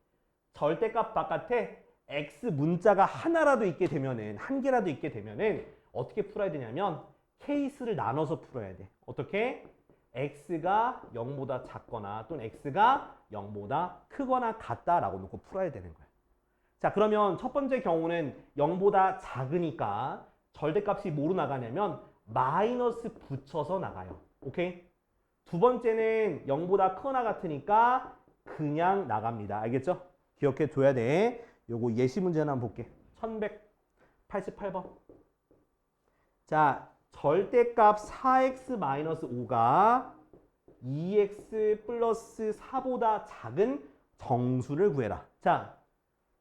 S1: 절대값 바깥에 x 문자가 하나라도 있게 되면은, 한 개라도 있게 되면은 어떻게 풀어야 되냐면 케이스를 나눠서 풀어야 돼. 어떻게? x가 0보다 작거나 또는 x가 0보다 크거나 같다라고 놓고 풀어야 되는 거야. 자, 그러면 첫 번째 경우는 0보다 작으니까 절대값이 뭐로 나가냐면 마이너스 붙여서 나가요. 오케이? 두 번째는 0보다 크거나 같으니까 그냥 나갑니다. 알겠죠? 기억해 둬야 돼. 요거 예시 문제 하나 한번 볼게. 1188번. 자, 절대값 4x-5가 2x 플러스 4보다 작은 정수를 구해라. 자,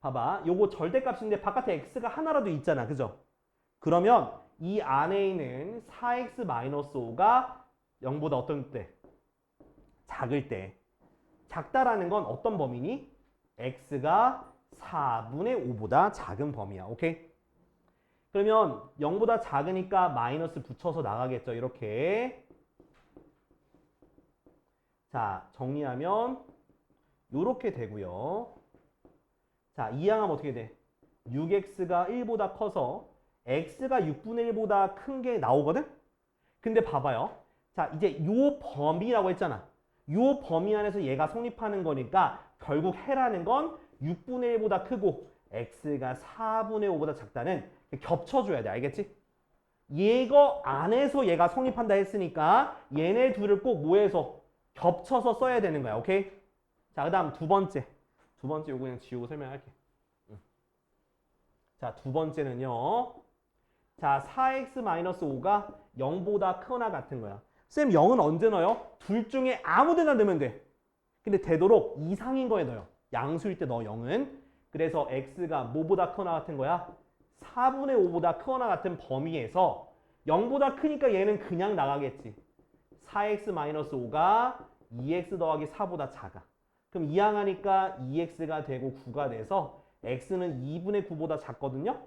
S1: 봐봐. 요거 절대값인데 바깥에 x가 하나라도 있잖아. 그죠? 그러면 이 안에 있는 4x-5가 0보다 어떤 때? 작을 때. 작다라는 건 어떤 범위니? x가 4분의 5보다 작은 범위야. 오케이? 그러면 0보다 작으니까 마이너스 붙여서 나가겠죠. 이렇게. 자, 정리하면 요렇게 되고요. 자, 이항하면 어떻게 돼? 6x가 1보다 커서 x가 6분의 1보다 큰 게 나오거든? 근데 봐봐요. 자, 이제 요 범위라고 했잖아. 요 범위 안에서 얘가 성립하는 거니까 결국 해라는 건 6분의 1보다 크고 x가 4분의 5보다 작다는 겹쳐줘야 돼. 알겠지? 얘거 안에서 얘가 성립한다 했으니까 얘네 둘을 꼭 뭐해서 겹쳐서 써야 되는 거야. 오케이? 자, 그 다음 두 번째. 두 번째 요거 그냥 지우고 설명할게. 자, 두 번째는요. 자, 4x-5가 0보다 크거나 같은 거야. 쌤, 0은 언제 넣어요? 둘 중에 아무 데나 넣으면 돼. 근데 되도록 이상인 거에 넣어요. 양수일 때 넣어, 0은. 그래서 x가 뭐보다 크거나 같은 거야? 4분의 5보다 크거나 같은 범위에서 0보다 크니까 얘는 그냥 나가겠지. 4x-5가 2x 더하기 4보다 작아. 그럼 이항하니까 2x가 되고 9가 돼서 x는 2분의 9보다 작거든요.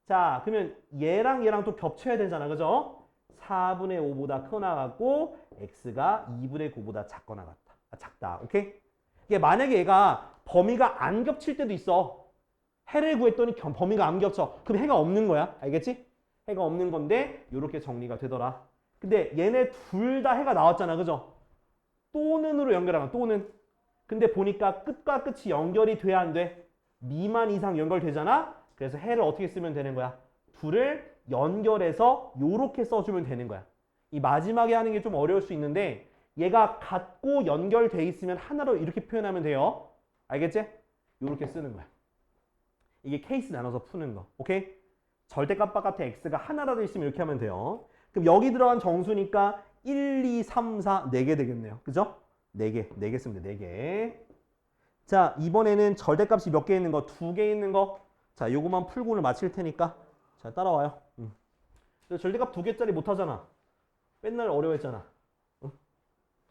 S1: 자, 그러면 얘랑 또 겹쳐야 되잖아. 그죠? 4분의 5보다 크거나 같고 x가 2분의 9보다 작거나 같다. 작다. 오케이? 이게 만약에 얘가 범위가 안 겹칠 때도 있어. 해를 구했더니 범위가 안 겹쳐. 그럼 해가 없는 거야. 알겠지? 해가 없는 건데 이렇게 정리가 되더라. 근데 얘네 둘 다 해가 나왔잖아. 그죠? 또는으로 연결하면 또는. 근데 보니까 끝과 끝이 연결이 돼야 안 돼? 미만 이상 연결되잖아? 그래서 해를 어떻게 쓰면 되는 거야? 둘을 연결해서 요렇게 써주면 되는 거야. 이 마지막에 하는 게 좀 어려울 수 있는데 얘가 같고 연결돼 있으면 하나로 이렇게 표현하면 돼요. 알겠지? 요렇게 쓰는 거야. 이게 케이스 나눠서 푸는 거. 오케이? 절대값 바깥에 x가 하나라도 있으면 이렇게 하면 돼요. 그럼 여기 들어간 정수니까 1, 2, 3, 4, 4개 되겠네요. 그죠? 4개. 4개 쓰면 돼. 4개. 자, 이번에는 절대값이 몇 개 있는 거? 2개 있는 거. 자, 요거만 풀고 오늘 마칠 테니까. 자, 따라와요. 절대값 2개짜리 못 하잖아. 맨날 어려워했잖아.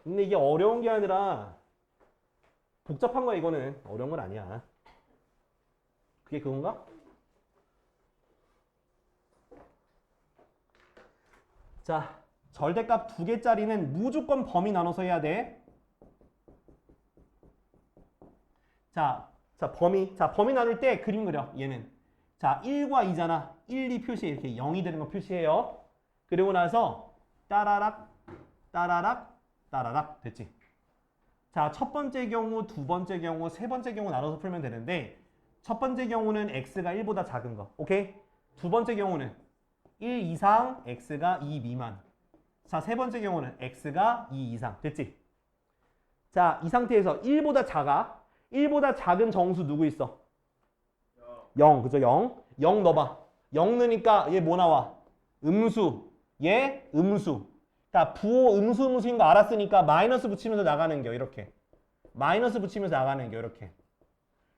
S1: 근데 이게 어려운 게 아니라 복잡한 거야, 이거는. 어려운 건 아니야. 그게 그건가? 자, 절대값 2개짜리는 무조건 범위 나눠서 해야 돼. 자, 범위 나눌 때 그림 그려, 얘는. 자, 1과 2잖아. 1, 2 표시해. 이렇게 0이 되는 거 표시해요. 그리고 나서 따라락, 따라락, 따라락. 됐지? 자, 첫 번째 경우, 두 번째 경우, 세 번째 경우 나눠서 풀면 되는데 첫 번째 경우는 x가 1보다 작은 거. 오케이? 두 번째 경우는 1 이상, x가 2 미만. 자, 세 번째 경우는 x가 2 이상. 됐지? 자, 이 상태에서 1보다 작아. 1보다 작은 정수 누구 있어? 0. 그죠? 0. 0 넣어봐. 0 넣으니까 얘 뭐 나와? 음수. 얘 음수. 그러니까 부호 음수인 거 알았으니까 마이너스 붙이면서 나가는 겨. 이렇게. 마이너스 붙이면서 나가는 겨. 이렇게.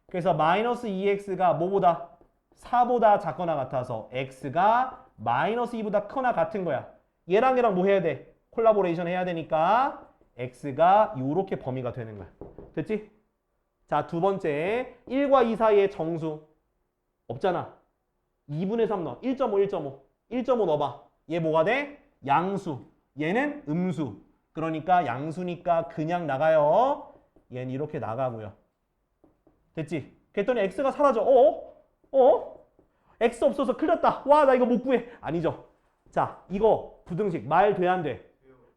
S1: 그래서 마이너스 2x가 뭐보다? 4보다 작거나 같아서 x가 마이너스 2보다 크거나 같은 거야. 얘랑 뭐 해야 돼? 콜라보레이션 해야 되니까 x가 요렇게 범위가 되는 거야. 됐지? 자, 두 번째 1과 2 사이에 정수 없잖아. 2분의 3 넣어. 1.5, 1.5. 1.5 넣어봐. 얘 뭐가 돼? 양수. 얘는 음수. 그러니까 양수니까 그냥 나가요. 얘는 이렇게 나가고요. 됐지? 그랬더니 x가 사라져. x 없어서 큰일 났다. 와, 나 이거 못 구해. 아니죠. 자, 이거 부등식 말 돼 안 돼?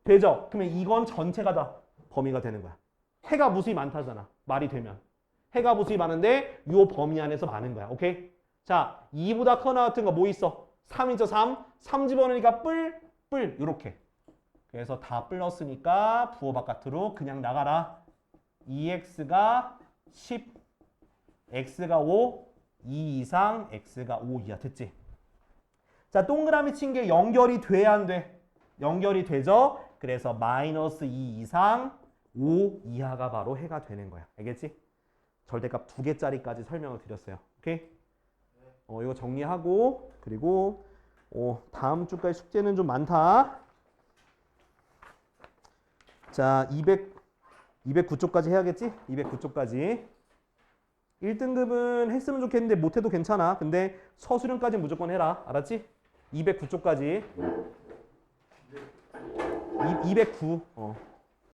S1: 되죠? 그러면 이건 전체가 다 범위가 되는 거야. 해가 무수히 많다잖아. 말이 되면. 해가 무수히 많은데 요 범위 안에서 많은 거야. 오케이? 자, 2보다 커나 같은 거 뭐 있어? 3이죠, 3. 3 집어넣으니까 뿔, 요렇게. 그래서 다 플러스니까 부호 바깥으로 그냥 나가라. 2x가 10, x가 5, 2 이상, x가 5 이하. 됐지? 자, 동그라미 친 게 연결이 돼야 안 돼? 연결이 되죠? 그래서 마이너스 2 이상, 5 이하가 바로 해가 되는 거야. 알겠지? 절대값 2개짜리까지 설명을 드렸어요. 오케이? 이거 정리하고, 그리고 다음 주까지 숙제는 좀 많다. 자, 209쪽까지 해야겠지? 209쪽까지. 1등급은 했으면 좋겠는데 못해도 괜찮아. 근데 서술형까지 무조건 해라. 알았지? 209쪽까지. 209.